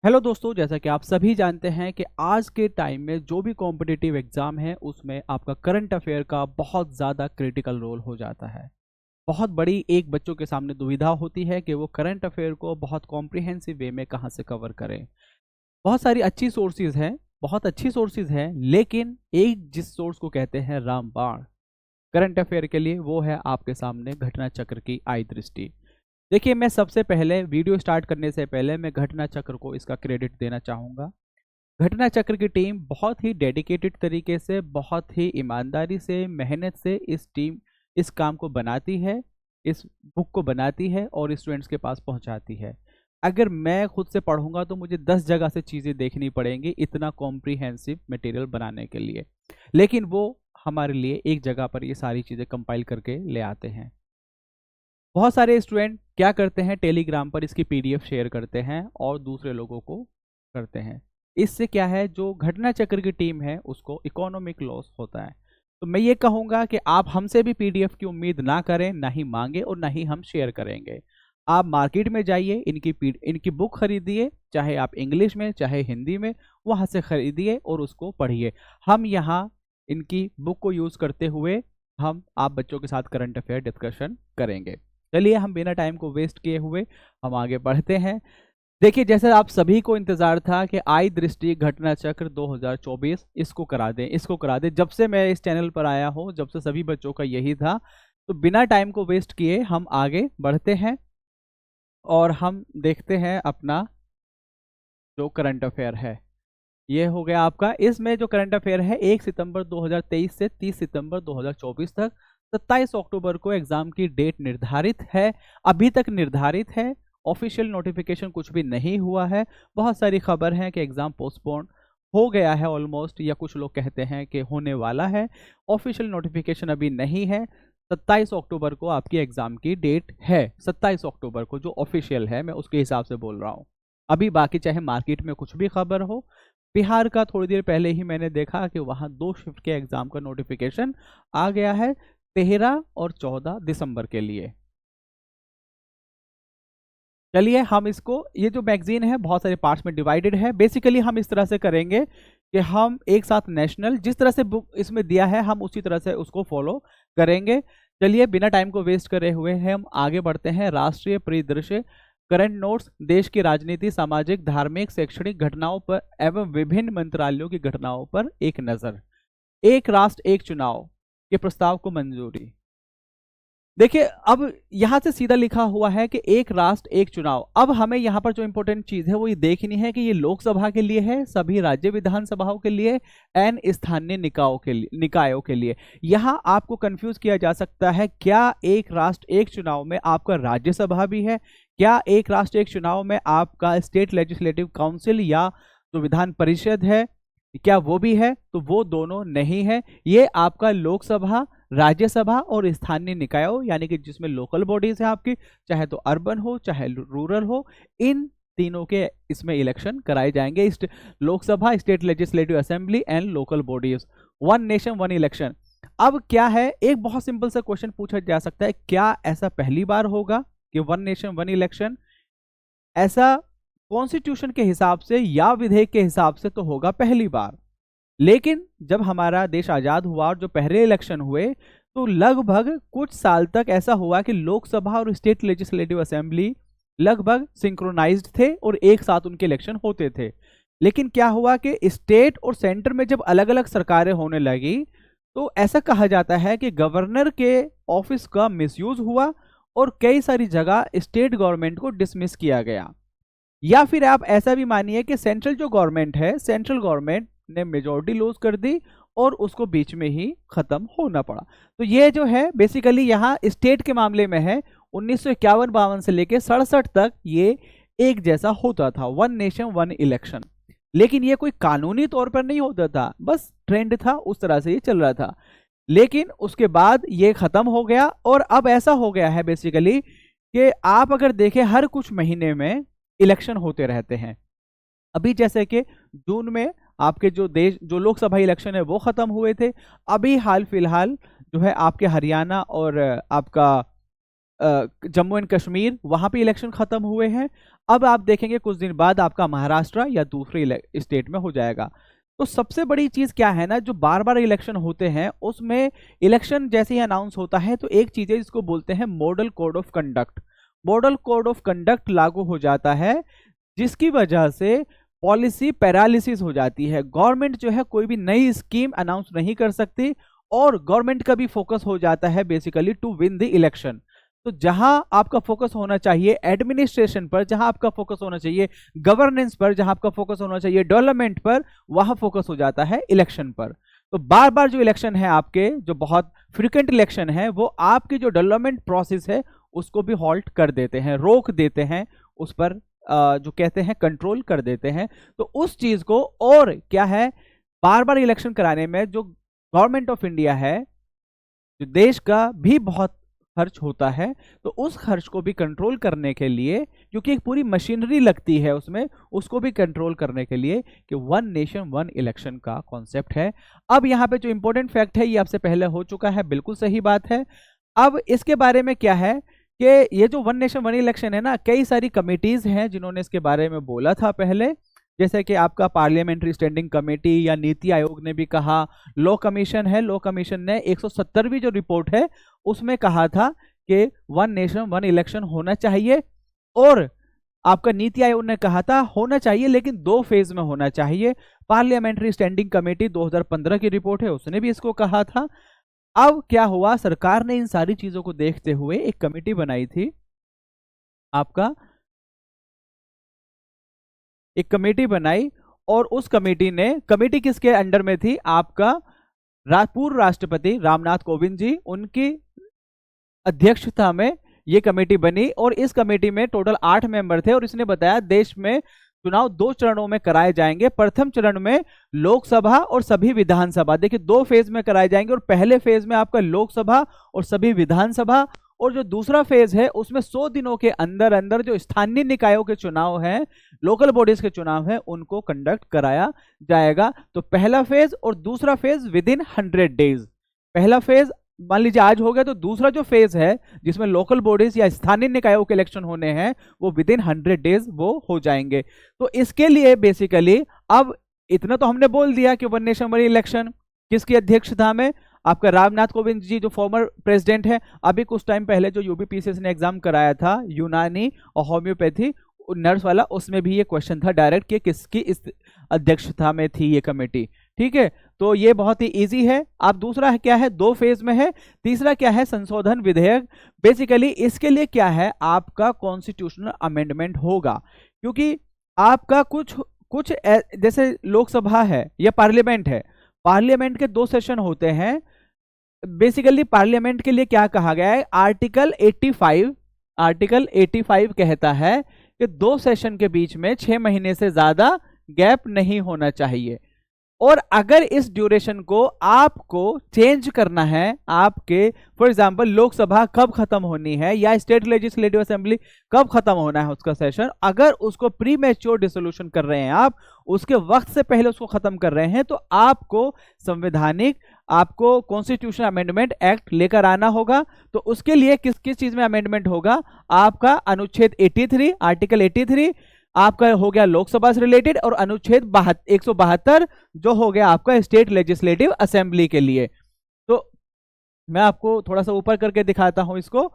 Hello दोस्तों, जैसा कि आप सभी जानते हैं कि आज के टाइम में जो भी कॉम्पिटिटिव एग्जाम है उसमें आपका करंट अफेयर का बहुत ज़्यादा क्रिटिकल रोल हो जाता है। बहुत बड़ी एक बच्चों के सामने दुविधा होती है कि वो करंट अफेयर को बहुत कॉम्प्रिहेंसिव वे में कहाँ से कवर करें। बहुत सारी अच्छी सोर्सेज हैं, बहुत अच्छी सोर्सेज हैं, लेकिन एक जिस सोर्स को कहते हैं रामबाण करंट अफेयर के लिए, वो है आपके सामने घटना चक्र की आई दृष्टि। देखिए, मैं सबसे पहले वीडियो स्टार्ट करने से पहले मैं घटना चक्र को इसका क्रेडिट देना चाहूँगा। घटना चक्र की टीम बहुत ही डेडिकेटेड तरीके से, बहुत ही ईमानदारी से, मेहनत से इस काम को बनाती है, इस बुक को बनाती है और स्टूडेंट्स के पास पहुंचाती है। अगर मैं खुद से पढ़ूंगा तो मुझे 10 जगह से चीज़ें देखनी पड़ेंगी इतना कॉम्प्रिहेंसिव मटेरियल बनाने के लिए, लेकिन वो हमारे लिए एक जगह पर ये सारी चीज़ें कंपाइल करके ले आते हैं। बहुत सारे स्टूडेंट क्या करते हैं, टेलीग्राम पर इसकी पीडीएफ शेयर करते हैं और दूसरे लोगों को करते हैं। इससे क्या है, जो घटना चक्र की टीम है उसको इकोनॉमिक लॉस होता है। तो मैं ये कहूँगा कि आप हमसे भी पीडीएफ की उम्मीद ना करें, ना ही मांगे और ना ही हम शेयर करेंगे। आप मार्केट में जाइए, इनकी बुक खरीदिए, चाहे आप इंग्लिश में चाहे हिंदी में, वहाँ से खरीदिए और उसको पढ़िए। हम यहाँ इनकी बुक को यूज़ करते हुए हम आप बच्चों के साथ करंट अफेयर डिस्कशन करेंगे। चलिए, हम बिना टाइम को वेस्ट किए हुए हम आगे बढ़ते हैं। देखिए, जैसे आप सभी को इंतजार था कि आई दृष्टि घटना चक्र 2024 इसको करा दें, इसको करा दें। जब से मैं इस चैनल पर आया हूं, जब से सभी बच्चों का यही था। तो बिना टाइम को वेस्ट किए हम आगे बढ़ते हैं और हम देखते हैं अपना जो करंट अफेयर है। ये हो गया आपका। इसमें जो करंट अफेयर है 1 सितंबर 2023 से 30 सितंबर 2024 तक, 27 अक्टूबर को एग्जाम की डेट निर्धारित है। अभी तक निर्धारित है, ऑफिशियल नोटिफिकेशन कुछ भी नहीं हुआ है। बहुत सारी खबर है कि एग्जाम पोस्टपोन हो गया है ऑलमोस्ट, या कुछ लोग कहते हैं कि होने वाला है। ऑफिशियल नोटिफिकेशन अभी नहीं है। 27 अक्टूबर को आपकी एग्जाम की डेट है। 27 अक्टूबर को जो ऑफिशियल है, मैं उसके हिसाब से बोल रहा हूँ। अभी बाकी चाहे मार्केट में कुछ भी खबर हो, बिहार का थोड़ी देर पहले ही मैंने देखा कि वहां 2 शिफ्ट के एग्जाम का नोटिफिकेशन आ गया है 13 और 14 दिसंबर के लिए। चलिए, हम इसको, ये जो मैगजीन है बहुत सारे पार्ट्स में डिवाइडेड है। बेसिकली हम इस तरह से करेंगे कि हम एक साथ नेशनल, जिस तरह से बुक इसमें दिया है हम उसी तरह से उसको फॉलो करेंगे। चलिए, बिना टाइम को वेस्ट करे हुए हम आगे बढ़ते हैं। राष्ट्रीय परिदृश्य, करंट नोट्स, देश की राजनीति, सामाजिक, धार्मिक, शैक्षणिक घटनाओं पर एवं विभिन्न मंत्रालयों की घटनाओं पर एक नजर। एक राष्ट्र एक चुनाव के प्रस्ताव को मंजूरी। देखिए, अब यहां से सीधा लिखा हुआ है कि एक राष्ट्र एक चुनाव। अब हमें यहां पर जो इंपॉर्टेंट चीज है वो ये देखनी है कि ये लोकसभा के लिए है, सभी राज्य विधानसभाओं के लिए, एन स्थानीय निकायों के लिए। यहां आपको कंफ्यूज किया जा सकता है, क्या एक राष्ट्र एक चुनाव में आपका राज्यसभा भी है, क्या एक राष्ट्र एक चुनाव में आपका स्टेट लेजिस्लेटिव काउंसिल या जो विधान परिषद है, क्या वो भी है? तो वो दोनों नहीं है। ये आपका लोकसभा, राज्यसभा और स्थानीय निकायों, यानी कि जिसमें लोकल बॉडीज है आपकी, चाहे तो अर्बन हो चाहे रूरल हो, इन तीनों के इसमें इलेक्शन कराए जाएंगे। Lok Sabha, state legislative assembly and local bodies. One nation one election. अब क्या है, एक बहुत सिंपल सा क्वेश्चन पूछा जा सकता है, क्या ऐसा पहली बार होगा कि वन नेशन वन इलेक्शन? ऐसा कॉन्स्टिट्यूशन के हिसाब से या विधेयक के हिसाब से तो होगा पहली बार, लेकिन जब हमारा देश आजाद हुआ और जो पहले इलेक्शन हुए, तो लगभग कुछ साल तक ऐसा हुआ कि लोकसभा और स्टेट लेजिस्लेटिव असेंबली लगभग सिंक्रोनाइज्ड थे और एक साथ उनके इलेक्शन होते थे। लेकिन क्या हुआ कि स्टेट और सेंटर में जब अलग अलग सरकारें होने लगी, तो ऐसा कहा जाता है कि गवर्नर के ऑफिस का मिसयूज हुआ और कई सारी जगह स्टेट गवर्नमेंट को डिसमिस किया गया। या फिर आप ऐसा भी मानिए कि सेंट्रल जो गवर्नमेंट है, सेंट्रल गवर्नमेंट ने मेजोरिटी लूज कर दी और उसको बीच में ही खत्म होना पड़ा। तो ये जो है बेसिकली यहाँ स्टेट के मामले में है, 1951-52 से लेके 67 तक ये एक जैसा होता था, वन नेशन वन इलेक्शन। लेकिन ये कोई कानूनी तौर पर नहीं होता था, बस ट्रेंड था, उस तरह से ये चल रहा था। लेकिन उसके बाद ये खत्म हो गया और अब ऐसा हो गया है बेसिकली कि आप अगर देखें हर कुछ महीने में इलेक्शन होते रहते हैं। अभी जैसे कि जून में आपके जो लोकसभा इलेक्शन है वो खत्म हुए थे। अभी हाल फिलहाल जो है आपके हरियाणा और आपका जम्मू एंड कश्मीर, वहां पे इलेक्शन खत्म हुए हैं। अब आप देखेंगे कुछ दिन बाद आपका महाराष्ट्र या दूसरे स्टेट में हो जाएगा। तो सबसे बड़ी चीज क्या है ना, जो बार बार इलेक्शन होते हैं उसमें इलेक्शन जैसे ही अनाउंस होता है तो एक चीज है जिसको बोलते हैं model code of conduct. Model code of conduct लागू हो जाता है, जिसकी वजह से पॉलिसी पैरालिसिस हो जाती है। गवर्नमेंट जो है कोई भी नई स्कीम अनाउंस नहीं कर सकती, और गवर्नमेंट का भी फोकस हो जाता है basically to win the election. तो जहां आपका फोकस होना चाहिए एडमिनिस्ट्रेशन पर, जहां आपका फोकस होना चाहिए गवर्नेंस पर, जहां आपका फोकस होना चाहिए डेवलपमेंट पर, वहां फोकस हो जाता है इलेक्शन पर। तो बार बार जो इलेक्शन है आपके, जो बहुत फ्रीक्वेंट इलेक्शन है, वो आपकी जो डेवलपमेंट प्रोसेस है उसको भी हॉल्ट कर देते हैं, रोक देते हैं, उस पर जो कहते हैं कंट्रोल कर देते हैं। तो उस चीज को, और क्या है, बार बार इलेक्शन कराने में जो गवर्नमेंट ऑफ इंडिया है, जो देश का भी बहुत खर्च होता है, तो उस खर्च को भी कंट्रोल करने के लिए, क्योंकि एक पूरी मशीनरी लगती है उसमें, उसको भी कंट्रोल करने के लिए कि वन नेशन वन इलेक्शन का कॉन्सेप्ट है। अब यहाँ पे जो इंपॉर्टेंट फैक्ट है ये आपसे पहले हो चुका है, बिल्कुल सही बात है। अब इसके बारे में क्या है कि ये जो वन नेशन वन इलेक्शन है ना, कई सारी कमिटीज हैं जिन्होंने इसके बारे में बोला था पहले, जैसे कि आपका पार्लियामेंट्री स्टैंडिंग कमेटी या नीति आयोग ने भी कहा, लॉ कमीशन है, लॉ कमीशन ने 170वीं जो रिपोर्ट है उसमें कहा था कि वन नेशन वन इलेक्शन होना चाहिए। और आपका नीति आयोग ने कहा था होना चाहिए लेकिन 2 फेज में होना चाहिए। पार्लियामेंट्री स्टैंडिंग कमेटी 2015 की रिपोर्ट है, उसने भी इसको कहा था। अब क्या हुआ, सरकार ने इन सारी चीजों को देखते हुए एक कमेटी बनाई थी, आपका एक कमेटी बनाई, और उस कमेटी किसके अंडर में थी, आपका पूर्व राष्ट्रपति रामनाथ कोविंद जी, उनकी अध्यक्षता में ये कमेटी बनी। और इस कमेटी में टोटल 8 मेंबर थे, और इसने बताया देश में चुनाव 2 चरणों में कराए जाएंगे। प्रथम चरण में लोकसभा और सभी विधानसभा, देखिए 2 फेज में कराए जाएंगे, और पहले फेज में आपका लोकसभा और सभी विधानसभा, और जो दूसरा फेज है उसमें 100 दिनों के अंदर अंदर जो स्थानीय निकायों के चुनाव हैं, लोकल बॉडीज के चुनाव हैं, उनको कंडक्ट कराया जाएगा। तो पहला फेज और दूसरा फेज विद इन 100 डेज। पहला फेज मान लीजिए आज हो गया, तो दूसरा जो फेज है जिसमें लोकल बॉडीज या स्थानीय निकायों के इलेक्शन होने हैं, वो विद इन 100 डेज वो हो जाएंगे। तो इसके लिए बेसिकली अब इतना तो हमने बोल दिया कि वन नेशन वन इलेक्शन किसकी अध्यक्षता में, आपका रामनाथ कोविंद जी जो फॉर्मर प्रेसिडेंट है। अभी कुछ टाइम पहले जो यूपीपीसीएस ने एग्जाम कराया था यूनानी और होम्योपैथी नर्स वाला, उसमें भी ये क्वेश्चन था डायरेक्ट कि किसकी इस अध्यक्षता में थी ये कमेटी। ठीक है, तो ये बहुत ही इजी है। अब दूसरा है क्या है, 2 फेज में है। तीसरा क्या है, संशोधन विधेयक। बेसिकली इसके लिए क्या है, आपका कॉन्स्टिट्यूशनल अमेंडमेंट होगा, क्योंकि आपका कुछ जैसे लोकसभा है या पार्लियामेंट है, पार्लियामेंट के 2 सेशन होते हैं। बेसिकली पार्लियामेंट के लिए क्या कहा गया है, आर्टिकल 85 कहता है कि 2 सेशन के बीच में 6 महीने से ज्यादा गैप नहीं होना चाहिए। और अगर इस ड्यूरेशन को आपको चेंज करना है, आपके फॉर एग्जांपल लोकसभा कब खत्म होनी है या स्टेट लेजिस्लेटिव असेंबली कब खत्म होना है उसका सेशन, अगर उसको प्री मैच्योर डिसोल्यूशन कर रहे हैं आप, उसके वक्त से पहले उसको खत्म कर रहे हैं, तो आपको आपको कॉन्स्टिट्यूशन अमेंडमेंट एक्ट लेकर आना होगा। तो उसके लिए किस किस चीज में अमेंडमेंट होगा, आपका अनुच्छेद 83 आर्टिकल 83 आपका हो गया लोकसभा से रिलेटेड, और अनुच्छेद 172 जो हो गया आपका स्टेट लेजिस्लेटिव असेंबली के लिए। तो मैं आपको थोड़ा सा ऊपर करके दिखाता हूं इसको।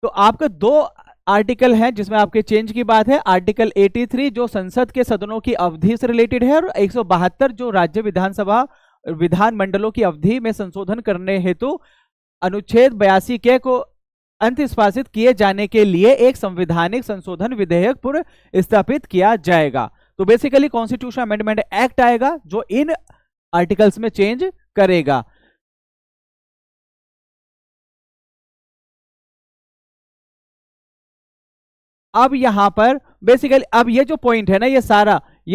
तो आपका 2 आर्टिकल हैं जिसमें आपके चेंज की बात है। आर्टिकल 83 जो संसद के सदनों की अवधि से रिलेटेड है, और 172 जो राज्य विधानसभा विधानमंडलों की अवधि में संशोधन करने हेतु अनुच्छेद 82 के को अंतस्पासित किए जाने के लिए एक संवैधानिक संशोधन विधेयक पूर्व स्थापित किया जाएगा। तो बेसिकली कॉन्स्टिट्यूशन अमेंडमेंट एक्ट आएगा जो इन आर्टिकल्स में चेंज करेगा। अब यहां पर बेसिकली अब ये जो पॉइंट है ना, ये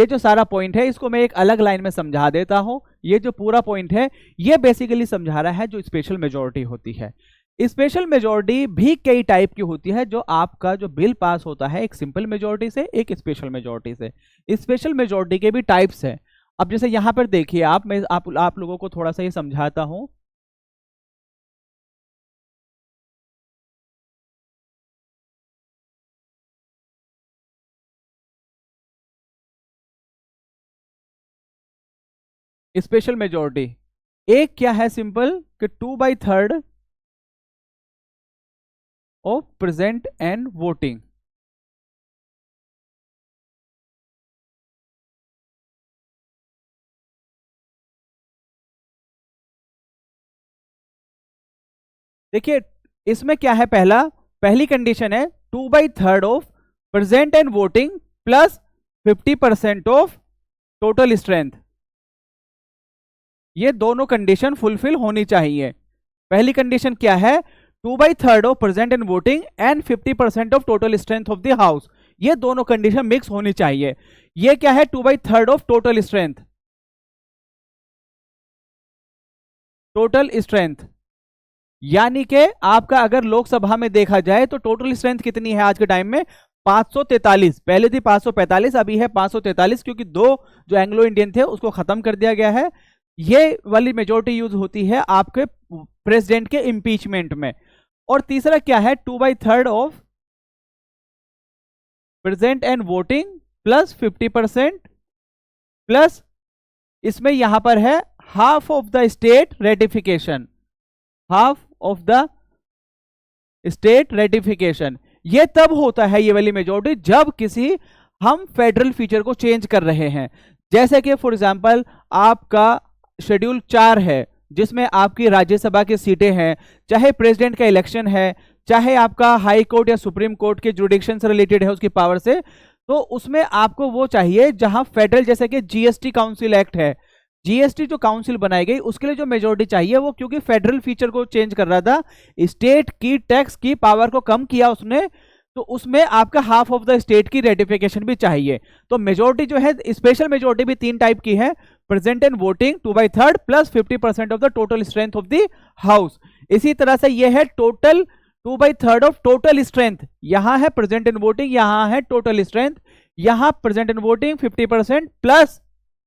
जो सारा पॉइंट है, इसको मैं एक अलग लाइन में समझा देता हूं। ये जो पूरा पॉइंट है ये बेसिकली समझा रहा है जो स्पेशल मेजॉरिटी होती है। स्पेशल मेजॉरिटी भी कई टाइप की होती है। जो आपका जो बिल पास होता है एक सिंपल मेजॉरिटी से, एक स्पेशल मेजॉरिटी से। स्पेशल मेजॉरिटी के भी टाइप्स हैं। अब जैसे यहां पर देखिए मैं आप लोगों को थोड़ा सा ये समझाता हूं। Special majority. एक क्या है सिंपल कि 2/3 ऑफ प्रेजेंट एंड वोटिंग। देखिए इसमें क्या है, पहली कंडीशन है 2/3 of present and voting plus 50% of total strength. ये दोनों कंडीशन फुलफिल होनी चाहिए। पहली कंडीशन क्या है, 2/3 of present and voting and 50% of total strength of the house. ये दोनों कंडीशन मिक्स होनी चाहिए। ये क्या है, 2/3 of total strength, total strength यानी कि आपका अगर लोकसभा में देखा जाए तो टोटल स्ट्रेंथ कितनी है आज के टाइम में, 543। पहले थी 545, अभी है 543, क्योंकि दो जो एंग्लो इंडियन थे उसको खत्म कर दिया गया है। ये वाली मेजोरिटी यूज होती है आपके प्रेसिडेंट के इंपीचमेंट में। और तीसरा क्या है, 2/3 of present and voting plus 50% plus इसमें यहां पर है half of the state ratification, half of the state ratification. ये तब होता है ये वाली मेजोरिटी जब किसी हम फेडरल फीचर को चेंज कर रहे हैं। जैसे कि फॉर एग्जांपल आपका शेड्यूल 4 है जिसमें आपकी राज्यसभा की सीटें हैं, चाहे प्रेसिडेंट का इलेक्शन है, चाहे आपका हाई कोर्ट या सुप्रीम कोर्ट के जुडिक्शन से रिलेटेड है उसकी पावर से, तो उसमें आपको वो चाहिए जहां फेडरल, जैसे कि जीएसटी काउंसिल एक्ट है, जीएसटी जो काउंसिल बनाई गई उसके लिए जो मेजोरिटी चाहिए वो क्योंकि फेडरल फीचर को चेंज कर रहा था, स्टेट की टैक्स की पावर को कम किया उसने, तो उसमें आपका हाफ ऑफ द स्टेट की रेटिफिकेशन भी चाहिए। तो मेजोरिटी जो है, स्पेशल मेजोरिटी भी 3 टाइप की है, present and voting 2/3 plus 50% of the total strength of the house. इसी तरह से यह है टोटल 2/3 ऑफ टोटल स्ट्रेंथ, यहां है प्रेजेंट एंड वोटिंग, यहां है टोटल स्ट्रेंथ, यहां प्रेजेंट एंड वोटिंग 50% प्लस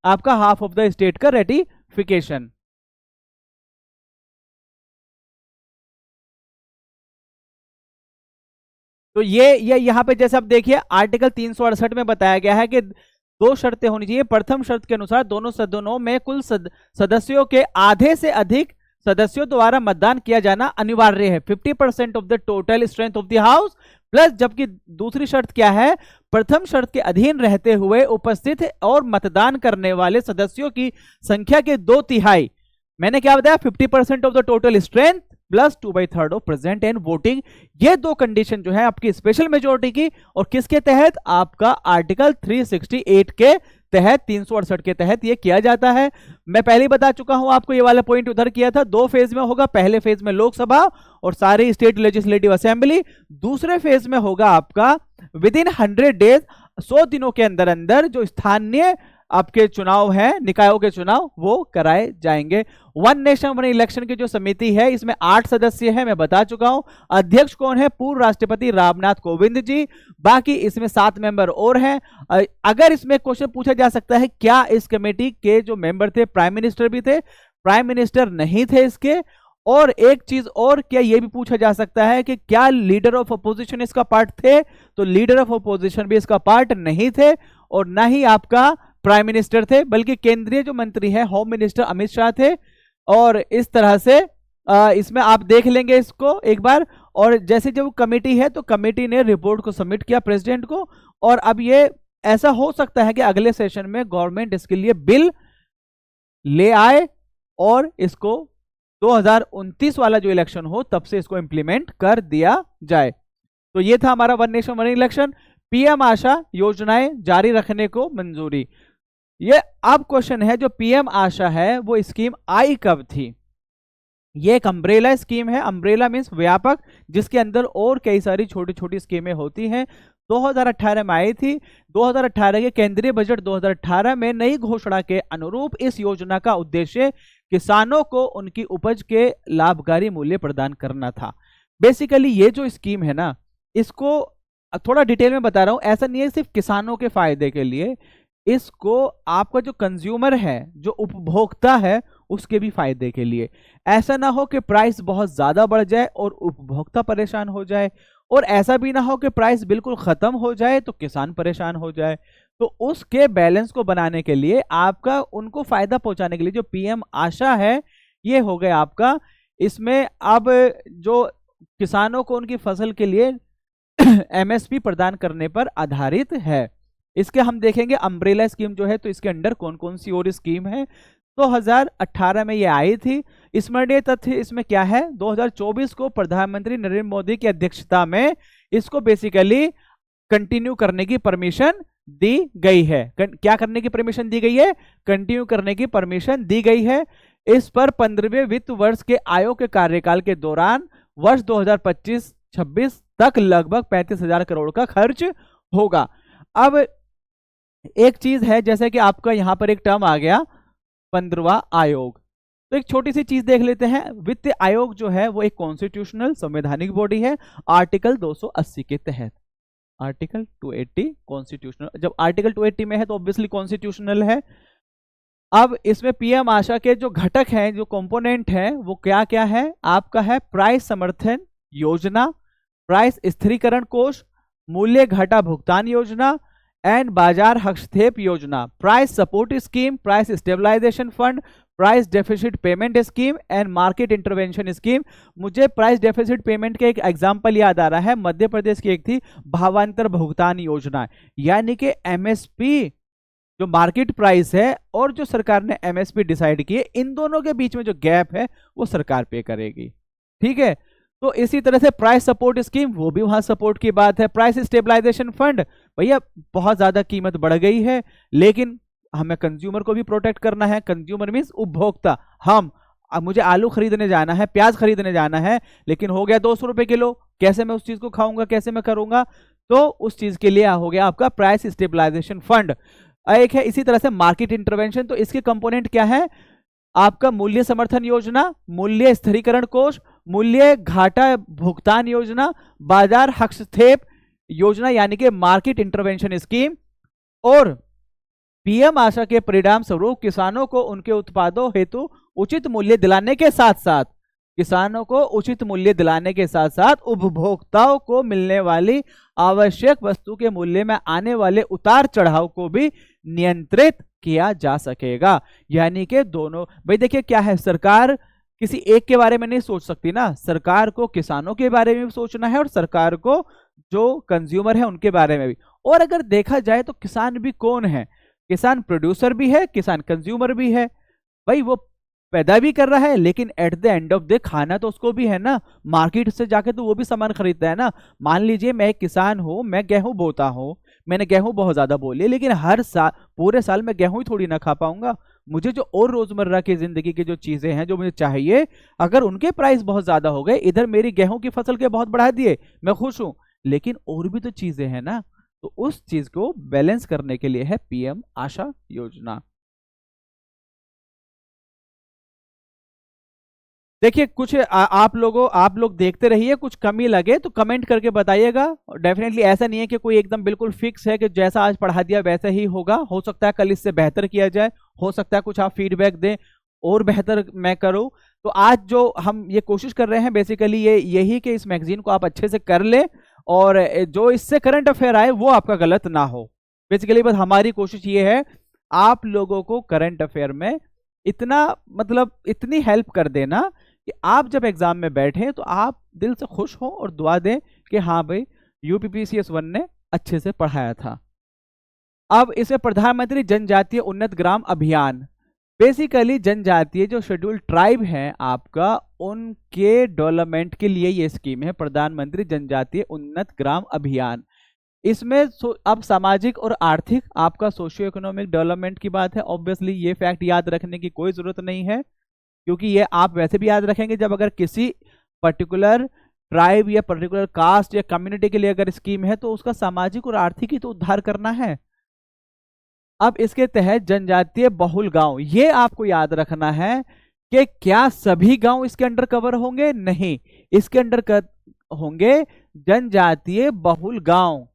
आपका हाफ ऑफ द स्टेट का रेटिफिकेशन। तो ये यहां पे जैसे आप देखिए आर्टिकल 368 में बताया गया है कि 2 शर्तें होनी चाहिए। प्रथम शर्त के अनुसार दोनों सदनों में कुल सदस्यों के आधे से अधिक सदस्यों द्वारा मतदान किया जाना अनिवार्य है, 50% of the total strength of the house plus, जबकि दूसरी शर्त क्या है, प्रथम शर्त के अधीन रहते हुए उपस्थित और मतदान करने वाले सदस्यों की संख्या के 2/3, मैंने क्या बताया, 50% of the total strength plus 2/3 of present and voting. ये 2 कंडीशन जो है आपकी स्पेशल मेजोरिटी की, और किसके तहत, आपका आर्टिकल 368 के तहत, 368 के तहत ये किया जाता है। मैं पहले ही बता चुका हूं आपको, ये वाला पॉइंट उधर किया था। 2 फेज में होगा, पहले फेज में लोकसभा और सारी स्टेट लेजिस्लेटिव असेंबली, दूसरे फेज में होगा आपका विदिन 100 डेज, 100 दिनों के अंदर अंदर जो स्थानीय आपके चुनाव हैं, निकायों के चुनाव, वो कराए जाएंगे। वन नेशन वन इलेक्शन की जो समिति है इसमें 8 सदस्य हैं, मैं बता चुका हूं। अध्यक्ष कौन है, पूर्व राष्ट्रपति रामनाथ कोविंद जी। बाकी इसमें 7 मेंबर और हैं। अगर इसमें क्वेश्चन पूछा जा सकता है क्या इस कमेटी के जो मेंबर थे प्राइम मिनिस्टर भी थे, प्राइम मिनिस्टर नहीं थे इसके। और एक चीज और, क्या ये भी पूछा जा सकता है कि क्या लीडर ऑफ अपोजिशन इसका पार्ट थे, तो लीडर ऑफ अपोजिशन भी इसका पार्ट नहीं थे, और ना ही आपका प्राइम मिनिस्टर थे, बल्कि केंद्रीय जो मंत्री है होम मिनिस्टर अमित शाह थे। और इस तरह से इसमें आप देख लेंगे इसको एक बार। और जैसे जब कमेटी है तो कमेटी ने रिपोर्ट को सबमिट किया प्रेसिडेंट को, और अब ये ऐसा हो सकता है कि अगले सेशन में गवर्नमेंट इसके लिए बिल ले आए और इसको 2029 वाला जो इलेक्शन हो तब से इसको इंप्लीमेंट कर दिया जाए। तो ये था हमारा one nation one election. PM AASHA योजनाएं जारी रखने को मंजूरी। ये अब क्वेश्चन है, जो पीएम आशा है वो स्कीम आई कब थी? ये एक अम्ब्रेला स्कीम है। अम्ब्रेला मीन्स व्यापक, जिसके अंदर और कई सारी छोटी छोटी स्कीमें होती हैं। 2018 में आई थी। 2018 के केंद्रीय बजट 2018 में नई घोषणा के अनुरूप इस योजना का उद्देश्य किसानों को उनकी उपज के लाभकारी मूल्य प्रदान करना था। बेसिकली ये जो स्कीम है ना, इसको थोड़ा डिटेल में बता रहा हूं। ऐसा नहीं है सिर्फ किसानों के फायदे के लिए, इसको आपका जो कंज्यूमर है, जो उपभोक्ता है, उसके भी फायदे के लिए। ऐसा ना हो कि प्राइस बहुत ज्यादा बढ़ जाए और उपभोक्ता परेशान हो जाए, और ऐसा भी ना हो कि प्राइस बिल्कुल खत्म हो जाए तो किसान परेशान हो जाए। तो उसके बैलेंस को बनाने के लिए आपका उनको फायदा पहुंचाने के लिए जो पीएम आशा है, ये हो गया आपका। इसमें अब जो किसानों को उनकी फसल के लिए एमएसपी प्रदान करने पर आधारित है। इसके हम देखेंगे अम्ब्रेला स्कीम जो है, तो इसके अंडर कौन कौन सी और स्कीम है। 2018 में ये आई थी। स्मरणीय तथ्य इसमें क्या है, 2024 को प्रधानमंत्री नरेंद्र मोदी की अध्यक्षता में इसको बेसिकली कंटिन्यू करने की परमिशन दी गई है। क्या करने की परमिशन दी गई है, कंटिन्यू करने की परमिशन दी गई है। इस पर 15वें वित्त वर्ष के आयोग के कार्यकाल के दौरान वर्ष 2025-26 तक लगभग 35,000 करोड़ का खर्च होगा। अब एक चीज है, जैसे कि आपका यहां पर एक टर्म आ गया 15वां आयोग, तो एक छोटी सी चीज देख लेते हैं। वित्त आयोग जो है वो एक कॉन्स्टिट्यूशनल संवैधानिक बॉडी है, आर्टिकल 280 के तहत। आर्टिकल 280 कॉन्स्टिट्यूशनल, जब आर्टिकल 280 में है तो ऑब्वियसली कॉन्स्टिट्यूशनल है। अब इसमें पीएम आशा के जो घटक हैं, जो कंपोनेंट हैं, वो क्या क्या है आपका है, प्राइस समर्थन योजना, प्राइस स्थिरीकरण कोष, मूल्य घटा भुगतान योजना एंड बाजार हस्तक्षेप योजना, price support scheme, price stabilisation fund, price deficit payment scheme and market intervention scheme. मुझे प्राइस डेफिसिट पेमेंट का एक एग्जांपल याद आ रहा है, मध्य प्रदेश की एक थी भावांतर भुगतान योजना, यानी कि एमएसपी जो मार्केट प्राइस है और जो सरकार ने एमएसपी डिसाइड की है, इन दोनों के बीच में जो गैप है वो सरकार पे करेगी। ठीक है, तो इसी तरह से प्राइस सपोर्ट स्कीम, वो भी वहां सपोर्ट की बात है। प्राइस स्टेबलाइजेशन फंड, भैया बहुत ज्यादा कीमत बढ़ गई है लेकिन हमें कंज्यूमर को भी प्रोटेक्ट करना है। कंज्यूमर मींस उपभोक्ता। अब मुझे आलू खरीदने जाना है, प्याज खरीदने जाना है, लेकिन हो गया 200 रुपए किलो, कैसे मैं उस चीज को खाऊंगा, कैसे मैं करूंगा, तो उस चीज के लिए हो गया आपका प्राइस स्टेबलाइजेशन फंड। एक है इसी तरह से मार्केट इंटरवेंशन, तो इसके कंपोनेंट क्या है आपका, मूल्य समर्थन योजना, मूल्य स्थिरीकरण कोष, मूल्य घाटा भुगतान योजना, बाजार हस्तक्षेप योजना यानी कि मार्केट इंटरवेंशन स्कीम। और पीएम आशा के परिणाम स्वरूप किसानों को उनके उत्पादों हेतु उचित मूल्य दिलाने के साथ साथ उपभोक्ताओं को मिलने वाली आवश्यक वस्तु के मूल्य में आने वाले उतार चढ़ाव को भी नियंत्रित किया जा सकेगा। यानी कि दोनों, भाई देखिए क्या है, सरकार किसी एक के बारे में नहीं सोच सकती ना, सरकार को किसानों के बारे में भी सोचना है और सरकार को जो कंज्यूमर है उनके बारे में भी। और अगर देखा जाए तो किसान भी कौन है, किसान प्रोड्यूसर भी है, किसान कंज्यूमर भी है। भाई वो पैदा भी कर रहा है लेकिन at the end of the खाना तो उसको भी है ना, मार्केट से जाके तो वो भी सामान खरीदता है ना। मान लीजिए मैं एक किसान हूं, मैं गेहूं बोता हूं, मैंने गेहूं बहुत ज्यादा बोली, लेकिन हर साल पूरे साल में गेहूं ही थोड़ी ना खा पाऊंगा। मुझे जो और रोजमर्रा की जिंदगी की जो चीजें हैं जो मुझे चाहिए, अगर उनके प्राइस बहुत ज्यादा हो गए, इधर मेरी गेहूं की फसल के बहुत बढ़ा दिए, मैं खुश हूं, लेकिन और भी तो चीजें हैं ना, तो उस चीज को बैलेंस करने के लिए है पीएम आशा योजना। देखिए कुछ आप लोग देखते रहिए, कुछ कमी लगे तो कमेंट करके बताइएगा। डेफिनेटली ऐसा नहीं है कि कोई एकदम बिल्कुल फिक्स है कि जैसा आज पढ़ा दिया वैसा ही होगा, हो सकता है कल इससे बेहतर किया जाए, हो सकता है कुछ आप फीडबैक दें और बेहतर मैं करूं। तो आज जो हम ये कोशिश कर रहे हैं बेसिकली यही कि इस मैगजीन को आप अच्छे से कर ले और जो इससे करंट अफेयर आए वो आपका गलत ना हो। बेसिकली बस हमारी कोशिश ये है आप लोगों को करंट अफेयर में इतना मतलब इतनी हेल्प कर देना कि आप जब एग्जाम में बैठे तो आप दिल से खुश हो और दुआ दें कि हाँ भाई यूपीपीसीएस 1 ने अच्छे से पढ़ाया था। अब इसमें प्रधानमंत्री जनजातीय उन्नत ग्राम अभियान, बेसिकली जनजातीय जो शेड्यूल्ड ट्राइब है आपका, उनके डेवलपमेंट के लिए ये स्कीम है प्रधानमंत्री जनजातीय उन्नत ग्राम अभियान। इसमें अब सामाजिक और आर्थिक आपका सोशियो इकोनॉमिक डेवलपमेंट की बात है। ऑब्वियसली ये फैक्ट याद रखने की कोई जरूरत नहीं है क्योंकि ये आप वैसे भी याद रखेंगे जब अगर किसी पर्टिकुलर ट्राइब या पर्टिकुलर कास्ट या कम्युनिटी के लिए अगर स्कीम है तो उसका सामाजिक और आर्थिक ही तो उद्धार करना है। अब इसके तहत जनजातीय बहुल गांव, ये आपको याद रखना है कि क्या सभी गांव इसके अंडर कवर होंगे, नहीं, इसके अंडर होंगे जनजातीय बहुल गांव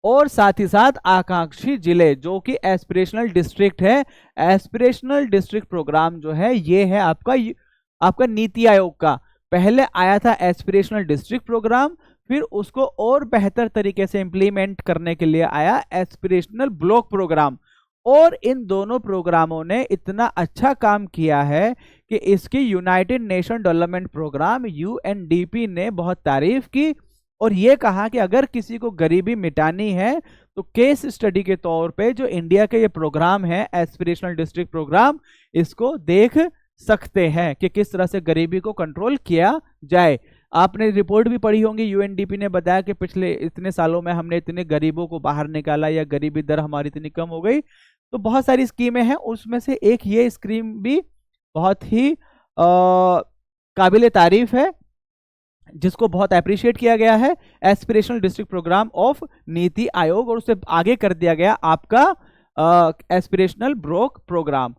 और साथ ही साथ आकांक्षी जिले जो कि एस्पिरेशनल डिस्ट्रिक्ट है। एस्पिरेशनल डिस्ट्रिक्ट प्रोग्राम जो है ये है आपका नीति आयोग का। पहले आया था एस्पिरेशनल डिस्ट्रिक्ट प्रोग्राम, फिर उसको और बेहतर तरीके से इम्प्लीमेंट करने के लिए आया एस्पिरेशनल ब्लॉक प्रोग्राम। और इन दोनों प्रोग्रामों ने इतना अच्छा काम किया है कि इसकी United Nation Development Programme UNDP ने बहुत तारीफ की और ये कहा कि अगर किसी को गरीबी मिटानी है तो केस स्टडी के तौर पे जो इंडिया के ये प्रोग्राम है एस्पिरेशनल डिस्ट्रिक्ट प्रोग्राम, इसको देख सकते हैं कि किस तरह से गरीबी को कंट्रोल किया जाए। आपने रिपोर्ट भी पढ़ी होंगी, यूएनडीपी ने बताया कि पिछले इतने सालों में हमने इतने गरीबों को बाहर निकाला या गरीबी दर हमारी इतनी कम हो गई। तो बहुत सारी स्कीमें हैं, उसमें से एक ये स्कीम भी बहुत ही काबिल तारीफ है, जिसको बहुत अप्रिशिएट किया गया है, aspirational district programme of NITI Aayog, और उससे आगे कर दिया गया आपका एस्पिरेशनल ब्लॉक प्रोग्राम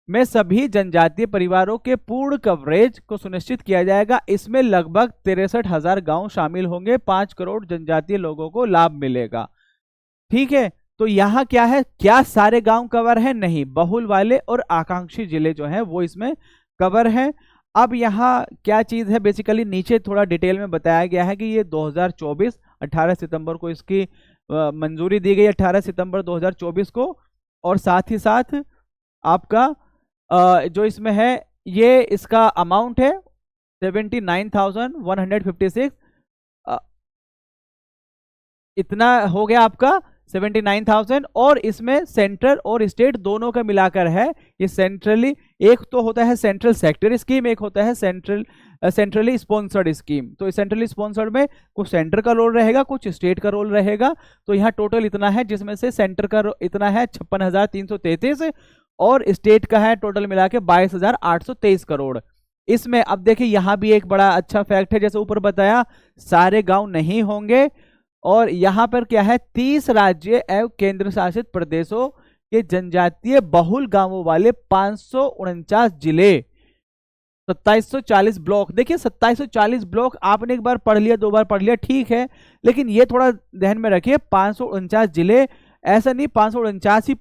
में सभी जनजातीय परिवारों के पूर्ण कवरेज को सुनिश्चित किया जाएगा। इसमें लगभग 63,000 गांव शामिल होंगे, 5 करोड़ जनजातीय लोगों को लाभ मिलेगा। ठीक है, तो यहाँ क्या है, क्या सारे गांव कवर है? नहीं, बहुल वाले और आकांक्षी जिले जो हैं वो इसमें कवर हैं। अब यहाँ क्या चीज़ है, बेसिकली नीचे थोड़ा डिटेल में बताया गया है कि ये 2024 18 सितंबर को इसकी मंजूरी दी गई, 18 सितंबर 2024 को। और साथ ही साथ आपका जो इसमें है ये इसका अमाउंट है 79,156, इतना हो गया आपका 79,000। और इसमें सेंट्रल और स्टेट दोनों का मिलाकर है। ये सेंट्रली, एक तो होता है सेंट्रल सेक्टर स्कीम, एक होता है सेंट्रली स्पॉन्सर्ड स्कीम। तो सेंट्रली स्पॉन्सर्ड में कुछ सेंटर का रोल रहेगा, कुछ स्टेट का रोल रहेगा। तो यहाँ टोटल इतना है, जिसमें से सेंटर का इतना है 56,333 और स्टेट का है टोटल मिला के 22,823 करोड़। इसमें अब देखिए यहाँ भी एक बड़ा अच्छा फैक्ट है, जैसे ऊपर बताया सारे गांव नहीं होंगे। और यहाँ पर क्या है, 30 राज्य एवं केंद्र शासित प्रदेशों के जनजातीय बहुल गांवों वाले 549 जिले, 2740 ब्लॉक। देखिए 2740 ब्लॉक आपने एक बार पढ़ लिया, 2 बार पढ़ लिया, ठीक है, लेकिन ये थोड़ा ध्यान में रखिए 549 जिले, ऐसा नहीं 549 ही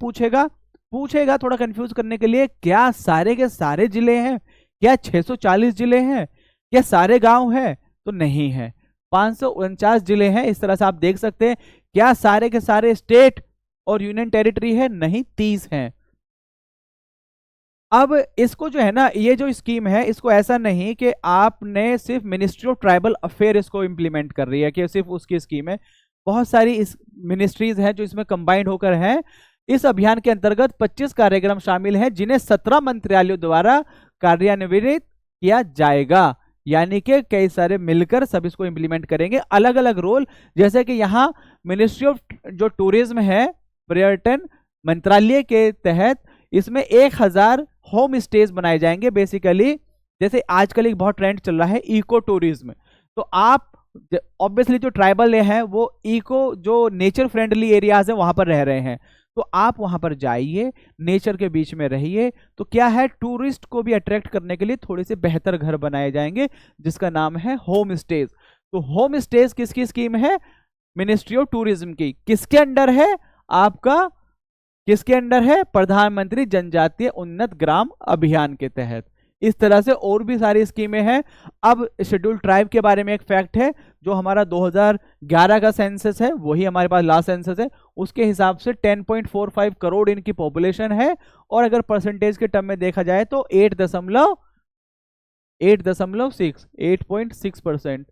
पूछेगा थोड़ा कंफ्यूज करने के लिए। क्या सारे के सारे जिले हैं? क्या 640 जिले हैं? क्या सारे गांव हैं? तो नहीं है, 549 जिले हैं। इस तरह से आप देख सकते हैं। क्या सारे के सारे स्टेट और यूनियन टेरिटरी है? नहीं, 30 हैं। अब इसको जो है ना, ये जो स्कीम है, इसको ऐसा नहीं कि आपने सिर्फ मिनिस्ट्री ऑफ ट्राइबल अफेयर इसको इंप्लीमेंट कर रही है कि सिर्फ उसकी स्कीम है। बहुत सारी इस मिनिस्ट्रीज हैं जो इसमें कंबाइंड होकर हैं। इस अभियान के अंतर्गत 25 कार्यक्रम शामिल हैं, जिन्हें 17 मंत्रालयों द्वारा कार्यान्वित किया जाएगा। यानी कि कई सारे मिलकर सब इसको इंप्लीमेंट करेंगे, अलग अलग रोल। जैसे कि यहाँ मिनिस्ट्री ऑफ जो टूरिज्म है, पर्यटन मंत्रालय के तहत इसमें 1000 होम स्टेज बनाए जाएंगे। बेसिकली जैसे आजकल एक बहुत ट्रेंड चल रहा है इको टूरिज्म, तो आप ऑब्वियसली जो ट्राइबल हैं वो इको जो नेचर फ्रेंडली एरियाज है वहां पर रह रहे हैं, तो आप वहां पर जाइए, नेचर के बीच में रहिए। तो क्या है, टूरिस्ट को भी अट्रैक्ट करने के लिए थोड़े से बेहतर घर बनाए जाएंगे, जिसका नाम है होम स्टेज। तो होम स्टेज किसकी स्कीम है? मिनिस्ट्री ऑफ टूरिज्म की। किसके अंडर है? आपका किसके अंडर है? प्रधानमंत्री जनजातीय उन्नत ग्राम अभियान के तहत। इस तरह से और भी सारी स्कीमें हैं। अब शेड्यूल ट्राइब के बारे में एक फैक्ट है, जो हमारा 2011 का सेंसस है, वही हमारे पास लास्ट सेंसस है, उसके हिसाब से 10.45 करोड़ इनकी पॉपुलेशन है। और अगर परसेंटेज के टर्म में देखा जाए तो 8.6%।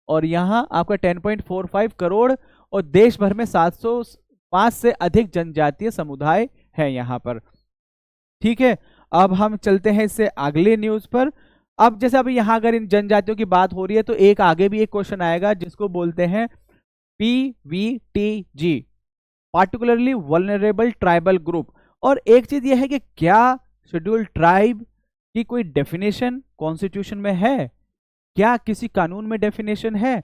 और यहाँ आपका 10.45 करोड़, और देश भर में 705 से अधिक जनजातीय समुदाय है यहाँ पर। ठीक है, अब हम चलते हैं इससे अगले न्यूज पर। अब जैसे अभी यहाँ अगर इन जनजातियों की बात हो रही है, तो एक आगे भी एक क्वेश्चन आएगा जिसको बोलते हैं PVTG, particularly vulnerable tribal group. और एक चीज यह है कि क्या शेड्यूल ट्राइब की कोई डेफिनेशन कॉन्स्टिट्यूशन में है? क्या किसी कानून में डेफिनेशन है?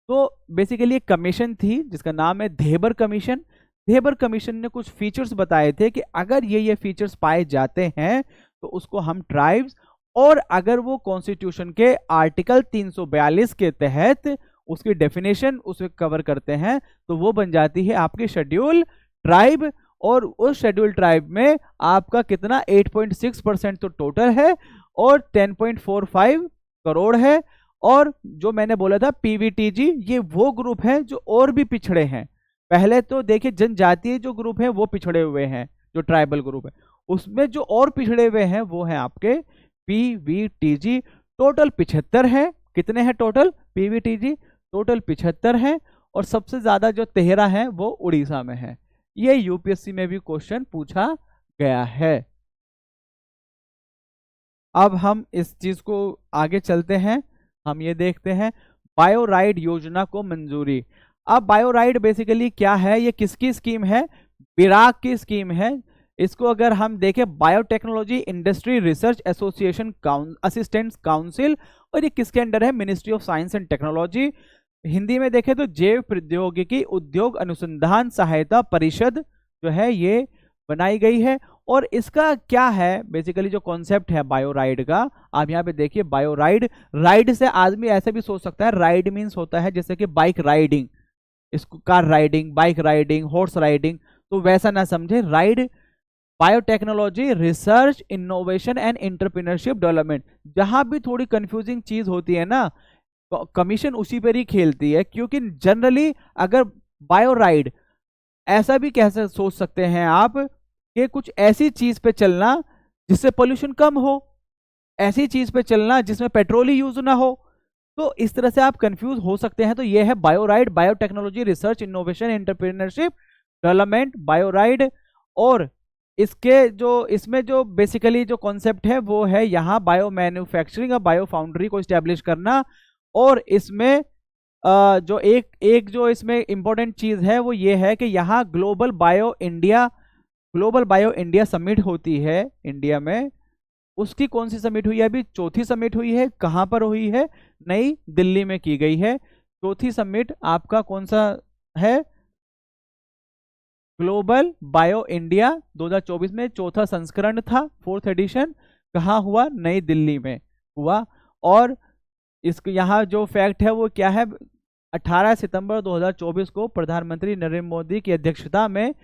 तो बेसिकली एक कमीशन थी जिसका नाम है धेबर कमीशन। धेबर कमीशन ने कुछ फीचर्स बताए थे कि अगर ये फीचर्स पाए जाते हैं तो उसको हम ट्राइब्स, और अगर वो कॉन्स्टिट्यूशन के आर्टिकल 342 के तहत उसकी डेफिनेशन उसे कवर करते हैं, तो वो बन जाती है आपकी शेड्यूल ट्राइब। और उस शेड्यूल ट्राइब में आपका कितना 8.6% तो टोटल है और 10.45 करोड़ है। और जो मैंने बोला था पीवीटीजी, ये वो ग्रुप है जो और भी पिछड़े हैं। पहले तो देखिए जनजातीय जो ग्रुप है वो पिछड़े हुए हैं, जो ट्राइबल ग्रुप है, उसमें जो और पिछड़े हुए हैं वो है आपके पीवीटीजी। टोटल 75 है। कितने हैं टोटल पीवीटीजी? टोटल 75 है। और सबसे ज्यादा जो 13 है वो उड़ीसा में है। ये यूपीएससी में भी क्वेश्चन पूछा गया है। अब हम इस चीज को आगे चलते हैं, हम ये देखते हैं बायोराइड योजना को मंजूरी। अब बायोराइड बेसिकली क्या है, ये किसकी स्कीम है? बिराक की स्कीम है। इसको अगर हम देखें, biotechnology industry research association assistant council, और ये किसके अंडर है? Ministry of science and technology. Hindi में देखें तो जैव प्रौद्योगिकी उद्योग अनुसंधान सहायता परिषद जो है ये बनाई गई है। और इसका क्या है बेसिकली जो कॉन्सेप्ट है बायोराइड का, आप यहाँ पे देखिए बायोराइड, राइड से आदमी ऐसे भी सोच सकता है, राइड मीन्स होता है जैसे कि बाइक राइडिंग, इसको car riding, bike riding, horse riding, तो वैसा ना समझे। Ride biotechnology research innovation and entrepreneurship development. जहां भी थोड़ी कंफ्यूजिंग चीज होती है ना, कमीशन उसी पर ही खेलती है, क्योंकि जनरली अगर बायोराइड, ऐसा भी कैसे सोच सकते हैं आप कि कुछ ऐसी चीज पे चलना जिससे पोल्यूशन कम हो, ऐसी चीज पे चलना जिसमें पेट्रोल ही यूज ना हो, तो इस तरह से आप कंफ्यूज हो सकते हैं। तो ये है BioRIDE, biotechnology research innovation entrepreneurship development, BioRIDE. और इसके जो इसमें जो बेसिकली जो कॉन्सेप्ट है वो है यहाँ बायो मैन्युफैक्चरिंग और बायो फाउंड्री को स्टैब्लिश करना। और इसमें जो एक जो इसमें इंपॉर्टेंट चीज है वो ये है कि यहाँ ग्लोबल बायो इंडिया समिट होती है इंडिया में। उसकी कौन सी समिट हुई है? अभी चौथी समिट हुई है। कहां पर हुई है? नई दिल्ली में की गई है। चौथी समिट आपका कौन सा है? ग्लोबल बायो इंडिया 2024 में चौथा संस्करण था, फोर्थ एडिशन। कहाँ हुआ? नई दिल्ली में हुआ। और इसको यहाँ जो फैक्ट है वो क्या है? 18 सितंबर 2024 को प्रधानमंत्री नरेंद्र मोदी की अध्यक्षता में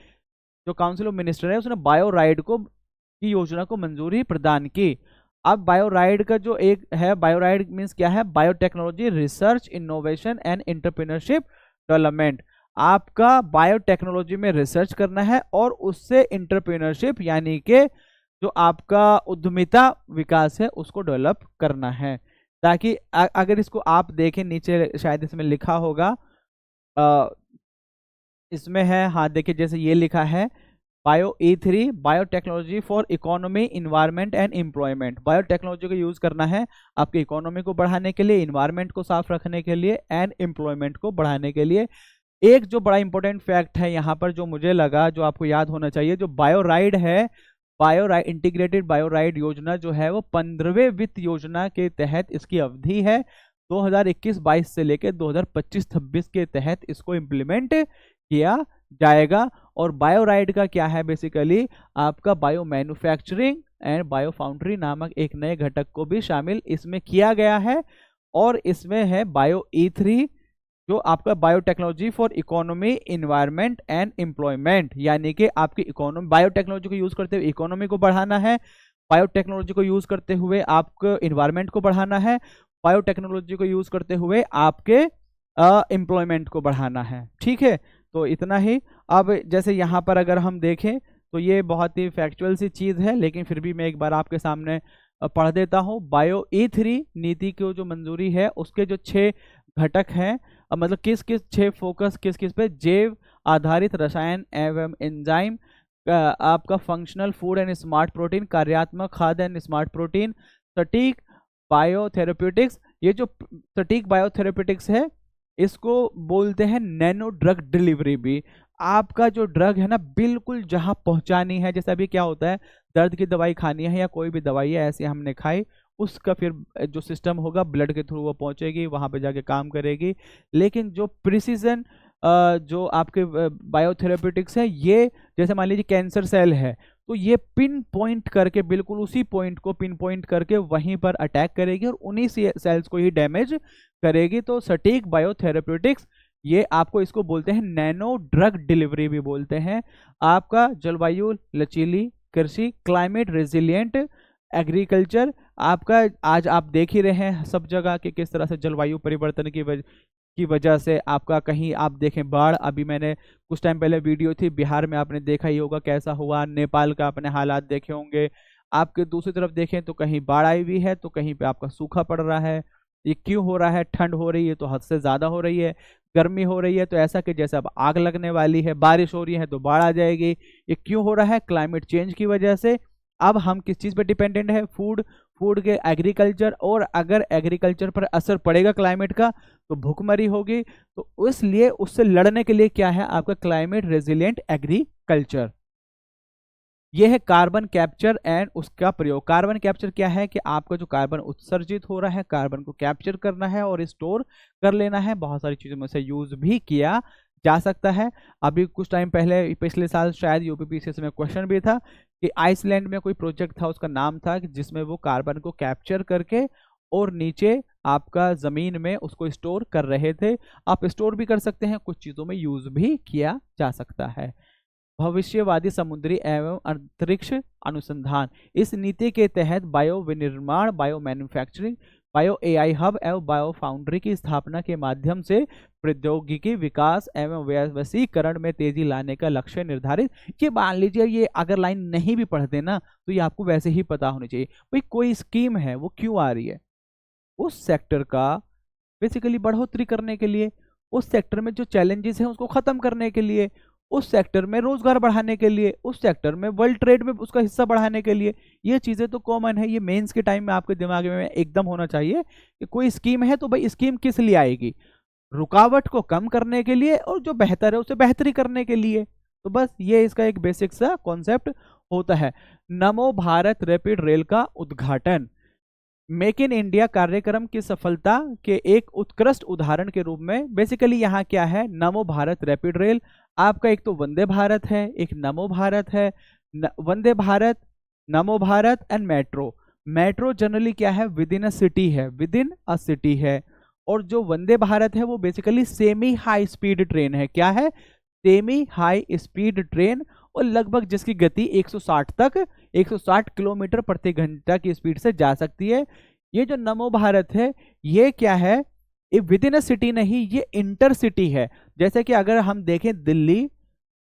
जो काउंसिल ऑफ मिनिस्टर है उसने बायोराइड को की योजना को मंजूरी प्रदान की। अब बायोराइड का जो एक है, बायोराइड मीन्स क्या है? Biotechnology research innovation and entrepreneurship development. आपका बायोटेक्नोलॉजी में रिसर्च करना है और उससे एंटरप्रेन्योरशिप यानी कि जो आपका उद्यमिता विकास है उसको डेवलप करना है। ताकि अगर इसको आप देखें नीचे शायद इसमें लिखा होगा, इसमें है, हाँ देखिए जैसे ये लिखा है bio E3 biotechnology for economy environment and employment. Biotechnology को यूज करना है आपकी इकोनॉमी को बढ़ाने के लिए, इन्वायरमेंट को साफ रखने के लिए एंड एम्प्लॉयमेंट को बढ़ाने के लिए। एक जो बड़ा इंपॉर्टेंट फैक्ट है यहाँ पर जो मुझे लगा, जो आपको याद होना चाहिए, जो बायोराइड है, बायोराइड इंटीग्रेटेड बायोराइड योजना जो है वो 15वें वित्त योजना के तहत इसकी अवधि है। 2021-22 से लेकर 2025-26 के तहत इसको इम्प्लीमेंट किया जाएगा। और बायोराइड का क्या है? बेसिकली आपका bio manufacturing and bio foundry नामक एक नए घटक को भी शामिल इसमें किया गया है। और इसमें है बायो E3 जो आपका biotechnology for economy environment and employment, यानी कि आपकी इकोनॉमी, बायोटेक्नोलॉजी को यूज करते हुए इकोनॉमी को बढ़ाना है, बायोटेक्नोलॉजी को यूज करते हुए आपको इन्वायरमेंट को बढ़ाना है, बायोटेक्नोलॉजी को यूज करते हुए आपके एम्प्लॉयमेंट को बढ़ाना है। ठीक है, तो इतना ही। अब जैसे यहाँ पर अगर हम देखें तो ये बहुत ही फैक्चुअल सी चीज़ है, लेकिन फिर भी मैं एक बार आपके सामने पढ़ देता हूँ। बायो E3 नीति की जो मंजूरी है उसके जो 6 घटक हैं, मतलब किस किस 6 फोकस किस किस पे? जैव आधारित रसायन एवं एंजाइम, आपका functional food and smart protein, कार्यात्मक खाद्य एंड स्मार्ट प्रोटीन, सटीक बायोथेरेप्यूटिक्स। ये जो सटीक बायोथेरेप्यूटिक्स है इसको बोलते हैं नैनो ड्रग डिलीवरी भी। आपका जो ड्रग है ना बिल्कुल जहां पहुंचानी है, जैसे अभी क्या होता है, दर्द की दवाई खानी है या कोई भी दवाई है ऐसे हमने खाई, उसका फिर जो सिस्टम होगा ब्लड के थ्रू वो पहुंचेगी, वहां पे जाके काम करेगी। लेकिन जो प्रिसीजन जो आपके बायोथेरेप्यूटिक्स है, ये जैसे मान लीजिए कैंसर सेल है तो ये पिन पॉइंट करके, बिल्कुल उसी पॉइंट को पिन पॉइंट करके वहीं पर अटैक करेगी और उन्हीं सेल्स को ही डैमेज करेगी। तो सटीक बायोथेरेप्यूटिक्स, ये आपको इसको बोलते हैं नैनो ड्रग डिलीवरी भी बोलते हैं। आपका जलवायु लचीली कृषि, क्लाइमेट रेजिलिएंट एग्रीकल्चर, आपका आज आप देख ही रहे हैं सब जगह कि किस तरह से जलवायु परिवर्तन की वजह से आपका कहीं आप देखें बाढ़, अभी मैंने कुछ टाइम पहले वीडियो थी बिहार में, आपने देखा ही होगा कैसा हुआ, नेपाल का अपने हालात देखे होंगे। आपके दूसरी तरफ देखें तो कहीं बाढ़ आई हुई है तो कहीं पे आपका सूखा पड़ रहा है। ये क्यों हो रहा है? ठंड हो रही है तो हद से ज़्यादा हो रही है, गर्मी हो रही है तो ऐसा कि जैसे अब आग लगने वाली है, बारिश हो रही है तो बाढ़ आ जाएगी। ये क्यों हो रहा है? क्लाइमेट चेंज की वजह से। अब हम किस चीज़ पे डिपेंडेंट है? फूड के एग्रीकल्चर, और अगर एग्रीकल्चर पर असर पड़ेगा क्लाइमेट का तो भूखमरी होगी। तो इसलिए उससे लड़ने के लिए क्या है? आपका क्लाइमेट रेजिलिएंट एग्रीकल्चर। यह है कार्बन कैप्चर एंड उसका प्रयोग। कार्बन कैप्चर क्या है? कि आपका जो कार्बन उत्सर्जित हो रहा है, कार्बन को कैप्चर करना है और स्टोर कर लेना है। बहुत सारी चीज़ों में से यूज भी किया जा सकता है। अभी कुछ टाइम पहले पिछले साल शायद यूपीपीसीएससी में क्वेश्चन भी था कि आइसलैंड में कोई प्रोजेक्ट था, उसका नाम था कि जिसमें वो कार्बन को कैप्चर करके और नीचे आपका ज़मीन में उसको स्टोर कर रहे थे। आप स्टोर भी कर सकते हैं, कुछ चीज़ों में यूज भी किया जा सकता है। भविष्यवादी समुद्री एवं अंतरिक्ष अनुसंधान, इस नीति के तहत बायो विनिर्माण, bio manufacturing, bio AI hub एवं बायो फाउंड्री की स्थापना के माध्यम से प्रौद्योगिकी विकास एवं वैश्वीकरण में तेजी लाने का लक्ष्य निर्धारित। ये मान लीजिए, ये अगर लाइन नहीं भी पढ़ते ना तो ये आपको वैसे ही पता होनी चाहिए। भाई कोई स्कीम है, वो क्यों आ रही है? उस सेक्टर का बेसिकली बढ़ोतरी करने के लिए, उस सेक्टर में जो चैलेंजेस हैं उसको खत्म करने के लिए, उस सेक्टर में रोजगार बढ़ाने के लिए, उस सेक्टर में वर्ल्ड ट्रेड में उसका हिस्सा बढ़ाने के लिए। ये चीजें तो कॉमन है, ये मेंस के टाइम में आपके दिमाग में एकदम होना चाहिए कि कोई स्कीम है तो भाई स्कीम किस लिए आएगी? रुकावट को कम करने के लिए और जो बेहतर है उसे बेहतरी करने के लिए। तो बस ये इसका एक बेसिक सा कॉन्सेप्ट होता है। नमो भारत रैपिड रेल का उद्घाटन, मेक इन इंडिया कार्यक्रम की सफलता के एक उत्कृष्ट उदाहरण के रूप में बेसिकली यहाँ क्या है? नमो भारत रैपिड रेल। आपका एक तो वंदे भारत है, एक नमो भारत है। वंदे भारत, नमो Bharat and metro. Metro generally क्या है? विद इन अ सिटी है, विद इन अ सिटी है। और जो वंदे भारत है वो basically semi high speed train है। क्या है? सेमी हाई स्पीड ट्रेन, और लगभग जिसकी गति 160 किलोमीटर प्रति घंटा की स्पीड से जा सकती है। ये जो नमो भारत है ये क्या है? ये विद इन अ सिटी नहीं, ये इंटर सिटी है। जैसे कि अगर हम देखें दिल्ली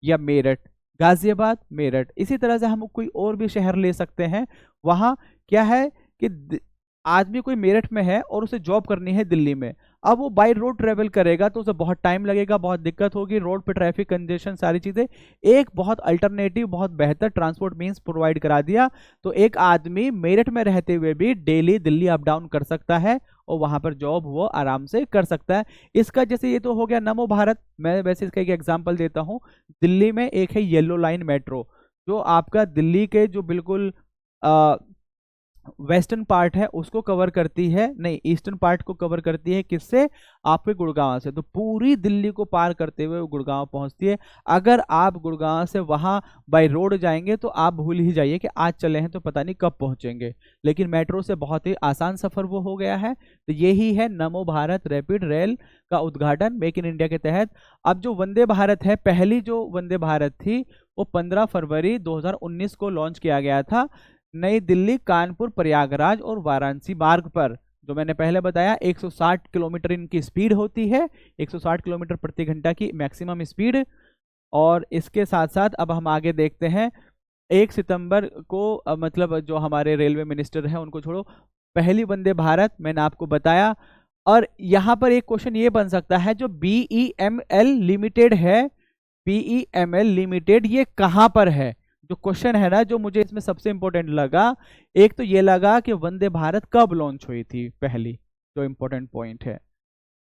या मेरठ, गाजियाबाद, मेरठ, इसी तरह से हम कोई और भी शहर ले सकते हैं। वहां क्या है कि आदमी कोई मेरठ में है और उसे जॉब करनी है दिल्ली में, अब वो बाय रोड ट्रेवल करेगा तो उसे बहुत टाइम लगेगा, बहुत दिक्कत होगी, रोड पे ट्रैफिक कंजेशन, सारी चीज़ें। एक बहुत अल्टरनेटिव, बहुत बेहतर ट्रांसपोर्ट मींस प्रोवाइड करा दिया तो एक आदमी मेरठ में रहते हुए भी डेली दिल्ली अप डाउन कर सकता है और वहां पर जॉब वो आराम से कर सकता है। इसका जैसे ये तो हो गया नमो भारत। मैं वैसे इसका एक एग्जाम्पल देता हूँ। दिल्ली में एक है येलो लाइन मेट्रो, जो आपका दिल्ली के जो बिल्कुल वेस्टर्न पार्ट है उसको कवर करती है, नहीं ईस्टर्न पार्ट को कवर करती है। किससे? आपके गुड़गांव से। तो पूरी दिल्ली को पार करते हुए वो गुड़गांव पहुंचती है। अगर आप गुड़गांव से वहां बाय रोड जाएंगे तो आप भूल ही जाइए कि आज चले हैं तो पता नहीं कब पहुंचेंगे, लेकिन मेट्रो से बहुत ही आसान सफर वो हो गया है। तो यही है नमो भारत रैपिड रेल का उद्घाटन मेक इन इंडिया के तहत। अब जो वंदे भारत है, पहली जो वंदे भारत थी वो 15 फरवरी 2019 को लॉन्च किया गया था नई दिल्ली, कानपुर, प्रयागराज और वाराणसी मार्ग पर। जो मैंने पहले बताया 160 किलोमीटर इनकी स्पीड होती है, 160 किलोमीटर प्रति घंटा की मैक्सिमम स्पीड। और इसके साथ साथ अब हम आगे देखते हैं 1 सितंबर को मतलब जो हमारे रेलवे मिनिस्टर हैं उनको छोड़ो, पहली वंदे भारत मैंने आपको बताया। और यहाँ पर एक क्वेश्चन ये बन सकता है, जो BEML लिमिटेड है, BEML लिमिटेड ये कहाँ पर है? जो क्वेश्चन है ना, जो मुझे इसमें सबसे इंपॉर्टेंट लगा, एक तो ये लगा कि वंदे भारत कब लॉन्च हुई थी, पहली जो इंपॉर्टेंट पॉइंट है।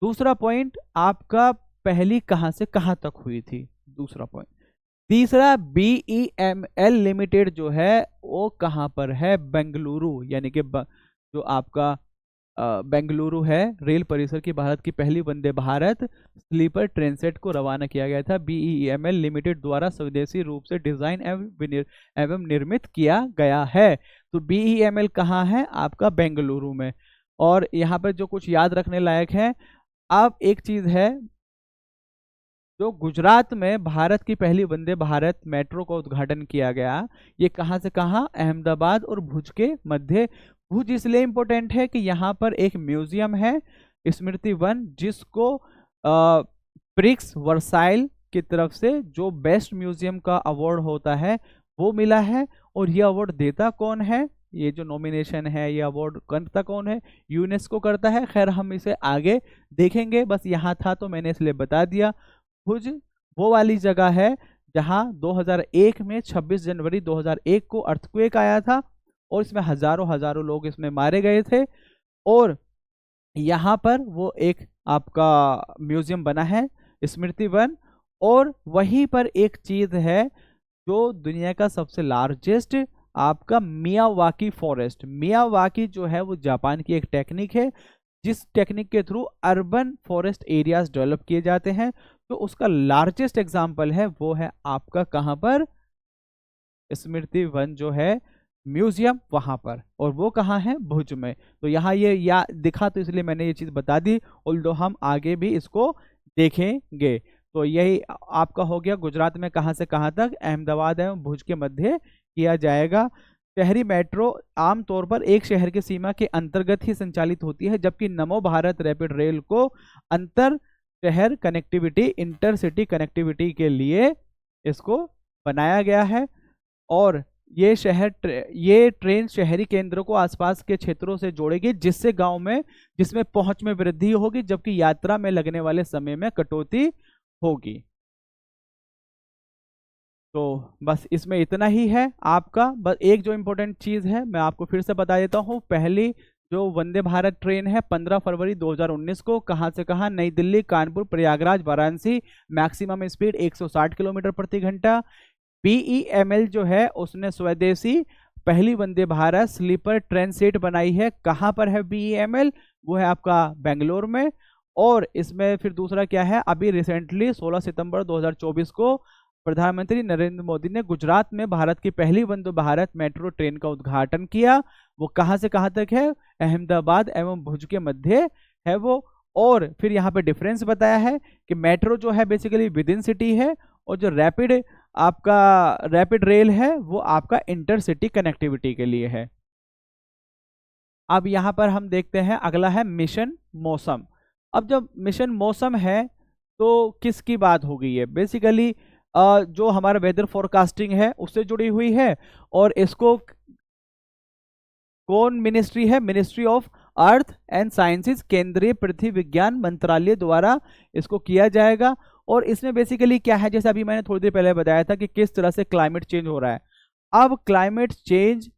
दूसरा पॉइंट आपका पहली कहां से कहां तक हुई थी, दूसरा पॉइंट। तीसरा BEML लिमिटेड जो है वो कहां पर है? बेंगलुरु, यानी कि जो आपका बेंगलुरु है रेल परिसर की भारत की पहली Vande Bharat sleeper train set को रवाना किया गया था। BEML लिमिटेड द्वारा स्वदेशी रूप से डिजाइन एवं निर्मित किया गया है। तो BEML कहाँ है? आपका बेंगलुरु में। और यहाँ पर जो कुछ याद रखने लायक है, अब एक चीज है, जो गुजरात में भारत की पहली वंदे भारत मेट्रो का उद्घाटन किया गया, ये कहाँ से कहाँ? अहमदाबाद और भुज के मध्य भुज इसलिए इम्पोर्टेंट है कि यहाँ पर एक म्यूजियम है स्मृति वन, जिसको प्रिक्स वर्साइल की तरफ से जो बेस्ट म्यूजियम का अवार्ड होता है वो मिला है। और ये अवार्ड देता कौन है, ये जो नॉमिनेशन है, ये अवार्ड करता कौन है, यूनेस्को करता है। खैर हम इसे आगे देखेंगे, बस यहाँ था तो मैंने इसलिए बता दिया। भुज वो वाली जगह है जहाँ 2001 में 26 जनवरी 2001 को अर्थक्वेक आया था और इसमें हजारों हजारों लोग इसमें मारे गए थे। और यहाँ पर वो एक आपका म्यूजियम बना है स्मृति वन। और वहीं पर एक चीज है जो दुनिया का सबसे लार्जेस्ट आपका मियावाकी फॉरेस्ट। मियावाकी जो है वो जापान की एक टेक्निक है जिस टेक्निक के through urban forest areas develop किए जाते हैं। तो उसका लार्जेस्ट एग्जांपल है वो है आपका कहां पर, स्मृति वन जो है म्यूजियम वहां पर, और वो कहाँ है, भुज में। तो यहाँ ये या दिखा तो इसलिए मैंने ये चीज बता दी, ऑल्दो हम आगे भी इसको देखेंगे। तो यही आपका हो गया गुजरात में कहाँ से कहाँ तक, अहमदाबाद एवं भुज के मध्य किया जाएगा। शहरी मेट्रो आमतौर पर एक शहर की सीमा के अंतर्गत ही संचालित होती है, जबकि नमो भारत रैपिड रेल को अंतर शहर कनेक्टिविटी, इंटरसिटी कनेक्टिविटी के लिए इसको बनाया गया है। और ये ट्रेन शहरी केंद्रों को आसपास के क्षेत्रों से जोड़ेगी, जिससे गांव में जिसमें पहुंच में वृद्धि होगी, जबकि यात्रा में लगने वाले समय में कटौती होगी। तो बस इसमें इतना ही है आपका। बस एक जो इम्पोर्टेंट चीज है मैं आपको फिर से बता देता हूँ। पहली जो वंदे भारत ट्रेन है 15 फरवरी 2019 को कहाँ से कहाँ, नई Delhi, Kanpur, Prayagraj, Varanasi, maximum speed 160 kilometre प्रति घंटा। BEML जो है उसने स्वदेशी पहली Vande Bharat sleeper train set बनाई है। कहाँ पर है BEML, वो है आपका बेंगलोर में। और इसमें फिर दूसरा क्या है, अभी रिसेंटली 16 सितंबर 2024 को प्रधानमंत्री नरेंद्र मोदी ने गुजरात में भारत की पहली वंदे भारत मेट्रो ट्रेन का उद्घाटन किया। वो कहाँ से कहाँ तक है, अहमदाबाद एवं भुज के मध्य है वो। और फिर यहाँ पे डिफरेंस बताया है कि मेट्रो जो है बेसिकली विद इन सिटी है, और जो रैपिड रेल है वो आपका इंटरसिटी कनेक्टिविटी के लिए है। अब यहाँ पर हम देखते हैं अगला है मिशन मौसम। अब जब मिशन मौसम है तो किसकी बात हो गई है, बेसिकली जो हमारा वेदर फोरकास्टिंग है उससे जुड़ी हुई है। और इसको कौन मिनिस्ट्री है, ministry of earth and sciences, केंद्रीय पृथ्वी विज्ञान मंत्रालय द्वारा इसको किया जाएगा। और इसमें बेसिकली क्या है, जैसे अभी मैंने थोड़ी देर पहले बताया था कि किस तरह से क्लाइमेट चेंज हो रहा है। अब क्लाइमेट चेंज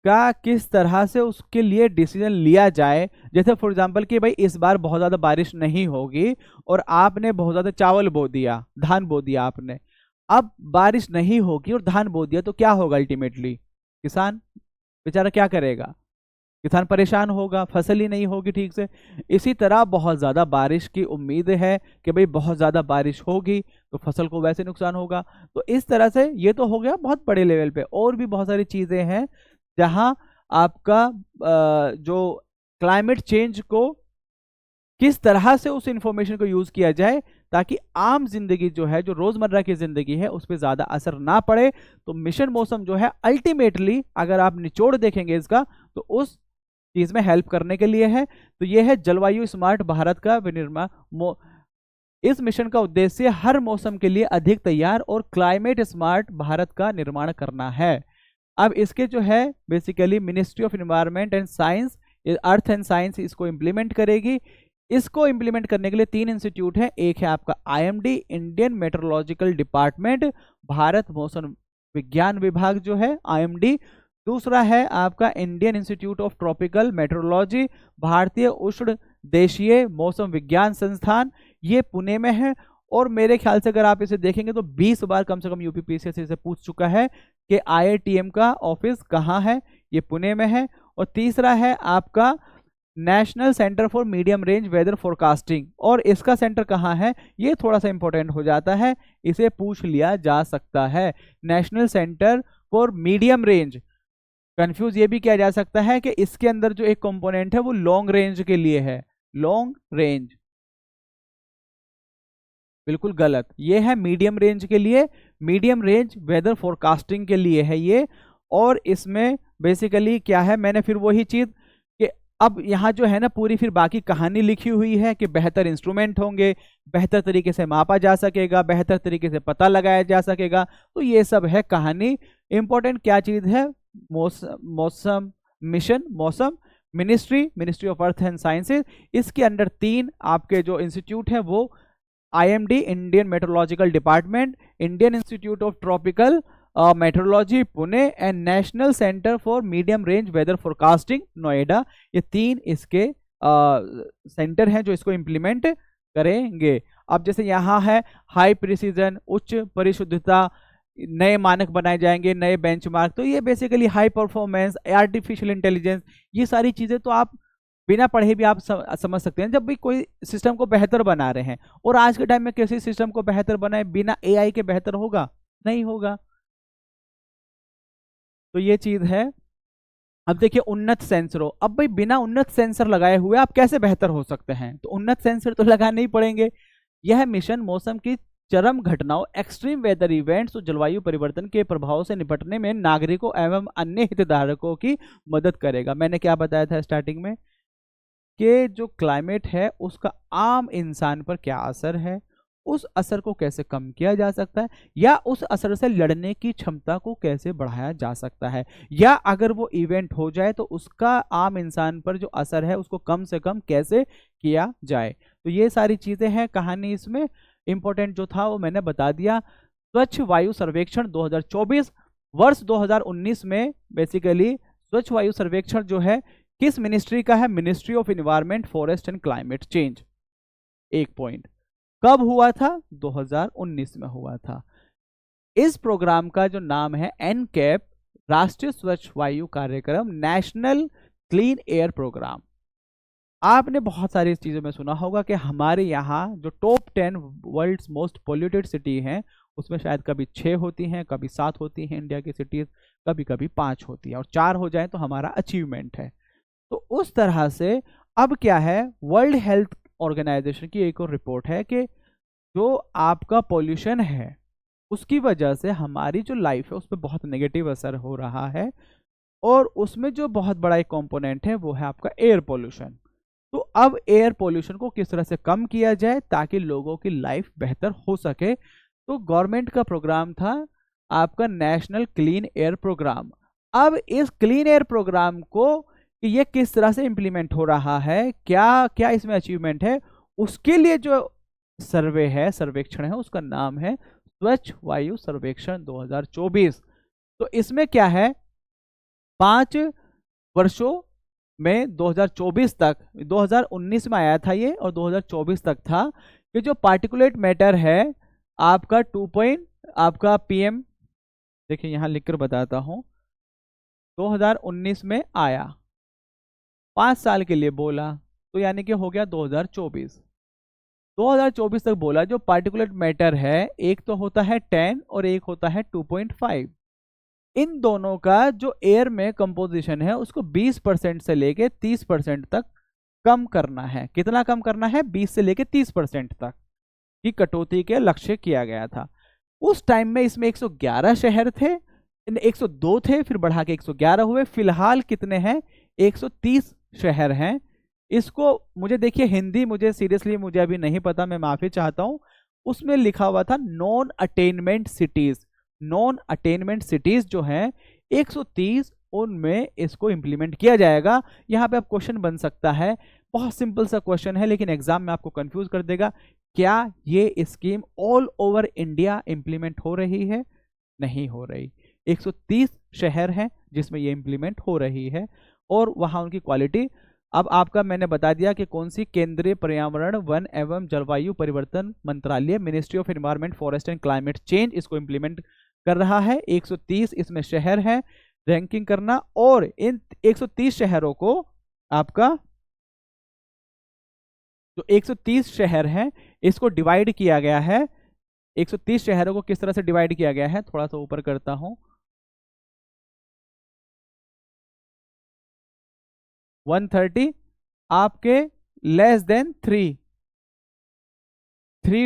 का किस तरह से उसके लिए डिसीजन लिया जाए, जैसे फॉर एग्जांपल कि भाई इस बार बहुत ज़्यादा बारिश नहीं होगी और आपने बहुत ज़्यादा चावल बो दिया, धान बो दिया आपने। अब बारिश नहीं होगी और धान बो दिया तो क्या होगा, अल्टीमेटली किसान बेचारा क्या करेगा, किसान परेशान होगा, फसल ही नहीं होगी ठीक से। इसी तरह बहुत ज़्यादा बारिश की उम्मीद है कि भाई बहुत ज़्यादा बारिश होगी तो फसल को वैसे नुकसान होगा। तो इस तरह से ये तो हो गया बहुत बड़े लेवल पे। और भी बहुत सारी चीज़ें हैं जहां आपका जो क्लाइमेट चेंज को किस तरह से उस इंफॉर्मेशन को यूज किया जाए ताकि आम जिंदगी जो है, जो रोजमर्रा की जिंदगी है, उस पर ज्यादा असर ना पड़े। तो मिशन मौसम जो है अल्टीमेटली अगर आप निचोड़ देखेंगे इसका तो उस चीज में हेल्प करने के लिए है। तो यह है जलवायु स्मार्ट भारत का विनिर्माण। इस मिशन का उद्देश्य हर मौसम के लिए अधिक तैयार और क्लाइमेट स्मार्ट भारत का निर्माण करना है। अब इसके जो है basically ministry of environment and science, earth and science इसको इम्प्लीमेंट करेगी। इसको इम्प्लीमेंट करने के लिए 3 इंस्टीट्यूट है। एक है आपका IMD, Indian Meteorological Department, Bharat मौसम विज्ञान विभाग जो है IMD। दूसरा है आपका Indian Institute of Tropical Meteorology, भारतीय उष्ण देशीय मौसम विज्ञान संस्थान, ये पुणे में है। और मेरे ख्याल से अगर आप इसे देखेंगे तो 20 बार कम से कम UPPSC से पूछ चुका है कि IITM का ऑफिस कहाँ है, ये पुणे में है। और तीसरा है आपका National Centre for Medium Range Weather Forecasting, और इसका सेंटर कहाँ है, ये थोड़ा सा इंपॉर्टेंट हो जाता है, इसे पूछ लिया जा सकता है। National Centre for Medium range, confuse ये भी किया जा सकता है कि इसके अंदर जो एक कंपोनेंट है वो लॉन्ग रेंज के लिए है। लॉन्ग रेंज बिल्कुल गलत, ये है मीडियम रेंज के लिए, मीडियम रेंज वेदर फोरकास्टिंग के लिए है ये। और इसमें बेसिकली क्या है, मैंने फिर वही चीज कि अब यहाँ जो है ना पूरी फिर बाकी कहानी लिखी हुई है कि बेहतर इंस्ट्रूमेंट होंगे, बेहतर तरीके से मापा जा सकेगा, बेहतर तरीके से पता लगाया जा सकेगा। तो ये सब है कहानी। इंपॉर्टेंट क्या चीज है, मौसम मिशन, मौसम ministry of earth and sciences, इसके अंडर 3 आपके जो इंस्टीट्यूट है वो IMD Indian Meteorological Department, Indian Institute of Tropical Meteorology Pune and National Centre for Medium Range Weather Forecasting Noida, ये 3 इसके सेंटर हैं जो इसको इम्प्लीमेंट करेंगे। अब जैसे यहाँ है हाई प्रिसीजन, उच्च परिशुद्धता, नए मानक बनाए जाएंगे, नए बेंचमार्क, तो ये basically high performance, artificial intelligence, ये सारी चीजें तो आप बिना पढ़े भी आप समझ सकते हैं। जब भी कोई सिस्टम को बेहतर बना रहे हैं, और आज के टाइम में किसी सिस्टम को बेहतर बनाए बिना AI के बेहतर होगा? नहीं होगा। तो ये चीज है। अब देखिए उन्नत सेंसरों, अब भाई बिना उन्नत सेंसर लगाए हुए आप कैसे बेहतर हो सकते हैं? तो उन्नत सेंसर तो लगाने ही पड़ेंगे। यह मिशन मौसम की चरम घटनाओं, एक्सट्रीम वेदर इवेंट्स और जलवायु परिवर्तन के प्रभाव से निपटने में नागरिकों एवं अन्य हितधारकों की मदद करेगा। मैंने क्या बताया था स्टार्टिंग में कि जो क्लाइमेट है उसका आम इंसान पर क्या असर है, उस असर को कैसे कम किया जा सकता है, या उस असर से लड़ने की क्षमता को कैसे बढ़ाया जा सकता है, या अगर वो इवेंट हो जाए तो उसका आम इंसान पर जो असर है उसको कम से कम कैसे किया जाए। तो ये सारी चीजें हैं कहानी। इसमें इंपॉर्टेंट जो था वो मैंने बता दिया। स्वच्छ वायु सर्वेक्षण 2024, वर्ष 2019 में बेसिकली स्वच्छ वायु सर्वेक्षण जो है किस मिनिस्ट्री का है? Ministry of environment, forest and climate change. एक पॉइंट, कब हुआ था? 2019 में हुआ था। इस प्रोग्राम का जो नाम है NCAP, राष्ट्रीय स्वच्छ वायु कार्यक्रम, नेशनल क्लीन एयर प्रोग्राम। आपने बहुत सारी चीजों में सुना होगा कि हमारे यहाँ जो top 10 world's most polluted city हैं उसमें शायद कभी 6 होती हैं, कभी 7 होती हैं इंडिया की सिटीज, कभी कभी 5 होती है, और 4 हो जाए तो हमारा अचीवमेंट है। तो उस तरह से अब क्या है, वर्ल्ड हेल्थ ऑर्गेनाइजेशन की एक और रिपोर्ट है कि जो आपका पोल्यूशन है उसकी वजह से हमारी जो लाइफ है उस पर बहुत नेगेटिव असर हो रहा है, और उसमें जो बहुत बड़ा एक कंपोनेंट है वो है आपका एयर पोल्यूशन। तो अब एयर पोल्यूशन को किस तरह से कम किया जाए ताकि लोगों की लाइफ बेहतर हो सके, तो गवर्नमेंट का प्रोग्राम था आपका नेशनल क्लीन एयर प्रोग्राम। अब इस क्लीन एयर प्रोग्राम को कि ये किस तरह से इंप्लीमेंट हो रहा है, क्या क्या इसमें अचीवमेंट है, उसके लिए जो सर्वे है, सर्वेक्षण है, उसका नाम है स्वच्छ वायु सर्वेक्षण 2024। तो इसमें क्या है, 5 वर्षों में 2024 तक, 2019 में आया था ये और 2024 तक था कि जो पार्टिकुलेट मैटर है आपका 2 पॉइंट आपका PM, देखिए यहां लिखकर बताता हूं, 2019 में आया, 5 साल के लिए बोला, तो यानी कि हो गया 2024। 2024 तक बोला जो पार्टिकुलेट मैटर है, एक तो होता है 10 और एक होता है 2.5। इन दोनों का जो एयर में कंपोजिशन है उसको 20% से लेके 30% तक कम करना है। कितना कम करना है? 20 से लेके 30% तक की कटौती के लक्ष्य किया गया था। उस टाइम में इसमें 111 शहर थे, 102 थे, फिर बढ़ा के 111 हुए, फिलहाल कितने हैं? 130 शहर हैं। इसको मुझे देखिए हिंदी मुझे सीरियसली मुझे अभी नहीं पता, मैं माफी चाहता हूं। उसमें लिखा हुआ था non attainment cities. Non attainment cities जो हैं 130, उनमें इसको इंप्लीमेंट किया जाएगा। यहाँ पे अब क्वेश्चन बन सकता है, बहुत सिंपल सा क्वेश्चन है लेकिन एग्जाम में आपको कंफ्यूज कर देगा, क्या ये scheme all over India implement हो रही है? नहीं हो रही। 130 शहर हैं जिसमें ये इंप्लीमेंट हो रही है, और वहां उनकी क्वालिटी। अब आपका मैंने बता दिया कि कौन सी, केंद्रीय पर्यावरण वन एवं जलवायु परिवर्तन मंत्रालय, ministry of environment, forest and climate change, इसको इंप्लीमेंट कर रहा है। 130 इसमें शहर है, रैंकिंग करना, और इन 130 शहरों को आपका जो 130 शहर हैं इसको डिवाइड किया गया है। 130 शहरों को किस तरह से डिवाइड किया गया है, थोड़ा सा ऊपर करता हूं, 130 आपके less than 3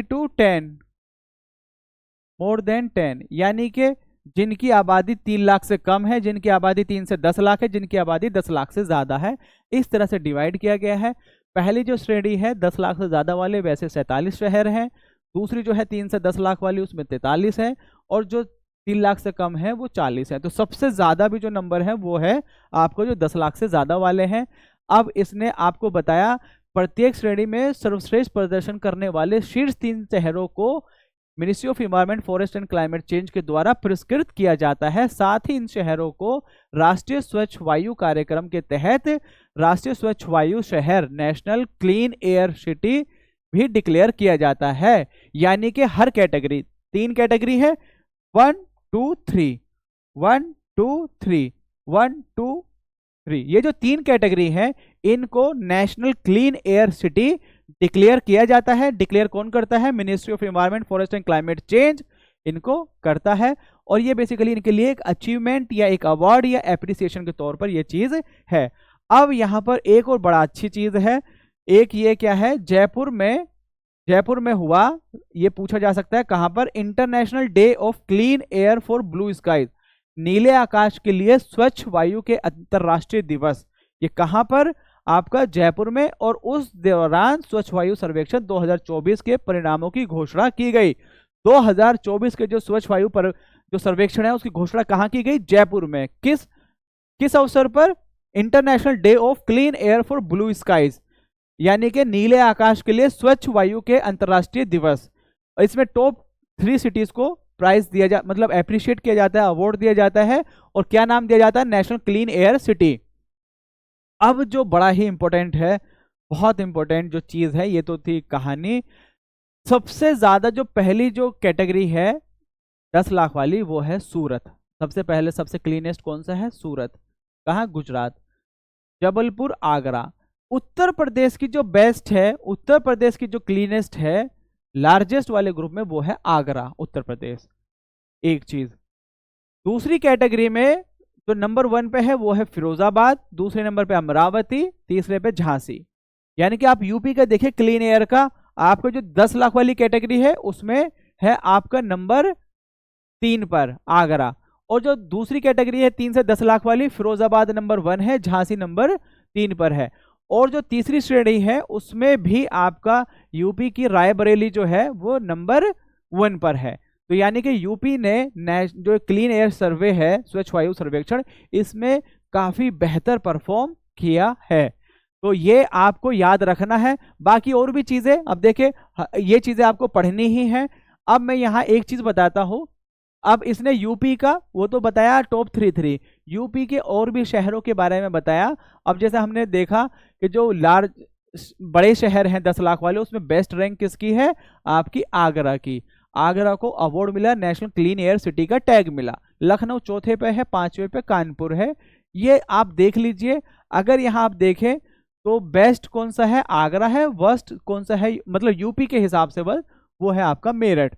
to 10, more than 10, यानी कि जिनकी आबादी 3 लाख से कम है, जिनकी आबादी 3 से 10 लाख है, जिनकी आबादी 10 लाख से ज़्यादा है। इस तरह से डिवाइड किया गया है। पहली जो श्रेणी है 10 लाख से ज़्यादा वाले, वैसे 47 शहर हैं। दूसरी जो है 3 से 10 लाख वाली, उसमें 43 है। और जो 3 लाख से कम है वो 40 है। तो सबसे ज़्यादा भी जो नंबर है वो है आपको जो 10 लाख से ज़्यादा वाले हैं। अब इसने आपको बताया प्रत्येक श्रेणी में सर्वश्रेष्ठ प्रदर्शन करने वाले शीर्ष 3 शहरों को ministry of environment, forest and climate change के द्वारा पुरस्कृत किया जाता है। साथ ही इन शहरों को राष्ट्रीय स्वच्छ वायु कार्यक्रम के तहत राष्ट्रीय स्वच्छ वायु शहर, नेशनल क्लीन एयर सिटी भी डिक्लेयर किया जाता है। यानी कि हर कैटेगरी, 3 कैटेगरी है, 1 2 3, 1 2 3, 1 2 3, ये जो 3 कैटेगरी है इनको national clean air city declare किया जाता है। डिक्लेयर कौन करता है? Ministry of environment, forest and climate change इनको करता है। और ये बेसिकली इनके लिए एक अचीवमेंट या एक अवार्ड या एप्रिसिएशन के तौर पर ये चीज है। अब यहाँ पर एक और बड़ा अच्छी चीज है। एक ये क्या है, जयपुर में हुआ, ये पूछा जा सकता है कहां पर, International Day of Clean Air for Blue Skies, नीले आकाश के लिए स्वच्छ वायु के अंतरराष्ट्रीय दिवस। ये कहां पर? आपका जयपुर में। और उस दौरान स्वच्छ वायु सर्वेक्षण 2024 के परिणामों की घोषणा की गई। 2024 के जो स्वच्छ वायु पर जो सर्वेक्षण है उसकी घोषणा कहां की गई? जयपुर में। किस अवसर पर? International Day of Clean Air for Blue Skies, यानी कि नीले आकाश के लिए स्वच्छ वायु के अंतरराष्ट्रीय दिवस। इसमें टॉप 3 सिटीज को प्राइज दिया मतलब एप्रिशिएट किया जाता है, अवार्ड दिया जाता है। और क्या नाम दिया जाता है? National clean air city. अब जो बड़ा ही इंपॉर्टेंट है, बहुत इंपॉर्टेंट जो चीज है, ये तो थी कहानी। सबसे ज्यादा जो पहली जो कैटेगरी है 10 लाख वाली, वो है सूरत। सबसे पहले सबसे क्लीनेस्ट कौन सा है? सूरत। कहाँ? गुजरात। जबलपुर, आगरा। उत्तर प्रदेश की जो बेस्ट है, उत्तर प्रदेश की जो क्लीनेस्ट है लार्जेस्ट वाले ग्रुप में, वो है आगरा, उत्तर प्रदेश। एक चीज। दूसरी कैटेगरी में जो नंबर 1 पे है वो है फिरोजाबाद, दूसरे नंबर पे अमरावती, तीसरे पे झांसी। यानी कि आप यूपी का देखिए क्लीन एयर का, आपको जो 10 लाख वाली कैटेगरी है उसमें है आपका नंबर 3 पर आगरा। और जो दूसरी कैटेगरी है 3 से 10 लाख वाली, फिरोजाबाद नंबर 1 है, झांसी नंबर 3 पर है। और जो तीसरी श्रेणी है उसमें भी आपका यूपी की रायबरेली जो है वो नंबर 1 पर है। तो यानी कि यूपी ने जो क्लीन एयर सर्वे है, स्वच्छ वायु सर्वेक्षण, इसमें काफी बेहतर परफॉर्म किया है। तो ये आपको याद रखना है। बाकी और भी चीजें, अब देखिए ये चीजें आपको पढ़नी ही है। अब मैं यहाँ एक चीज बताता हूँ। अब इसने यूपी का वो तो बताया टॉप 3, यूपी के और भी शहरों के बारे में बताया। अब जैसे हमने देखा कि जो बड़े शहर हैं 10 लाख वाले, उसमें बेस्ट रैंक किसकी है? आपकी आगरा की। आगरा को अवार्ड मिला, नेशनल क्लीन एयर सिटी का टैग मिला। लखनऊ चौथे पे है, 5वें पे कानपुर है। ये आप देख लीजिए। अगर यहाँ आप देखें तो बेस्ट कौन सा है? आगरा है। वर्स्ट कौन सा है, मतलब यूपी के हिसाब से वो है आपका मेरठ।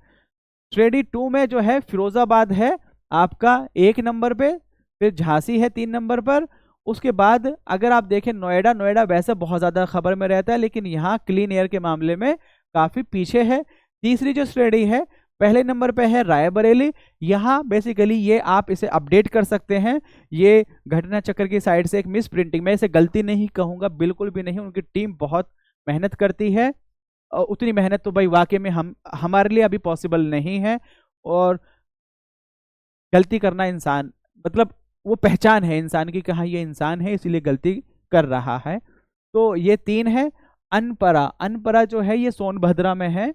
श्रेणी 2 में जो है फिरोजाबाद है आपका 1 नंबर पे, फिर झांसी है 3 नंबर पर। उसके बाद अगर आप देखें नोएडा वैसे बहुत ज्यादा खबर में रहता है, लेकिन यहाँ क्लीन एयर के मामले में काफी पीछे है। तीसरी जो श्रेणी है पहले नंबर पे है रायबरेली। यहाँ बेसिकली ये आप इसे अपडेट कर सकते हैं। ये घटना चक्र की साइड से एक मिस प्रिंटिंग, मैं इसे गलती नहीं कहूँगा, बिल्कुल भी नहीं। उनकी टीम बहुत मेहनत करती है। उतनी मेहनत तो भाई वाकई में हमारे लिए अभी पॉसिबल नहीं है। और गलती करना इंसान, मतलब वो पहचान है इंसान की, कहाँ ये इंसान है इसीलिए गलती कर रहा है। तो ये 3 है। अनपरा जो है ये सोनभद्रा में है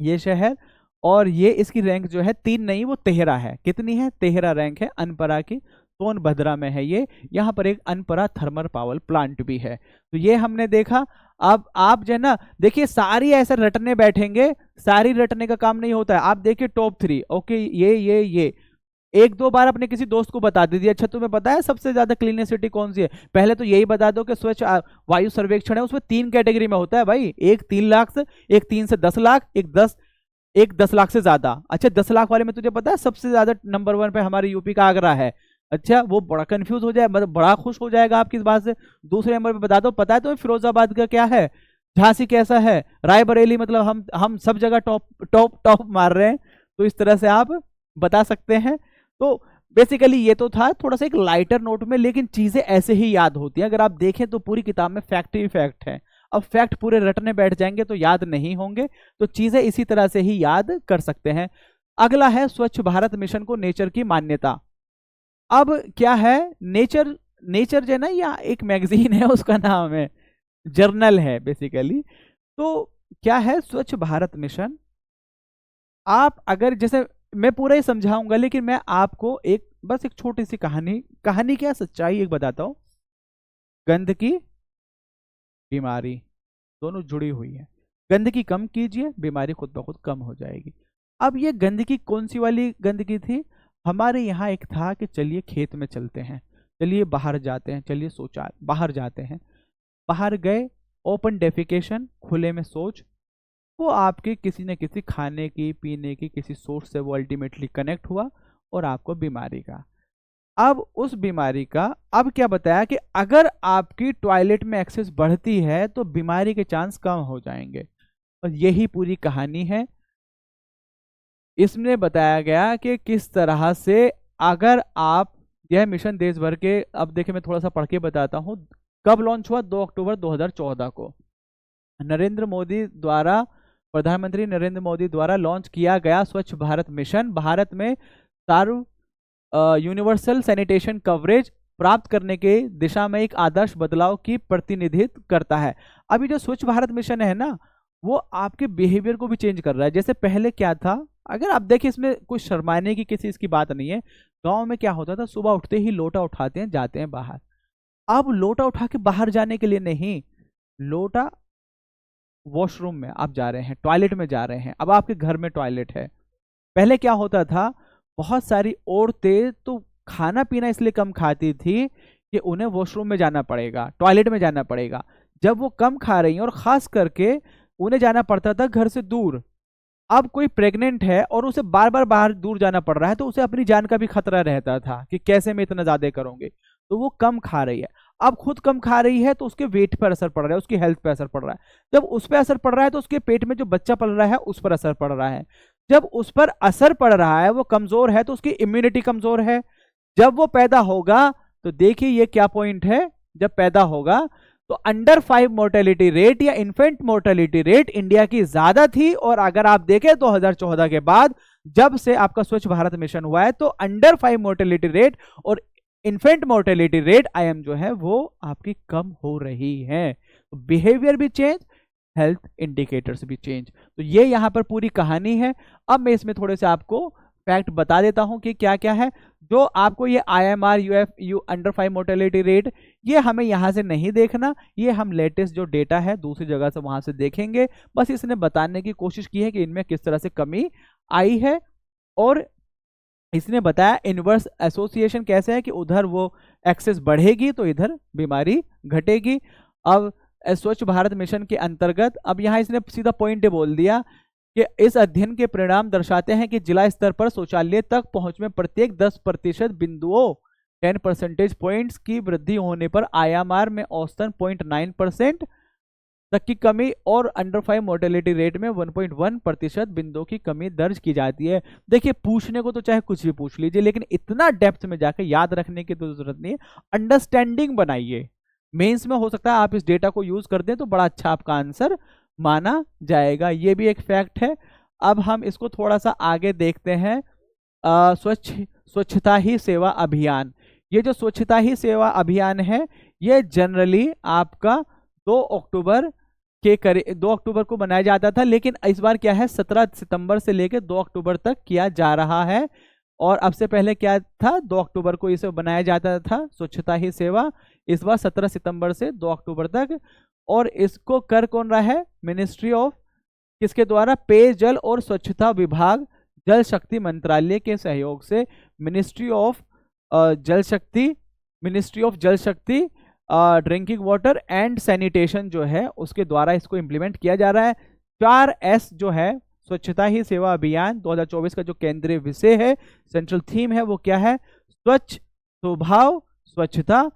ये शहर। और ये इसकी रैंक जो है 3 नहीं, वो 13 है। कितनी है? 13 रैंक है अनपरा की, सोनभद्रा में है ये। यहाँ पर एक अनपरा थर्मल पावर प्लांट भी है। तो ये हमने देखा। अब आप जो है ना देखिए, सारी ऐसे रटने बैठेंगे, सारी रटने का काम नहीं होता है। आप देखिए टॉप 3, ओके, ये 1-2 बार अपने किसी दोस्त को बता दीजिए, अच्छा तुम्हें पता है सबसे ज्यादा क्लीनेस्ट सिटी कौन सी है? पहले तो यही बता दो कि स्वच्छ वायु सर्वेक्षण है, उसमें 3 कैटेगरी में होता है भाई। एक 3 लाख से, एक 3 से 10 लाख, एक 10 लाख से ज्यादा। अच्छा 10 लाख वाले में तुझे पता है सबसे ज्यादा नंबर 1 पे हमारे यूपी का आगरा है। अच्छा, वो बड़ा कंफ्यूज हो जाए, मतलब बड़ा खुश हो जाएगा आपकी इस बात से। दूसरे नंबर पे बता दो, पता है तो फिरोजाबाद का क्या है, झांसी कैसा है, रायबरेली, मतलब हम सब जगह टॉप मार रहे हैं। तो इस तरह से आप बता सकते हैं। तो बेसिकली ये तो था थोड़ा सा एक लाइटर नोट में, लेकिन चीजें ऐसे ही याद होती हैं। अगर आप देखें तो पूरी किताब में फैक्ट ही फैक्ट है। अब फैक्ट पूरे रटने बैठ जाएंगे तो याद नहीं होंगे, तो चीजें इसी तरह से ही याद कर सकते हैं। अगला है स्वच्छ भारत मिशन को नेचर की मान्यता। अब क्या है, नेचर नेचर जो है ना, या एक मैगजीन है उसका नाम है, जर्नल है बेसिकली। तो क्या है स्वच्छ भारत मिशन, आप अगर जैसे मैं पूरा ही समझाऊंगा, लेकिन मैं आपको एक बस एक छोटी सी कहानी क्या सच्चाई एक बताता हूं। गंदगी बीमारी दोनों जुड़ी हुई है। गंदगी कम कीजिए, बीमारी खुद ब खुद कम हो जाएगी। अब ये गंदगी कौन सी वाली गंदगी थी? हमारे यहाँ एक था कि चलिए खेत में चलते हैं, चलिए बाहर जाते हैं, चलिए सोचा बाहर जाते हैं, बाहर गए, ओपन डेफिकेशन, खुले में शौच, वो आपके किसी न किसी खाने की पीने की किसी सोर्स से वो अल्टीमेटली कनेक्ट हुआ और आपको बीमारी का। अब उस बीमारी का अब क्या बताया कि अगर आपकी टॉयलेट में एक्सेस बढ़ती है तो बीमारी के चांस कम हो जाएंगे। और यही पूरी कहानी है। इसमें बताया गया कि किस तरह से अगर आप यह मिशन देश भर के, अब देखिए मैं थोड़ा सा पढ़ के बताता हूँ। कब लॉन्च हुआ? 2 अक्टूबर 2014 को नरेंद्र मोदी द्वारा, प्रधानमंत्री नरेंद्र मोदी द्वारा लॉन्च किया गया स्वच्छ भारत मिशन भारत में सार्व यूनिवर्सल सैनिटेशन कवरेज प्राप्त करने के दिशा में एक आदर्श बदलाव की प्रतिनिधित्व करता है। अभी जो स्वच्छ भारत मिशन है ना, वो आपके बिहेवियर को भी चेंज कर रहा है। जैसे पहले क्या था, अगर आप देखिए इसमें कुछ शर्माने की किसी इसकी बात नहीं है। गांव में क्या होता था, सुबह उठते ही लोटा उठाते हैं, जाते हैं बाहर। अब लोटा उठा के बाहर जाने के लिए नहीं, लोटा वॉशरूम में आप जा रहे हैं, टॉयलेट में जा रहे हैं। अब आपके घर में टॉयलेट है। पहले क्या होता था, बहुत सारी औरतें तो खाना पीना इसलिए कम खाती थी कि उन्हें वॉशरूम में जाना पड़ेगा, टॉयलेट में जाना पड़ेगा। जब वो कम खा रही हैं और खास करके उन्हें जाना पड़ता था घर से दूर। अब कोई प्रेग्नेंट है और उसे बार बार बाहर दूर जाना पड़ रहा है, तो उसे अपनी जान का भी खतरा रहता था कि कैसे मैं इतना ज्यादा करूंगी। तो वो कम खा रही है। अब खुद कम खा रही है तो उसके वेट पर असर पड़ रहा है, उसकी हेल्थ पर असर पड़ रहा है। जब उस पर असर पड़ रहा है तो उसके पेट में जो बच्चा पल रहा है उस पर असर पड़ रहा है। जब उस पर असर पड़ रहा है, वो कमजोर है, तो उसकी इम्यूनिटी कमजोर है। जब वो पैदा होगा तो देखिए ये क्या पॉइंट है, जब पैदा होगा तो अंडर 5 मोर्टेलिटी रेट या इन्फेंट मोर्टेलिटी रेट इंडिया की ज्यादा थी। और अगर आप देखें 2014 के बाद जब से आपका स्वच्छ भारत मिशन हुआ है, तो अंडर 5 मोर्टेलिटी रेट और इन्फेंट मोर्टेलिटी रेट आईएम जो है वो आपकी कम हो रही है। तो बिहेवियर भी चेंज, हेल्थ इंडिकेटर्स भी चेंज। तो ये यहां पर पूरी कहानी है। अब मैं इसमें थोड़े से आपको फैक्ट बता देता हूं कि क्या क्या है। जो आपको ये IMR UF under 5 mortality rate, ये हमें यहां से नहीं देखना, ये हम लेटेस्ट जो डेटा है दूसरी जगह से वहां से देखेंगे। बस इसने बताने की कोशिश की है कि इनमें किस तरह से कमी आई है। और इसने बताया इनवर्स एसोसिएशन कैसे है कि उधर वो एक्सेस बढ़ेगी तो इधर बीमारी घटेगी। अब स्वच्छ भारत मिशन के अंतर्गत अब यहाँ इसने सीधा पॉइंट बोल दिया कि इस अध्ययन के परिणाम दर्शाते हैं कि जिला स्तर पर शौचालय तक पहुंच में प्रत्येक 10% बिंदुओं 10 परसेंटेज पॉइंट्स की वृद्धि होने पर IMR में औसतन 0.9% तक की कमी और अंडर 5 मोर्टेलिटी रेट में 1.1% बिंदुओं की कमी दर्ज की जाती है। देखिए पूछने को तो चाहे कुछ भी पूछ लीजिए, लेकिन इतना डेप्थ में जाकर याद रखने की तो जरूरत नहीं है। अंडरस्टैंडिंग बनाइए। मेंस में हो सकता है आप इस डेटा को यूज कर दें तो बड़ा अच्छा आपका आंसर माना जाएगा। ये भी एक फैक्ट है। अब हम इसको थोड़ा सा आगे देखते हैं। स्वच्छता ही सेवा अभियान। ये जो स्वच्छता ही सेवा अभियान है, ये जनरली आपका 2 अक्टूबर के 2 अक्टूबर को मनाया जाता था, लेकिन इस बार क्या है 17 सितंबर से लेकर 2 अक्टूबर तक किया जा रहा है। और अब से पहले क्या था, 2 अक्टूबर को इसे बनाया जाता था स्वच्छता ही सेवा। इस बार 17 सितंबर से 2 अक्टूबर तक। और इसको कर कौन रहा है? मिनिस्ट्री ऑफ, किसके द्वारा? पेयजल और स्वच्छता विभाग, जल शक्ति मंत्रालय के सहयोग से मिनिस्ट्री ऑफ जल शक्ति ड्रिंकिंग वाटर एंड सैनिटेशन जो है उसके द्वारा इसको इम्प्लीमेंट किया जा रहा है। 4S जो है स्वच्छता ही सेवा अभियान 2024 का जो केंद्रीय विषय है, सेंट्रल थीम है, वो क्या है? स्वच्छ, स्वभाव, स्वच्छता,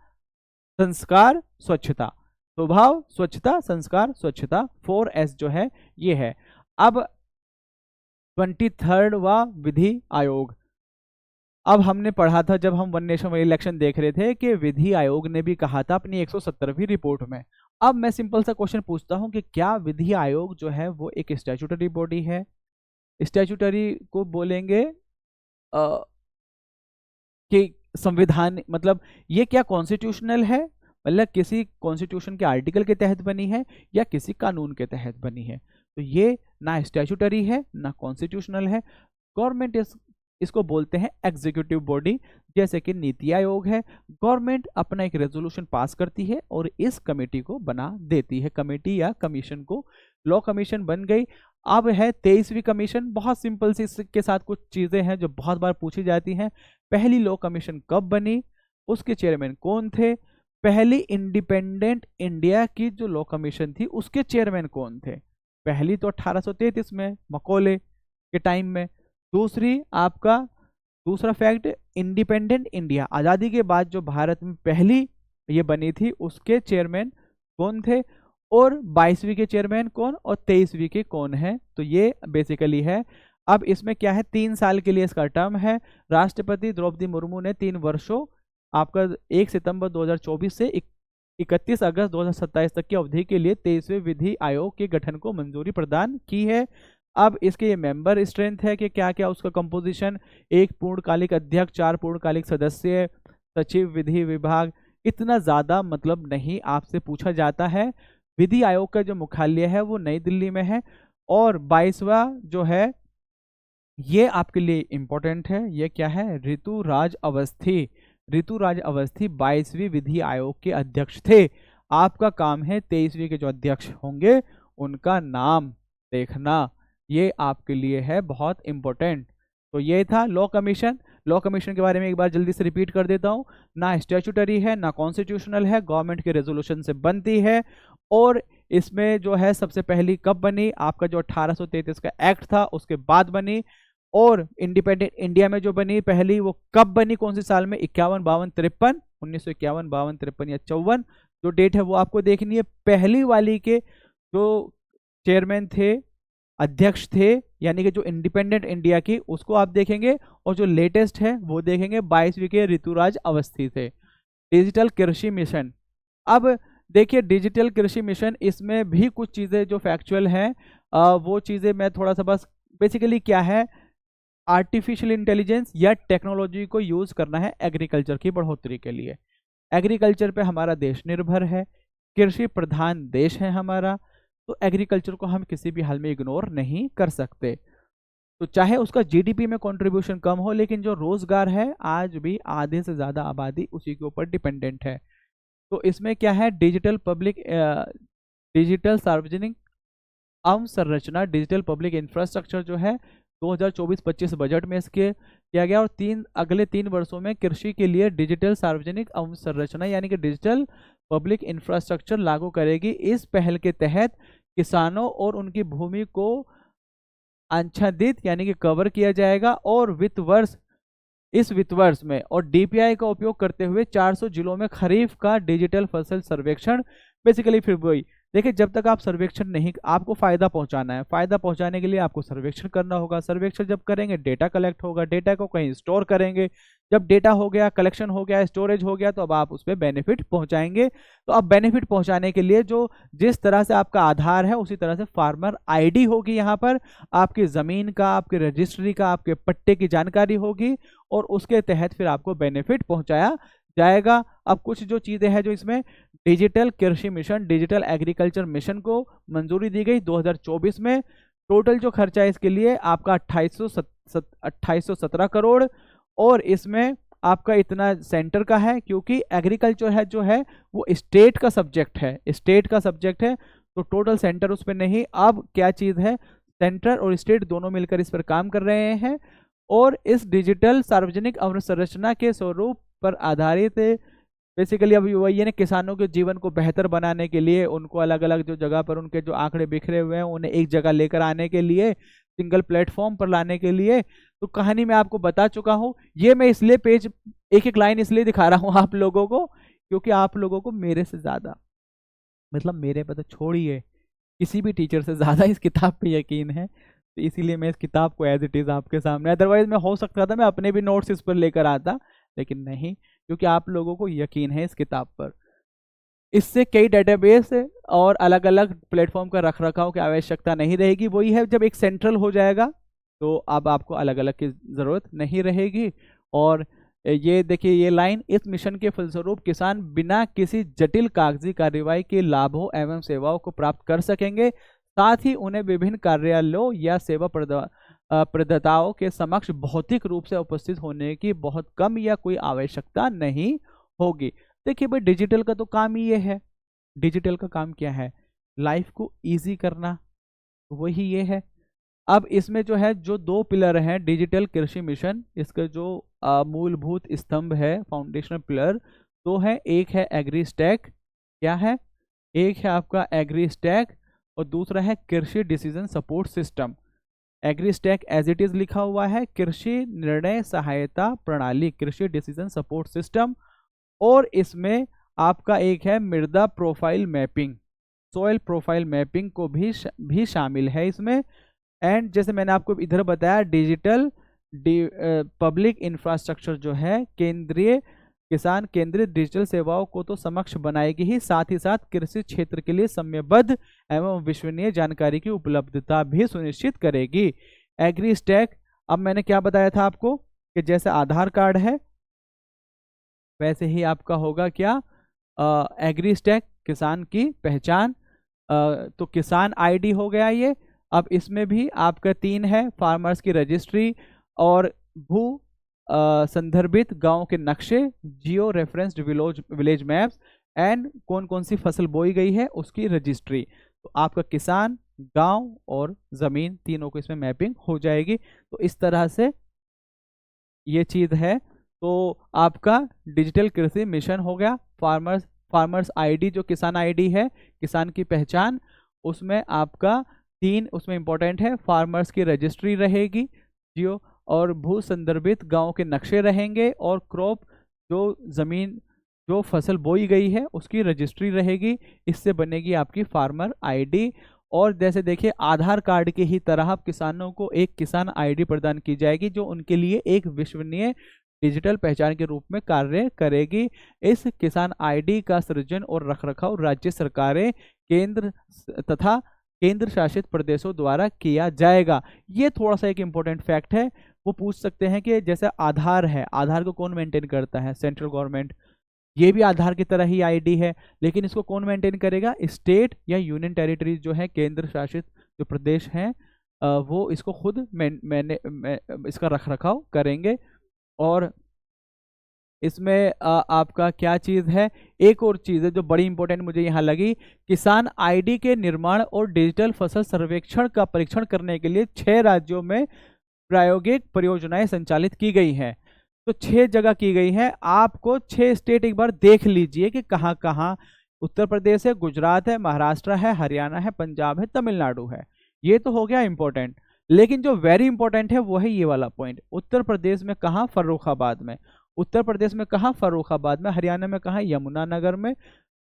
संस्कार, स्वच्छता। स्वभाव, स्वच्छता, संस्कार, स्वच्छता, 4S जो है ये है। अब 23वां विधि आयोग। अब हमने पढ़ा था जब हम वन नेशन वन इलेक्शन देख रहे थे कि विधि आयोग ने भी कहा था अपनी 170वीं रिपोर्ट में। अब मैं सिंपल सा क्वेश्चन पूछता हूं कि क्या विधि आयोग जो है वो एक स्टैट्यूटरी बॉडी है? स्टैट्यूटरी को बोलेंगे कि संविधान, मतलब ये क्या कॉन्स्टिट्यूशनल है, मतलब किसी कॉन्स्टिट्यूशन के आर्टिकल के तहत बनी है या किसी कानून के तहत बनी है? तो ये ना स्टैट्यूटरी है ना कॉन्स्टिट्यूशनल है। गवर्नमेंट इसको बोलते हैं एग्जीक्यूटिव बॉडी, जैसे कि नीति आयोग है। गवर्नमेंट अपना एक रेजोल्यूशन पास करती है और इस कमेटी को बना देती है, कमेटी या कमीशन को। लॉ कमीशन बन गई। अब है 23वीं कमीशन। बहुत सिंपल सी इसके साथ कुछ चीजें हैं जो बहुत बार पूछी जाती हैं। पहली लॉ कमीशन कब बनी, उसके चेयरमैन कौन थे, पहली इंडिपेंडेंट इंडिया की जो लॉ कमीशन थी उसके चेयरमैन कौन थे? पहली तो 1833 में मकौले के टाइम में। दूसरी आपका दूसरा फैक्ट, इंडिपेंडेंट इंडिया आज़ादी के बाद जो भारत में पहली ये बनी थी उसके चेयरमैन कौन थे, और 22वीं के चेयरमैन कौन और 23वीं के कौन है? तो ये बेसिकली है। अब इसमें क्या है, 3 साल के लिए इसका टर्म है। राष्ट्रपति द्रौपदी मुर्मू ने 3 वर्षों आपका 1 सितंबर 2024 से 31 अगस्त 2027 तक की अवधि के लिए 23वें विधि आयोग के गठन को मंजूरी प्रदान की है। अब इसके ये मेंबर स्ट्रेंथ है कि क्या क्या उसका कंपोजिशन, 1 पूर्णकालिक अध्यक्ष, 4 पूर्णकालिक सदस्य, सचिव, विधि विभाग। इतना ज़्यादा मतलब नहीं आपसे पूछा जाता है। विधि आयोग का जो मुख्यालय है वो नई दिल्ली में है। और 22वां जो है ये आपके लिए इंपॉर्टेंट है, ये क्या है, ऋतुराज अवस्थी। ऋतुराज अवस्थी 22वीं विधि आयोग के अध्यक्ष थे। आपका काम है 23वीं के जो अध्यक्ष होंगे उनका नाम देखना, ये आपके लिए है बहुत इंपॉर्टेंट। तो ये था लॉ कमीशन। लॉ कमीशन के बारे में एक बार जल्दी से रिपीट कर देता हूँ। ना स्टैट्यूटरी है ना कॉन्स्टिट्यूशनल है, गवर्नमेंट के रेजोल्यूशन से बनती है। और इसमें जो है सबसे पहली कब बनी, आपका जो 1833 का एक्ट था उसके बाद बनी। और इंडिपेंडेंट इंडिया में जो बनी पहली वो कब बनी, कौन से साल में, 51, 52, 53, 1951, 52, 53 या 54 जो डेट है वो आपको देखनी है। पहली वाली के जो चेयरमैन थे, अध्यक्ष थे, यानी कि जो इंडिपेंडेंट इंडिया की, उसको आप देखेंगे। और जो लेटेस्ट है वो देखेंगे, 22वीं के ऋतुराज अवस्थी थे। डिजिटल कृषि मिशन। अब देखिए डिजिटल कृषि मिशन, इसमें भी कुछ चीज़ें जो फैक्चुअल हैं वो चीज़ें मैं थोड़ा सा बस, बेसिकली क्या है, आर्टिफिशियल इंटेलिजेंस या टेक्नोलॉजी को यूज़ करना है एग्रीकल्चर की बढ़ोतरी के लिए। एग्रीकल्चर पे हमारा देश निर्भर है, कृषि प्रधान देश है हमारा, तो एग्रीकल्चर को हम किसी भी हाल में इग्नोर नहीं कर सकते। तो चाहे उसका जीडीपी में कंट्रीब्यूशन कम हो, लेकिन जो रोजगार है आज भी आधे से ज़्यादा आबादी उसी के ऊपर डिपेंडेंट है। तो इसमें क्या है, डिजिटल सार्वजनिक अवसंरचना, डिजिटल पब्लिक इंफ्रास्ट्रक्चर जो है 2024-25 बजट में इसके किया गया। और अगले 3 वर्षों में कृषि के लिए डिजिटल सार्वजनिक अवसंरचना यानी कि डिजिटल पब्लिक इंफ्रास्ट्रक्चर लागू करेगी। इस पहल के तहत किसानों और उनकी भूमि को आच्छादित यानी कि कवर किया जाएगा। और इस वित्त वर्ष में और डीपीआई का उपयोग करते हुए 400 जिलों में खरीफ का डिजिटल फसल सर्वेक्षण, बेसिकली फिर वही देखिए, जब तक आप सर्वेक्षण नहीं, आपको फायदा पहुंचाना है, फायदा पहुंचाने के लिए आपको सर्वेक्षण करना होगा। सर्वेक्षण जब करेंगे डेटा कलेक्ट होगा, डेटा को कहीं स्टोर करेंगे। जब डेटा हो गया, कलेक्शन हो गया, स्टोरेज हो गया, तो अब आप उस पर बेनिफिट पहुंचाएंगे। तो अब बेनिफिट पहुंचाने के लिए जो जिस तरह से आपका आधार है उसी तरह से फार्मर आईडी होगी, यहाँ पर आपकी ज़मीन का, आपके रजिस्ट्री का, आपके पट्टे की जानकारी होगी और उसके तहत फिर आपको बेनिफिट पहुंचाया जाएगा। अब कुछ जो चीज़ें हैं जो इसमें, डिजिटल कृषि मिशन, डिजिटल एग्रीकल्चर मिशन को मंजूरी दी गई 2024 में। टोटल जो खर्चा है इसके लिए आपका 2817 करोड़। और इसमें आपका इतना सेंटर का है, क्योंकि एग्रीकल्चर है जो है वो स्टेट का सब्जेक्ट है, तो टोटल सेंटर उस पर नहीं। अब क्या चीज़ है, सेंटर और स्टेट दोनों मिलकर इस पर काम कर रहे हैं। और इस डिजिटल सार्वजनिक अवसंरचना के स्वरूप पर आधारित बेसिकली अभी वही है ना, किसानों के जीवन को बेहतर बनाने के लिए, उनको अलग अलग जो जगह पर उनके जो आंकड़े बिखरे हुए हैं उन्हें एक जगह लेकर आने के लिए, सिंगल प्लेटफॉर्म पर लाने के लिए। तो कहानी मैं आपको बता चुका हूँ। ये मैं इसलिए पेज एक एक लाइन इसलिए दिखा रहा हूँ आप लोगों को, क्योंकि आप लोगों को मेरे से ज़्यादा, मतलब मेरे पे तो छोड़िए, किसी भी टीचर से ज़्यादा इस किताब पे यकीन है। तो इसीलिए मैं इस किताब को एज इट इज़ आपके सामने, अदरवाइज मैं हो सकता था मैं अपने भी नोट्स इस पर लेकर आता, लेकिन नहीं, क्योंकि आप लोगों को यकीन है इस किताब पर। इससे कई डेटाबेस और अलग अलग प्लेटफॉर्म का रख रखाव की आवश्यकता नहीं रहेगी। वही है, जब एक सेंट्रल हो जाएगा तो अब आपको अलग अलग की ज़रूरत नहीं रहेगी। और ये देखिए, ये लाइन, इस मिशन के फलस्वरूप किसान बिना किसी जटिल कागजी कार्रवाई के लाभों एवं सेवाओं को प्राप्त कर सकेंगे, साथ ही उन्हें विभिन्न कार्यालयों या सेवा प्रदाताओं के समक्ष भौतिक रूप से उपस्थित होने की बहुत कम या कोई आवश्यकता नहीं होगी। देखिए भाई, डिजिटल का तो काम ही ये है। डिजिटल का काम क्या है? लाइफ को इजी करना, वही ये है। अब इसमें जो है, जो दो पिलर हैं डिजिटल कृषि मिशन, इसका जो मूलभूत स्तंभ है, फाउंडेशनल पिलर, दो है। एक है एग्री स्टैक, क्या है? एक है आपका एग्री स्टैक और दूसरा है कृषि decision support system. Agri stack as it is लिखा हुआ है, कृषि निर्णय सहायता प्रणाली, कृषि डिसीजन सपोर्ट सिस्टम। और इसमें आपका एक है मृदा profile mapping, soil profile mapping को भी शामिल है इसमें। एंड जैसे मैंने आपको इधर बताया, डिजिटल पब्लिक इंफ्रास्ट्रक्चर जो है, केंद्रीय किसान केंद्रित डिजिटल सेवाओं को तो समक्ष बनाएगी ही, साथ ही साथ कृषि क्षेत्र के लिए समयबद्ध एवं विश्वसनीय जानकारी की उपलब्धता भी सुनिश्चित करेगी। एग्री स्टैक, अब मैंने क्या बताया था आपको कि जैसे आधार कार्ड है वैसे ही आपका होगा क्या, एग्री स्टैक, किसान की पहचान। तो किसान आईडी हो गया ये। अब इसमें भी आपका 3 है, फार्मर्स की रजिस्ट्री और भू संदर्भित गांव के नक्शे, जियो रेफरेंस्ड विलेज मैप्स, एंड कौन कौन सी फसल बोई गई है उसकी रजिस्ट्री। तो आपका किसान, गांव और ज़मीन, तीनों को इसमें मैपिंग हो जाएगी। तो इस तरह से ये चीज़ है। तो आपका डिजिटल कृषि मिशन हो गया। फार्मर्स आईडी, जो किसान आईडी है, किसान की पहचान, उसमें आपका 3 उसमें इंपॉर्टेंट है, फार्मर्स की रजिस्ट्री रहेगी, जियो और भू संदर्भित गांव के नक्शे रहेंगे, और क्रॉप, जो जमीन जो फसल बोई गई है उसकी रजिस्ट्री रहेगी। इससे बनेगी आपकी फार्मर आईडी। और जैसे देखिए, आधार कार्ड के ही तरह अब किसानों को एक किसान आईडी प्रदान की जाएगी, जो उनके लिए एक विश्वसनीय डिजिटल पहचान के रूप में कार्य करेगी। इस किसान आईडी का सृजन और रखरखाव राज्य सरकारें, केंद्र तथा केंद्र शासित प्रदेशों द्वारा किया जाएगा। ये थोड़ा सा एक इम्पोर्टेंट फैक्ट है। वो पूछ सकते हैं कि जैसे आधार है, आधार को कौन मेंटेन करता है? Central government. ये भी आधार की तरह ही आईडी है, लेकिन इसको कौन मेंटेन करेगा? स्टेट या यूनियन टेरिटरीज जो है, केंद्र शासित जो प्रदेश हैं, वो इसको खुद इसका रखरखाव करेंगे। और इसमें आपका क्या चीज़ है, एक और चीज़ है जो बड़ी इंपॉर्टेंट मुझे यहाँ लगी, किसान आईडी के निर्माण और डिजिटल फसल सर्वेक्षण का परीक्षण करने के लिए 6 राज्यों में प्रायोगिक परियोजनाएं संचालित की गई हैं। तो 6 जगह की गई हैं। आपको 6 स्टेट एक बार देख लीजिए कि कहाँ कहाँ। उत्तर प्रदेश है, गुजरात है, महाराष्ट्र है, हरियाणा है, पंजाब है, तमिलनाडु है। ये तो हो गया इंपॉर्टेंट, लेकिन जो वेरी इंपॉर्टेंट है वो है ये वाला पॉइंट। उत्तर प्रदेश में कहाँ? फर्रुखाबाद में। उत्तर प्रदेश में कहाँ? फर्रुखाबाद में। हरियाणा में कहाँ? यमुनानगर में।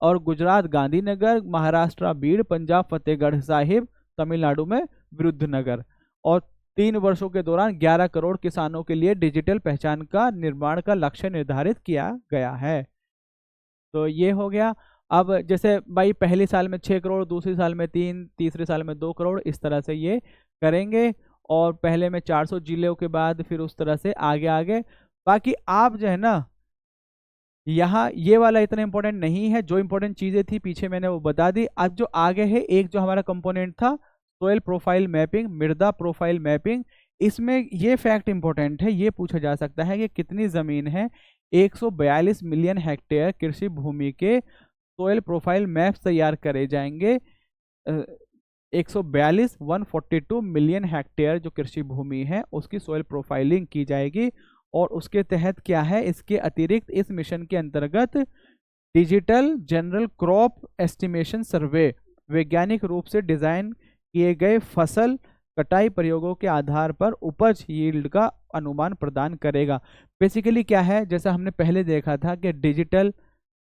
और गुजरात गांधीनगर, महाराष्ट्र बीड़, पंजाब फतेहगढ़ साहिब, तमिलनाडु में विरुद्धनगर। और 3 वर्षों के दौरान 11 करोड़ किसानों के लिए डिजिटल पहचान का निर्माण का लक्ष्य निर्धारित किया गया है। तो ये हो गया। अब जैसे भाई, पहले साल में 6 करोड़, दूसरे साल में 3, तीसरे साल में 2 करोड़, इस तरह से ये करेंगे। और पहले में 400 जिलों के बाद फिर उस तरह से आगे आगे। बाकी आप जो है ना, यहाँ ये वाला इतना इंपॉर्टेंट नहीं है। जो इंपॉर्टेंट चीज़ें थी पीछे मैंने वो बता दी। अब जो आगे है, एक जो हमारा कंपोनेंट था, सोयल प्रोफाइल मैपिंग, मृदा प्रोफाइल मैपिंग, इसमें ये फैक्ट इंपॉर्टेंट है। ये पूछा जा सकता है कि कितनी ज़मीन है? 142 मिलियन हेक्टेयर कृषि भूमि के सोयल प्रोफाइल मैप्स तैयार करे जाएंगे। 142 मिलियन हेक्टेयर जो कृषि भूमि है उसकी सोयल प्रोफाइलिंग की जाएगी। और उसके तहत क्या है, इसके अतिरिक्त इस मिशन के अंतर्गत डिजिटल जनरल क्रॉप एस्टिमेशन सर्वे वैज्ञानिक रूप से डिजाइन किए गए फसल कटाई प्रयोगों के आधार पर उपज यील्ड का अनुमान प्रदान करेगा। बेसिकली क्या है, जैसा हमने पहले देखा था कि डिजिटल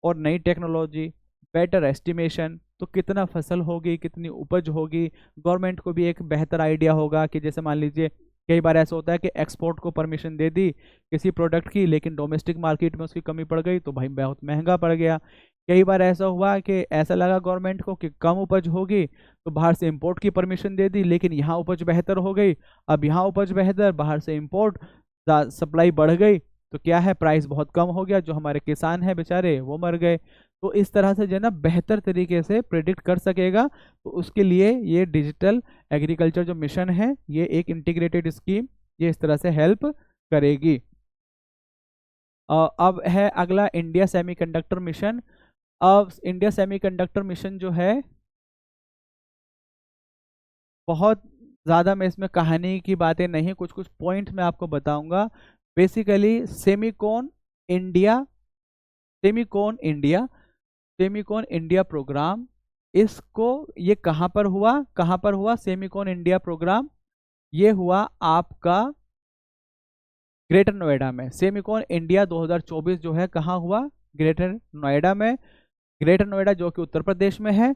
और नई टेक्नोलॉजी, बेटर एस्टिमेशन, तो कितना फसल होगी, कितनी उपज होगी, गवर्नमेंट को भी एक बेहतर आइडिया होगा कि जैसे मान लीजिए कई बार ऐसा होता है कि एक्सपोर्ट को परमिशन दे दी किसी प्रोडक्ट की, लेकिन डोमेस्टिक मार्केट में उसकी कमी पड़ गई तो भाई बहुत महंगा पड़ गया। कई बार ऐसा हुआ कि ऐसा लगा गवर्नमेंट को कि कम उपज होगी तो बाहर से इंपोर्ट की परमिशन दे दी, लेकिन यहाँ उपज बेहतर हो गई। अब यहाँ उपज बेहतर, बाहर से इंपोर्ट, सप्लाई बढ़ गई, तो क्या है, प्राइस बहुत कम हो गया, जो हमारे किसान हैं बेचारे वो मर गए। तो इस तरह से जो है ना बेहतर तरीके से प्रिडिक्ट कर सकेगा, तो उसके लिए ये डिजिटल एग्रीकल्चर जो मिशन है, ये एक इंटीग्रेटेड स्कीम, ये इस तरह से हेल्प करेगी। अब है अगला इंडिया सेमीकंडक्टर मिशन। अब इंडिया सेमीकंडक्टर मिशन जो है, बहुत ज़्यादा मैं इसमें कहानी की बातें नहीं, कुछ कुछ पॉइंट मैं आपको बताऊंगा। Basically India Semicon India Semicon India programme, इसको ये कहाँ पर हुआ सेमीकॉन इंडिया प्रोग्राम? ये हुआ आपका ग्रेटर नोएडा में। सेमीकॉन इंडिया 2024 जो है कहाँ हुआ? ग्रेटर नोएडा में। ग्रेटर नोएडा जो कि उत्तर प्रदेश में है।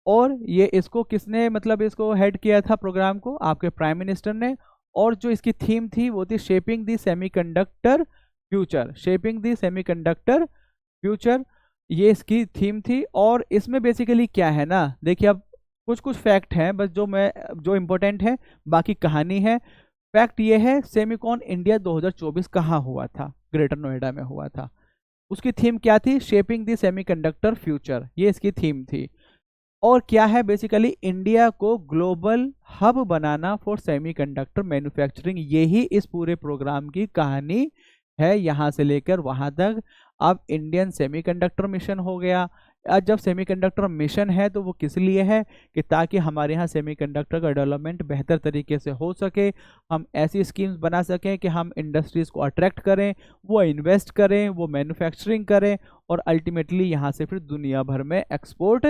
और ये इसको किसने मतलब इसको हेड किया था प्रोग्राम को? आपके प्राइम मिनिस्टर ने। और जो इसकी थीम थी वो थी shaping the semiconductor future. Shaping the semiconductor future, ये इसकी थीम थी। और इसमें बेसिकली क्या है ना, देखिए अब कुछ कुछ फैक्ट हैं बस जो इम्पोर्टेंट है, बाकी कहानी है। फैक्ट ये है, सेमीकॉन इंडिया 2024 कहाँ हुआ था? ग्रेटर नोएडा में हुआ था। उसकी थीम क्या थी? शेपिंग द सेमीकंडक्टर फ्यूचर, ये इसकी थीम थी। और क्या है बेसिकली? इंडिया को global hub banana for semiconductor manufacturing, यही इस पूरे प्रोग्राम की कहानी है, यहाँ से लेकर वहाँ तक। अब इंडियन सेमीकंडक्टर मिशन हो गया। आज जब सेमीकंडक्टर मिशन है तो वो किस लिए है? कि ताकि हमारे यहाँ सेमीकंडक्टर का डेवलपमेंट बेहतर तरीके से हो सके, हम ऐसी स्कीम्स बना सकें कि हम इंडस्ट्रीज़ को अट्रैक्ट करें, वो इन्वेस्ट करें, वो मैन्युफैक्चरिंग करें, और अल्टीमेटली यहाँ से फिर दुनिया भर में एक्सपोर्ट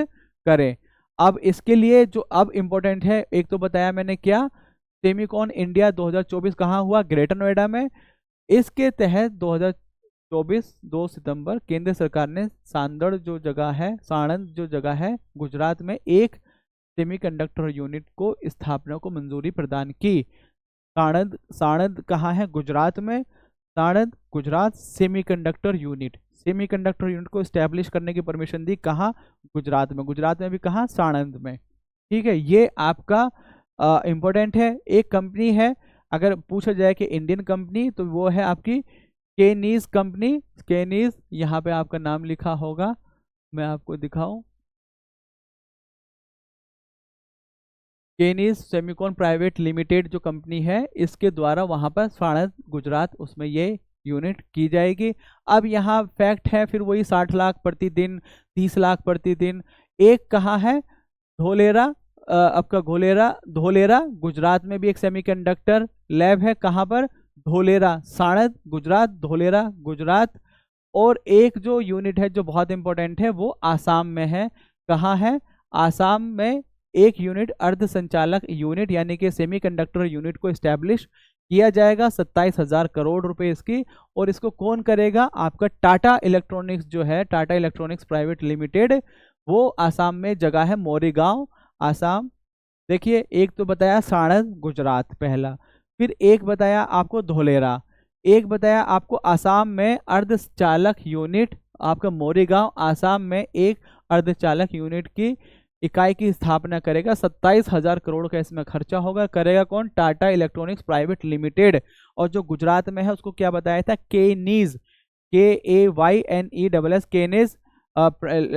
करें। अब इसके लिए जो अब इम्पोर्टेंट है, एक तो बताया मैंने क्या, सेमीकॉन इंडिया 2024 कहाँ हुआ? ग्रेटर नोएडा में। इसके तहत 2024 2 सितंबर केंद्र सरकार ने सांदड़ जो जगह है, साणंद जो जगह है गुजरात में, एक सेमीकंडक्टर यूनिट को स्थापना को मंजूरी प्रदान की। साणंद साणंद कहाँ है? गुजरात में। साणंद गुजरात सेमीकंडक्टर यूनिट को स्टैब्लिश करने की परमिशन दी। कहाँ? गुजरात में। गुजरात में भी कहाँ? साणंद में। ठीक है, ये आपका इम्पोर्टेंट है। एक कंपनी है, अगर पूछा जाए कि इंडियन कंपनी, तो वो है आपकी केनीज कंपनी। केनीज, यहाँ पे आपका नाम लिखा होगा, मैं आपको दिखाऊं। केनीज सेमीकॉन प्राइवेट लिमिटेड जो कंपनी है, इसके द्वारा वहाँ पर साणंद गुजरात, उसमें ये यूनिट की जाएगी। अब यहाँ फैक्ट है फिर वही 60 लाख प्रतिदिन, 30 लाख प्रतिदिन। एक कहाँ है? धोलेरा, आपका धोलेरा गुजरात में भी एक सेमीकंडक्टर लैब है। कहाँ पर? धोलेरा, साणंद गुजरात, धोलेरा गुजरात। और एक जो यूनिट है जो बहुत इंपॉर्टेंट है, वो आसाम में है। कहाँ है? आसाम में एक यूनिट, अर्ध संचालक यूनिट यानी कि सेमीकंडक्टर यूनिट को एस्टैब्लिश किया जाएगा। 27,000 करोड़ रुपए इसकी। और इसको कौन करेगा? आपका टाटा इलेक्ट्रॉनिक्स जो है, टाटा इलेक्ट्रॉनिक्स प्राइवेट लिमिटेड, वो आसाम में जगह है मोरीगांव, आसाम। देखिए, एक तो बताया साणंद गुजरात पहला, फिर एक बताया आपको धोलेरा, एक बताया आपको आसाम में अर्धचालक यूनिट, आपका मोरीगांव आसाम में एक अर्धचालक यूनिट की इकाई की स्थापना करेगा। 27,000 करोड़ का इसमें खर्चा होगा। करेगा कौन? Tata electronics private limited. और जो गुजरात में है उसको क्या बताया था? Kaynes, KAYNESS, Kaynes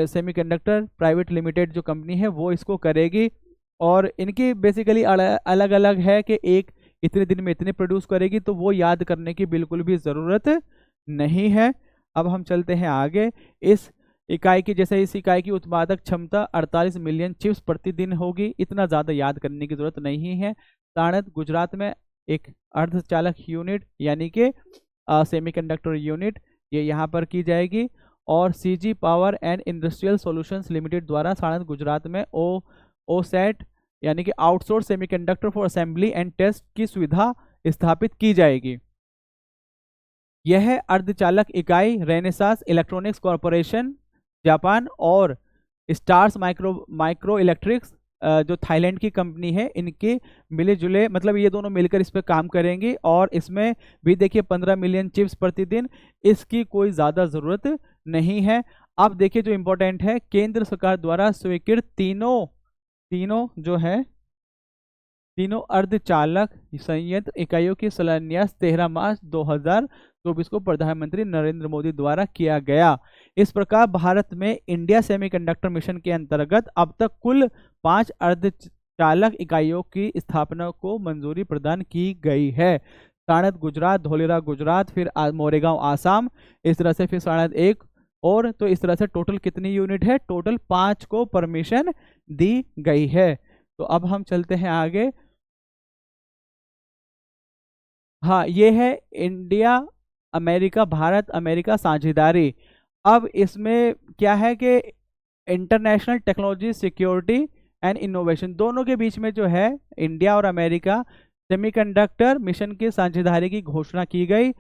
semiconductor private limited जो कंपनी है वो इसको करेगी। और इनकी बेसिकली अलग अलग है कि एक इतने दिन में इतने प्रोड्यूस करेगी, तो वो याद करने की बिल्कुल भी ज़रूरत नहीं है। अब हम चलते हैं आगे। इस इकाई की उत्पादक क्षमता 48 मिलियन चिप्स प्रतिदिन होगी। इतना ज़्यादा याद करने की ज़रूरत नहीं है। साणंद गुजरात में एक अर्धचालक यूनिट यानी कि सेमीकंडक्टर यूनिट, ये यहाँ पर की जाएगी। और CG power and industrial solutions limited द्वारा साणंद गुजरात में OSAT यानी कि outsource semiconductor for assembly and test की सुविधा स्थापित की जाएगी। यह अर्धचालक इकाई रेनेसास इलेक्ट्रॉनिक्स कॉरपोरेशन जापान और स्टार्स माइक्रो इलेक्ट्रिक्स जो थाईलैंड की कंपनी है, इनके मिले जुले मतलब ये दोनों मिलकर इस पर काम करेंगे और इसमें भी देखिए 15 मिलियन चिप्स प्रतिदिन, इसकी कोई ज़्यादा ज़रूरत नहीं है। अब देखिए जो इम्पोर्टेंट है, केंद्र सरकार द्वारा स्वीकृत तीनों तीनों जो है तीनों अर्धचालक संयंत्र इकाइयों की शिलान्यास 13 मार्च 2024 को प्रधानमंत्री नरेंद्र मोदी द्वारा किया गया। इस प्रकार भारत में इंडिया सेमीकंडक्टर मिशन के अंतर्गत अब तक कुल 5 अर्धचालक इकाइयों की स्थापना को मंजूरी प्रदान की गई है। साणंद गुजरात, धोलेरा गुजरात, फिर मोरेगांव आसाम, इस तरह से फिर साणंद एक और, तो इस तरह से टोटल कितनी यूनिट है? टोटल 5 को परमिशन दी गई है। तो अब हम चलते हैं आगे। हाँ, ये है इंडिया अमेरिका भारत अमेरिका साझेदारी। अब इसमें क्या है कि international technology security and innovation दोनों के बीच में जो है इंडिया और अमेरिका सेमीकंडक्टर मिशन की साझेदारी की घोषणा की गई।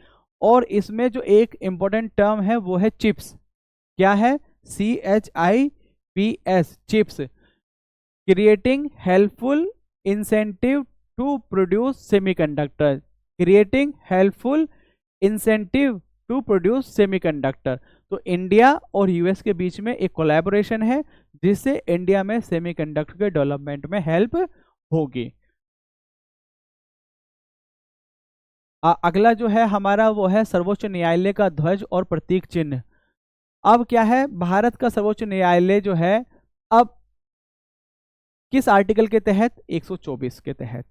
और इसमें जो एक इम्पोर्टेंट टर्म है वो है चिप्स। क्या है? CHIPS, chips, creating helpful incentive to produce semiconductor, creating helpful incentive to produce semiconductor. तो इंडिया और यूएस के बीच में एक कोलैबोरेशन है जिससे इंडिया में सेमीकंडक्टर के डेवलपमेंट में हेल्प होगी। अगला जो है हमारा वो है सर्वोच्च न्यायालय का ध्वज और प्रतीक चिन्ह। अब क्या है, भारत का सर्वोच्च न्यायालय जो है अब किस आर्टिकल के तहत? 124 के तहत।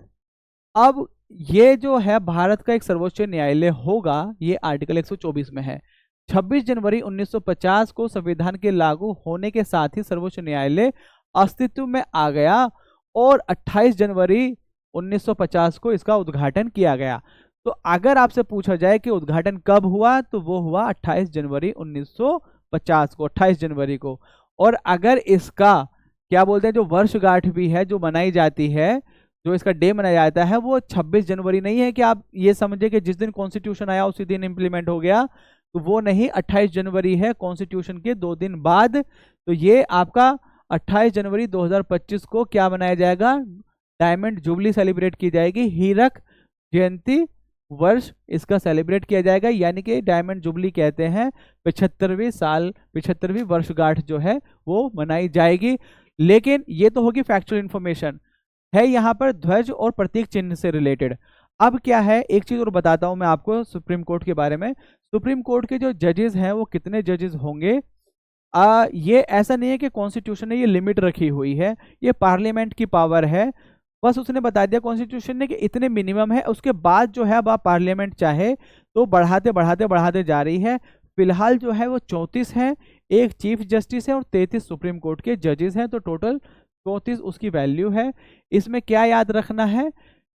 अब ये जो है भारत का एक सर्वोच्च न्यायालय होगा, ये आर्टिकल 124 में है। 26 जनवरी 1950 को संविधान के लागू होने के साथ ही सर्वोच्च न्यायालय अस्तित्व में आ गया और 28 जनवरी 1950 को इसका उद्घाटन किया गया। तो अगर आपसे पूछा जाए कि उद्घाटन कब हुआ, तो वो हुआ 28 जनवरी 1950 को, 28 जनवरी को। और अगर इसका क्या बोलते हैं जो वर्षगांठ भी है जो मनाई जाती है, जो इसका डे मनाया जाता है, वो 26 जनवरी नहीं है कि आप ये समझे कि जिस दिन कॉन्स्टिट्यूशन आया उसी दिन इंप्लीमेंट हो गया, तो वो नहीं, 28 जनवरी है कॉन्स्टिट्यूशन के 2 दिन बाद। तो ये आपका 28 जनवरी 2025 को क्या मनाया जाएगा? डायमंड जुबली सेलिब्रेट की जाएगी, हीरक जयंती वर्ष इसका सेलिब्रेट किया जाएगा, यानी कि डायमंड जुबली कहते हैं। 75वीं वर्षगांठ जो है वो मनाई जाएगी। लेकिन ये तो होगी फैक्चुअल इंफॉर्मेशन, है यहाँ पर ध्वज और प्रतीक चिन्ह से रिलेटेड। अब क्या है, एक चीज और बताता हूं मैं आपको सुप्रीम कोर्ट के बारे में। सुप्रीम कोर्ट के जो जजेस हैं वो कितने जजेस होंगे? ये ऐसा नहीं है कि कॉन्स्टिट्यूशन ने ये लिमिट रखी हुई है, ये पार्लियामेंट की पावर है। बस उसने बता दिया कॉन्स्टिट्यूशन ने कि इतने मिनिमम है, उसके बाद जो है अब आप पार्लियामेंट चाहे तो बढ़ाते जा रही है। फिलहाल जो है वो 34 है, एक चीफ जस्टिस है और 33 सुप्रीम कोर्ट के जजेस हैं, तो टोटल 34 उसकी वैल्यू है। इसमें क्या याद रखना है,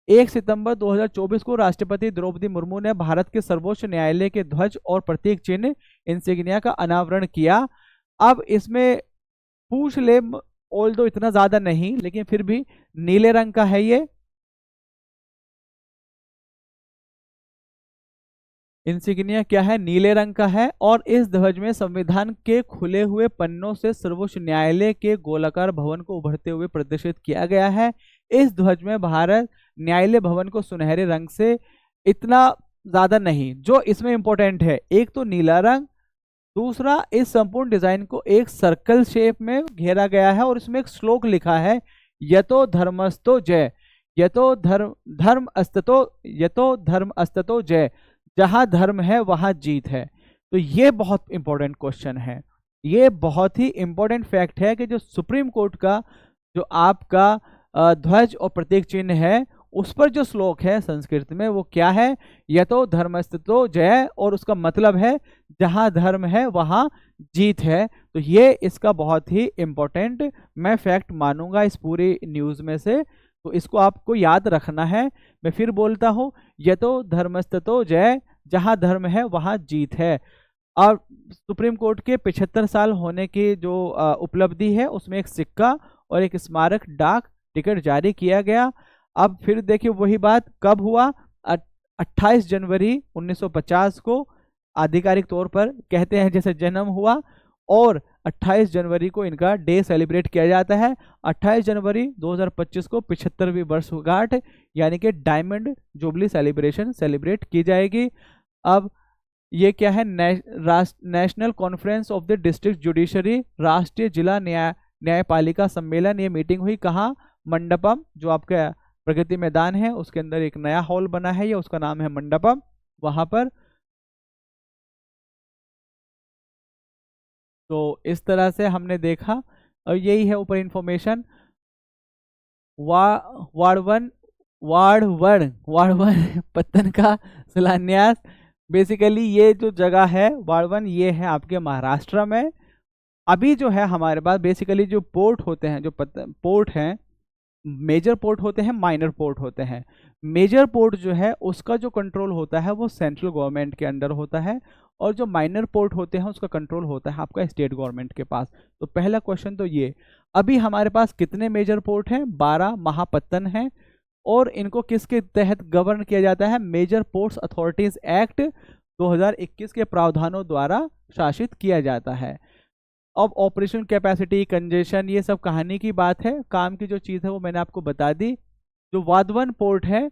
1 सितंबर 2024 को राष्ट्रपति द्रौपदी मुर्मू ने भारत के सर्वोच्च न्यायालय के ध्वज और प्रतीक चिन्ह इंसिग्निया का अनावरण किया। अब इसमें पूछ ले, ऑल्दो इतना ज्यादा नहीं, लेकिन फिर भी नीले रंग का है ये इंसिग्निया, क्या है? नीले रंग का है। और इस ध्वज में संविधान के खुले हुए पन्नों से सर्वोच्च न्यायालय के गोलाकार भवन को उभरते हुए प्रदर्शित किया गया है। इस ध्वज में भारत न्यायालय भवन को सुनहरे रंग से इतना ज्यादा नहीं, जो इसमें इंपॉर्टेंट है, एक तो नीला रंग, दूसरा इस संपूर्ण डिजाइन को एक सर्कल शेप में घेरा गया है और इसमें एक श्लोक लिखा है, यतो धर्मस्तो जय, यतो धर्म अस्ततो जय, जहां धर्म है वहां जीत है। तो ये बहुत इंपॉर्टेंट क्वेश्चन है, ये बहुत ही इंपॉर्टेंट फैक्ट है कि जो सुप्रीम कोर्ट का जो आपका ध्वज और प्रतीक चिन्ह है उस पर जो श्लोक है संस्कृत में वो क्या है? यतो धर्मस्ततो जय, और उसका मतलब है जहां धर्म है वहां जीत है। तो ये इसका बहुत ही इंपॉर्टेंट मैं फैक्ट मानूंगा इस पूरी न्यूज में से, तो इसको आपको याद रखना है। मैं फिर बोलता हूं, यतो धर्मस्ततो जय, जहां धर्म है वहां जीत है। और सुप्रीम कोर्ट के 75 साल होने की जो उपलब्धि है उसमें एक सिक्का और एक स्मारक डाक टिकट जारी किया गया। अब फिर देखिए वही बात कब हुआ, 28 जनवरी 1950 को आधिकारिक तौर पर कहते हैं जैसे जन्म हुआ, और 28 जनवरी को इनका डे सेलिब्रेट किया जाता है। 28 जनवरी 2025 को 75वीं वर्षगांठ यानी कि डायमंड जुबली सेलिब्रेट की जाएगी। अब ये क्या है, national conference of the district judiciary, राष्ट्रीय जिला न्यायपालिका सम्मेलन। ये मीटिंग हुई कहाँ, मंडपम, जो आपका प्रगति मैदान है उसके अंदर एक नया हॉल बना है, ये उसका नाम है मंडपम, वहां पर। तो इस तरह से हमने देखा और यही है ऊपर इंफॉर्मेशन। वार्ड वन पत्तन का शिलान्यास। बेसिकली ये जो जगह है वार्ड-1, ये है आपके महाराष्ट्र में। अभी जो है हमारे पास बेसिकली जो पोर्ट होते हैं, जो पोर्ट हैं, मेजर पोर्ट होते हैं, माइनर पोर्ट होते हैं। मेजर पोर्ट जो है उसका जो कंट्रोल होता है वो सेंट्रल गवर्नमेंट के अंडर होता है, और जो माइनर पोर्ट होते हैं उसका कंट्रोल होता है आपका स्टेट गवर्नमेंट के पास। तो पहला क्वेश्चन तो ये, अभी हमारे पास कितने मेजर पोर्ट हैं, 12 महापत्तन हैं, और इनको किसके तहत गवर्न किया जाता है, मेजर पोर्ट्स अथॉरिटीज एक्ट 2021 के प्रावधानों द्वारा शासित किया जाता है। अब ऑपरेशन कैपेसिटी, कंजेशन, ये सब कहानी की बात है, काम की जो चीज़ है वो मैंने आपको बता दी। जो वाधवन पोर्ट है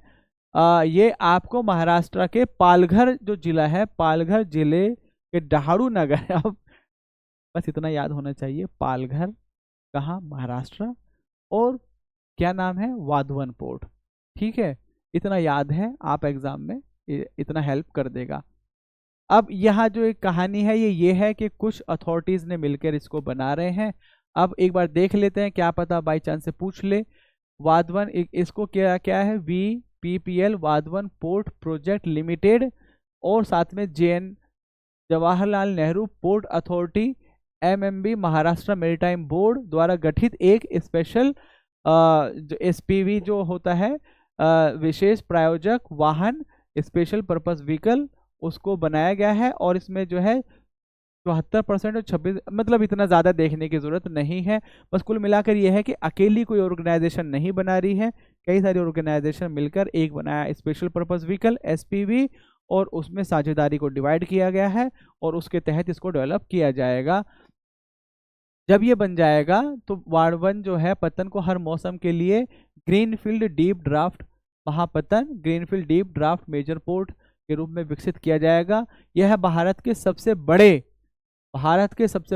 ये आपको महाराष्ट्र के पालघर जो जिला है, पालघर जिले के डहाणू नगर अब बस इतना याद होना चाहिए, पालघर कहाँ, महाराष्ट्र, और क्या नाम है, वाधवन पोर्ट। ठीक है, इतना याद है, आप एग्जाम में इतना हेल्प कर देगा। अब यहाँ जो एक कहानी है ये है कि कुछ अथॉरिटीज ने मिलकर इसको बना रहे हैं। अब एक बार देख लेते हैं, क्या पता बाई चांस से पूछ ले। वाधवन इसको क्या क्या है, VPPL Vadhavan port project limited, और साथ में Jawaharlal Nehru port authority MMB Maharashtra maritime board द्वारा गठित एक स्पेशल जो SPV जो होता है विशेष प्रायोजक वाहन, स्पेशल पर्पस व्हीकल, उसको बनाया गया है। और इसमें जो है 74% और 26, मतलब इतना ज़्यादा देखने की ज़रूरत नहीं है। बस कुल मिलाकर ये है कि अकेली कोई ऑर्गेनाइजेशन नहीं बना रही है, कई सारी ऑर्गेनाइजेशन मिलकर एक बनाया स्पेशल पर्पस व्हीकल SPV, और उसमें साझेदारी को डिवाइड किया गया है और उसके तहत इसको डेवलप किया जाएगा। जब ये बन जाएगा तो वार्ड-1 जो है पत्तन को हर मौसम के लिए ग्रीनफील्ड डीप ड्राफ्ट महापत्तन, greenfield deep draft major port के रूप में विकसित किया जाएगा। यह भारत के सबसे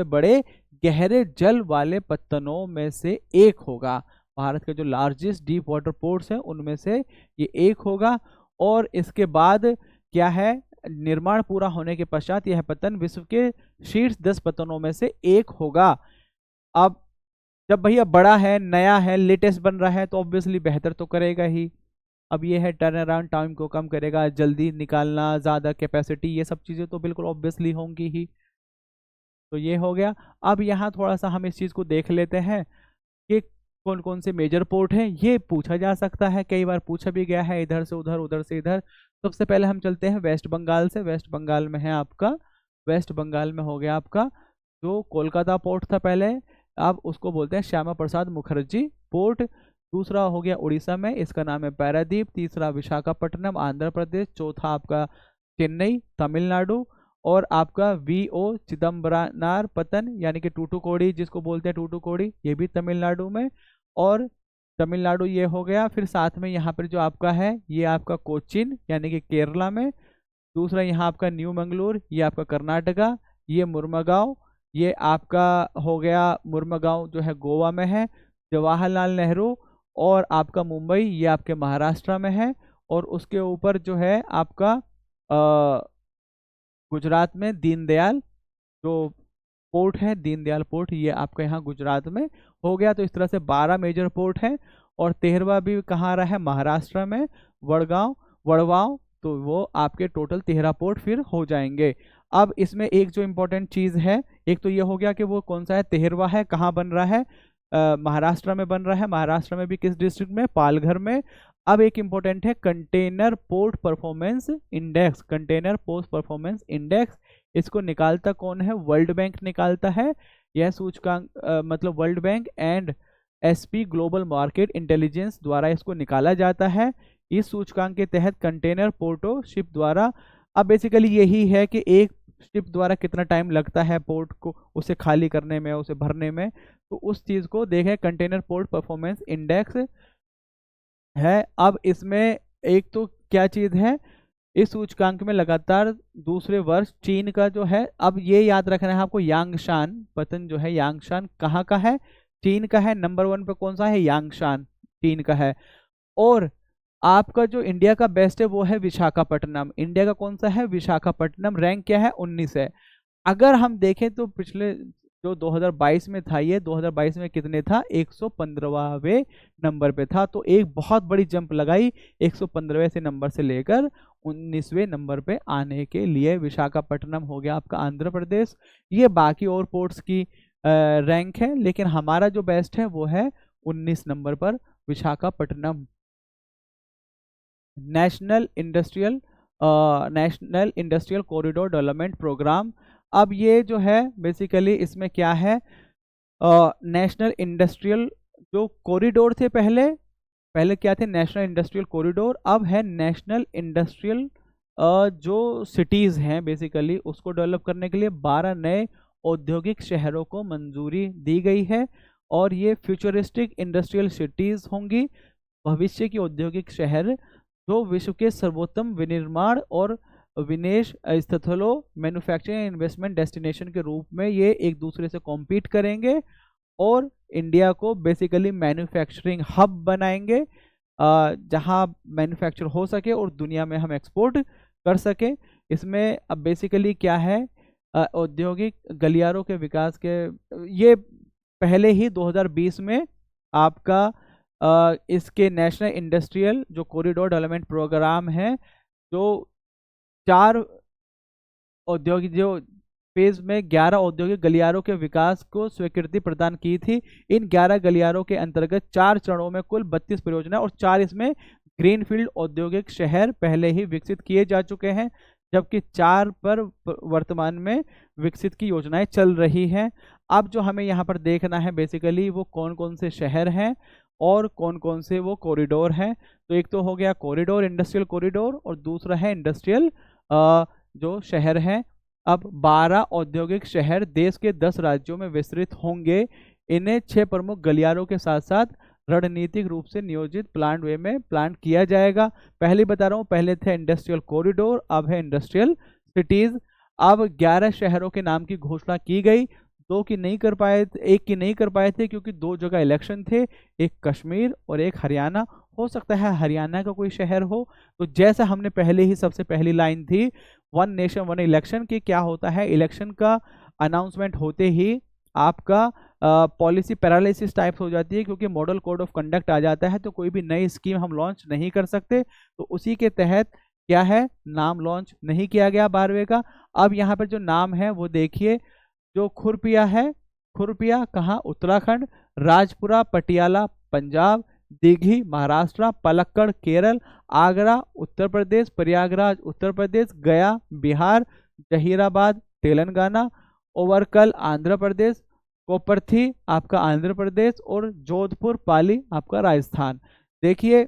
बड़े गहरे जल वाले पत्तनों में से एक होगा। भारत के जो लार्जेस्ट डीप वाटर पोर्ट्स हैं उनमें से ये एक होगा। और इसके बाद क्या है, निर्माण पूरा होने के पश्चात यह पत्तन विश्व के शीर्ष 10 पत्तनों में से एक होगा। अब जब भैया बड़ा है, नया है, लेटेस्ट बन रहा है तो ऑब्वियसली बेहतर तो करेगा ही। अब ये है टर्न अराउंड टाइम को कम करेगा, जल्दी निकालना, ज़्यादा कैपेसिटी, ये सब चीज़ें तो बिल्कुल ऑब्वियसली होंगी ही। तो ये हो गया। अब यहाँ थोड़ा सा हम इस चीज़ को देख लेते हैं कि कौन कौन से मेजर पोर्ट हैं, ये पूछा जा सकता है, कई बार पूछा भी गया है, इधर से उधर, उधर से इधर। सबसे पहले हम चलते हैं वेस्ट बंगाल से। वेस्ट बंगाल में है आपका, वेस्ट बंगाल में हो गया आपका जो कोलकाता पोर्ट था पहले, अब उसको बोलते हैं श्यामा प्रसाद मुखर्जी पोर्ट। दूसरा हो गया उड़ीसा में, इसका नाम है पारादीप। तीसरा विशाखापट्टनम आंध्र प्रदेश। चौथा आपका चेन्नई तमिलनाडु। और आपका VO चिदम्बरनार पत्तन यानी कि टूटुकोडी जिसको बोलते हैं टूटुकोडी, ये भी तमिलनाडु में। और तमिलनाडु ये हो गया। फिर साथ में यहाँ पर जो आपका है ये आपका कोचिन यानी कि केरला में। दूसरा यहाँ आपका न्यू मंगलूर, ये आपका कर्नाटका। ये मुर्मगांव, ये आपका हो गया, मुर्मगांव जो है गोवा में है। जवाहरलाल नेहरू और आपका मुंबई, ये आपके महाराष्ट्र में है। और उसके ऊपर जो है आपका गुजरात में दीनदयाल जो पोर्ट है, दीनदयाल पोर्ट, ये आपका यहाँ गुजरात में हो गया। तो इस तरह से 12 मेजर पोर्ट है। और 13वां भी कहाँ रहा है, महाराष्ट्र में, वड़गांव। तो वो आपके टोटल 13 पोर्ट फिर हो जाएंगे। अब इसमें एक जो इम्पोर्टेंट चीज़ है, एक तो ये हो गया कि वो कौन सा है, 13वां है, कहाँ बन रहा है, महाराष्ट्र में बन रहा है। महाराष्ट्र में भी किस डिस्ट्रिक्ट में, पालघर में। अब एक इम्पोर्टेंट है container port performance index, container port performance index. इसको निकालता कौन है, वर्ल्ड बैंक निकालता है। यह सूचकांक मतलब world bank and SP global market intelligence द्वारा इसको निकाला जाता है। इस सूचकांक के तहत कंटेनर पोर्टो शिप द्वारा, अब बेसिकली यही है कि एक शिप द्वारा कितना टाइम लगता है पोर्ट को उसे खाली करने में, उसे भरने में, तो उस चीज़ को देखें। कंटेनर पोर्ट परफॉर्मेंस इंडेक्स है। अब इसमें एक तो क्या चीज़ है, इस सूचकांक में लगातार दूसरे वर्ष चीन का जो है, अब ये याद रखना है आपको, यांगशान पतन जो है, यांगशान कहाँ का है, चीन का है। नंबर 1 पे कौन सा है, यांगशान चीन का है। और आपका जो इंडिया का बेस्ट है वो है विशाखापट्टनम। इंडिया का कौन सा है, विशाखापट्टनम। रैंक क्या है, 19 है। अगर हम देखें तो पिछले जो 2022 में था, ये 2022 में कितने था, 115वें नंबर पे था। तो एक बहुत बड़ी जंप लगाई 115वें से नंबर से लेकर 19वें नंबर पे आने के लिए। विशाखापट्टनम हो गया आपका आंध्र प्रदेश। ये बाकी और पोर्ट्स की रैंक है, लेकिन हमारा जो बेस्ट है वो है 19 नंबर पर Visakhapatnam. National industrial corridor development programme. अब ये जो है बेसिकली इसमें क्या है, नेशनल इंडस्ट्रियल जो कॉरिडोर थे, पहले क्या थे, नेशनल इंडस्ट्रियल कॉरिडोर। अब है नेशनल इंडस्ट्रियल जो सिटीज़ हैं बेसिकली उसको डेवलप करने के लिए 12 नए औद्योगिक शहरों को मंजूरी दी गई है। और ये फ्यूचरिस्टिक इंडस्ट्रियल सिटीज़ होंगी, भविष्य की औद्योगिक शहर जो विश्व के सर्वोत्तम विनिर्माण और विनिवेश स्थलों, मैन्युफैक्चरिंग इन्वेस्टमेंट डेस्टिनेशन के रूप में ये एक दूसरे से कॉम्पीट करेंगे और इंडिया को बेसिकली मैन्युफैक्चरिंग हब बनाएंगे, जहां मैन्युफैक्चर हो सके और दुनिया में हम एक्सपोर्ट कर सके। इसमें अब बेसिकली क्या है, औद्योगिक गलियारों के विकास के, ये पहले ही 2020 में आपका इसके नेशनल इंडस्ट्रियल जो कॉरिडोर डेवलपमेंट प्रोग्राम है, जो 4 औद्योगिक जो फेज में 11 औद्योगिक गलियारों के विकास को स्वीकृति प्रदान की थी। इन 11 गलियारों के अंतर्गत 4 चरणों में कुल 32 परियोजना और 4 इसमें ग्रीनफील्ड औद्योगिक शहर पहले ही विकसित किए जा चुके हैं, जबकि 4 पर वर्तमान में विकसित की योजनाएं चल रही हैं। अब जो हमें यहाँ पर देखना है बेसिकली वो कौन कौन से शहर हैं और कौन कौन से वो कॉरिडोर हैं। तो एक तो हो गया कॉरिडोर, इंडस्ट्रियल कॉरिडोर, और दूसरा है इंडस्ट्रियल जो शहर हैं। अब 12 औद्योगिक शहर देश के 10 राज्यों में विस्तृत होंगे। इन्हें 6 प्रमुख गलियारों के साथ साथ रणनीतिक रूप से नियोजित प्लान वे में प्लान किया जाएगा। पहले बता रहा हूँ, पहले थे इंडस्ट्रियल कॉरिडोर, अब है इंडस्ट्रियल सिटीज। अब 11 शहरों के नाम की घोषणा की गई, 2 की नहीं कर पाए, एक की नहीं कर पाए थे क्योंकि 2 जगह इलेक्शन थे, एक कश्मीर और एक हरियाणा। हो सकता है हरियाणा का कोई शहर हो। तो जैसा हमने पहले ही सबसे पहली लाइन थी, 1 नेशन 1 इलेक्शन की, क्या होता है, इलेक्शन का अनाउंसमेंट होते ही आपका पॉलिसी पैरालिसिस टाइप्स हो जाती है, क्योंकि मॉडल कोड ऑफ कंडक्ट आ जाता है, तो कोई भी नई स्कीम हम लॉन्च नहीं कर सकते। तो उसी के तहत क्या है, नाम लॉन्च नहीं किया गया 12वें का। अब यहाँ पर जो नाम है वो देखिए, जो खुरपिया है, खुरपिया कहाँ, उत्तराखंड, राजपुरा पटियाला पंजाब, दीघी महाराष्ट्र, पलक्कड़ केरल, आगरा उत्तर प्रदेश, प्रयागराज उत्तर प्रदेश, गया बिहार, जहीराबाद तेलंगाना, ओवरकल आंध्र प्रदेश, कोपरथी आपका आंध्र प्रदेश, और जोधपुर पाली आपका राजस्थान। देखिए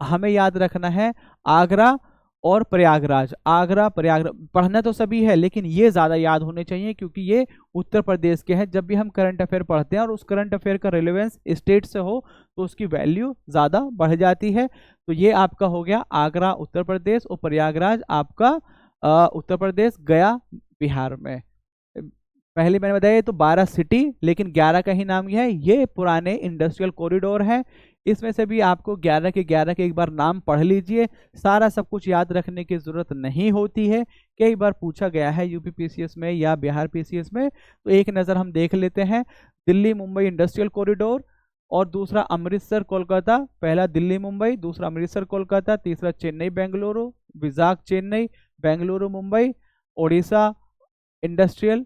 हमें याद रखना है आगरा और प्रयागराज। आगरा प्रयागराज पढ़ना तो सभी है, लेकिन ये ज़्यादा याद होने चाहिए क्योंकि ये उत्तर प्रदेश के हैं। जब भी हम करंट अफेयर पढ़ते हैं और उस करंट अफेयर का रिलेवेंस स्टेट से हो तो उसकी वैल्यू ज़्यादा बढ़ जाती है। तो ये आपका हो गया आगरा उत्तर प्रदेश और प्रयागराज आपका उत्तर प्रदेश, गया बिहार में। पहले मैंने बताया ये तो 12 सिटी, लेकिन 11 का ही नाम यह है। ये पुराने इंडस्ट्रियल कॉरिडोर है। इसमें से भी आपको 11 के एक बार नाम पढ़ लीजिए। सारा सब कुछ याद रखने की जरूरत नहीं होती है, कई बार पूछा गया है यूपी पीसीएस में या बिहार पीसीएस में। तो एक नज़र हम देख लेते हैं। दिल्ली मुंबई इंडस्ट्रियल कॉरिडोर, और दूसरा अमृतसर कोलकाता। पहला दिल्ली मुंबई, दूसरा अमृतसर कोलकाता, तीसरा Chennai Bengaluru, Vizag Chennai, Bengaluru Mumbai, Odisha industrial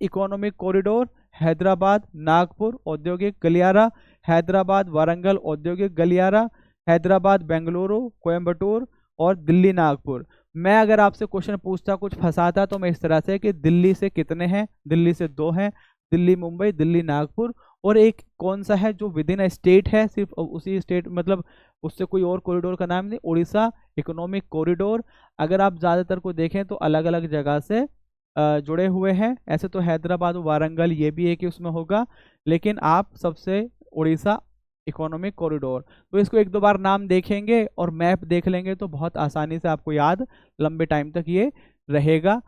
economic corridor, Hyderabad Nagpur औद्योगिक गलियारा, हैदराबाद वारंगल औद्योगिक गलियारा, हैदराबाद बेंगलुरु कोयम्बटूर, और दिल्ली नागपुर। मैं अगर आपसे क्वेश्चन पूछता, कुछ फंसाता, तो मैं इस तरह से कि दिल्ली से कितने हैं, दिल्ली से 2 हैं, दिल्ली मुंबई, दिल्ली नागपुर, और एक कौन सा है जो विद इन स्टेट है, सिर्फ उसी स्टेट मतलब उससे कोई और कॉरिडोर का नाम नहीं, उड़ीसा इकोनॉमिक कॉरिडोर। अगर आप ज़्यादातर को देखें तो अलग अलग जगह से जुड़े हुए हैं। ऐसे तो हैदराबाद वारंगल ये भी एक ही उसमें होगा, लेकिन आप सबसे उड़ीसा इकोनॉमिक कॉरिडोर, तो इसको एक दो बार नाम देखेंगे और मैप देख लेंगे तो बहुत आसानी से आपको याद लंबे टाइम तक ये रहेगा।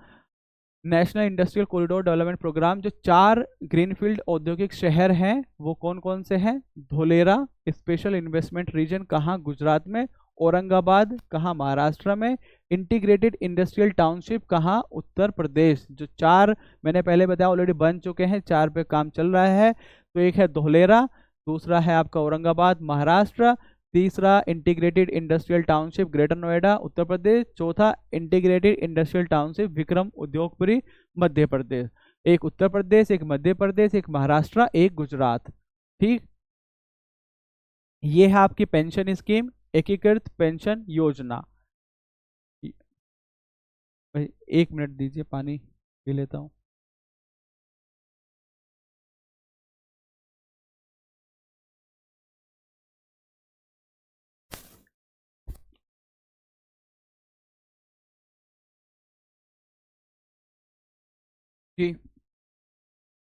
National industrial corridor development programme, जो 4 ग्रीनफील्ड औद्योगिक शहर हैं वो कौन कौन से हैं? धोलेरा स्पेशल इन्वेस्टमेंट रीजन कहाँ? गुजरात में। औरंगाबाद कहाँ? महाराष्ट्र में। इंटीग्रेटेड इंडस्ट्रियल टाउनशिप कहाँ? उत्तर प्रदेश। जो 4 मैंने पहले बताया ऑलरेडी बन चुके हैं, 4 पे काम चल रहा है। तो एक है धोलेरा, दूसरा है आपका औरंगाबाद महाराष्ट्र, तीसरा integrated industrial township greater Noida Uttar Pradesh, चौथा integrated industrial township Vikram Udyogpuri Madhya Pradesh. एक उत्तर प्रदेश, एक मध्य प्रदेश, एक महाराष्ट्र, एक गुजरात। ठीक, ये है आपकी पेंशन स्कीम, एकीकृत पेंशन योजना। एक मिनट दीजिए, पानी पी लेता हूँ। जी,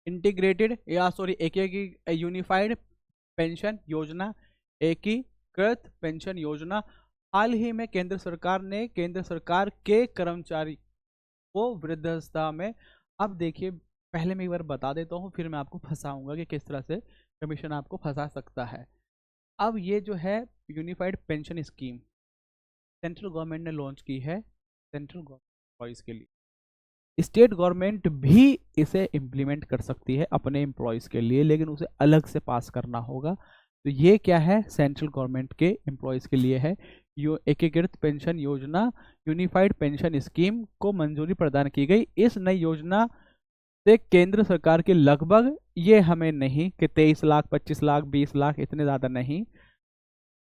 इंटीग्रेटेड या सॉरी यूनिफाइड पेंशन योजना, एकीकृत पेंशन योजना। हाल ही में केंद्र सरकार ने केंद्र सरकार के कर्मचारी को वृद्धावस्था में, अब देखिए पहले मैं एक बार बता देता हूँ फिर मैं आपको फंसाऊंगा कि किस तरह से कमीशन आपको फंसा सकता है। अब ये जो है unified pension scheme central government ने लॉन्च की है सेंट्रल गवर्नमेंट के लिए। स्टेट गवर्नमेंट भी इसे इम्प्लीमेंट कर सकती है अपने एम्प्लॉयज़ के लिए, लेकिन उसे अलग से पास करना होगा। तो ये क्या है? सेंट्रल गवर्नमेंट के एम्प्लॉयज़ के लिए है। एकीकृत पेंशन योजना यूनिफाइड पेंशन स्कीम को मंजूरी प्रदान की गई। इस नई योजना से केंद्र सरकार के लगभग, ये हमें नहीं कि 23 लाख 25 लाख 20 लाख इतने ज़्यादा नहीं,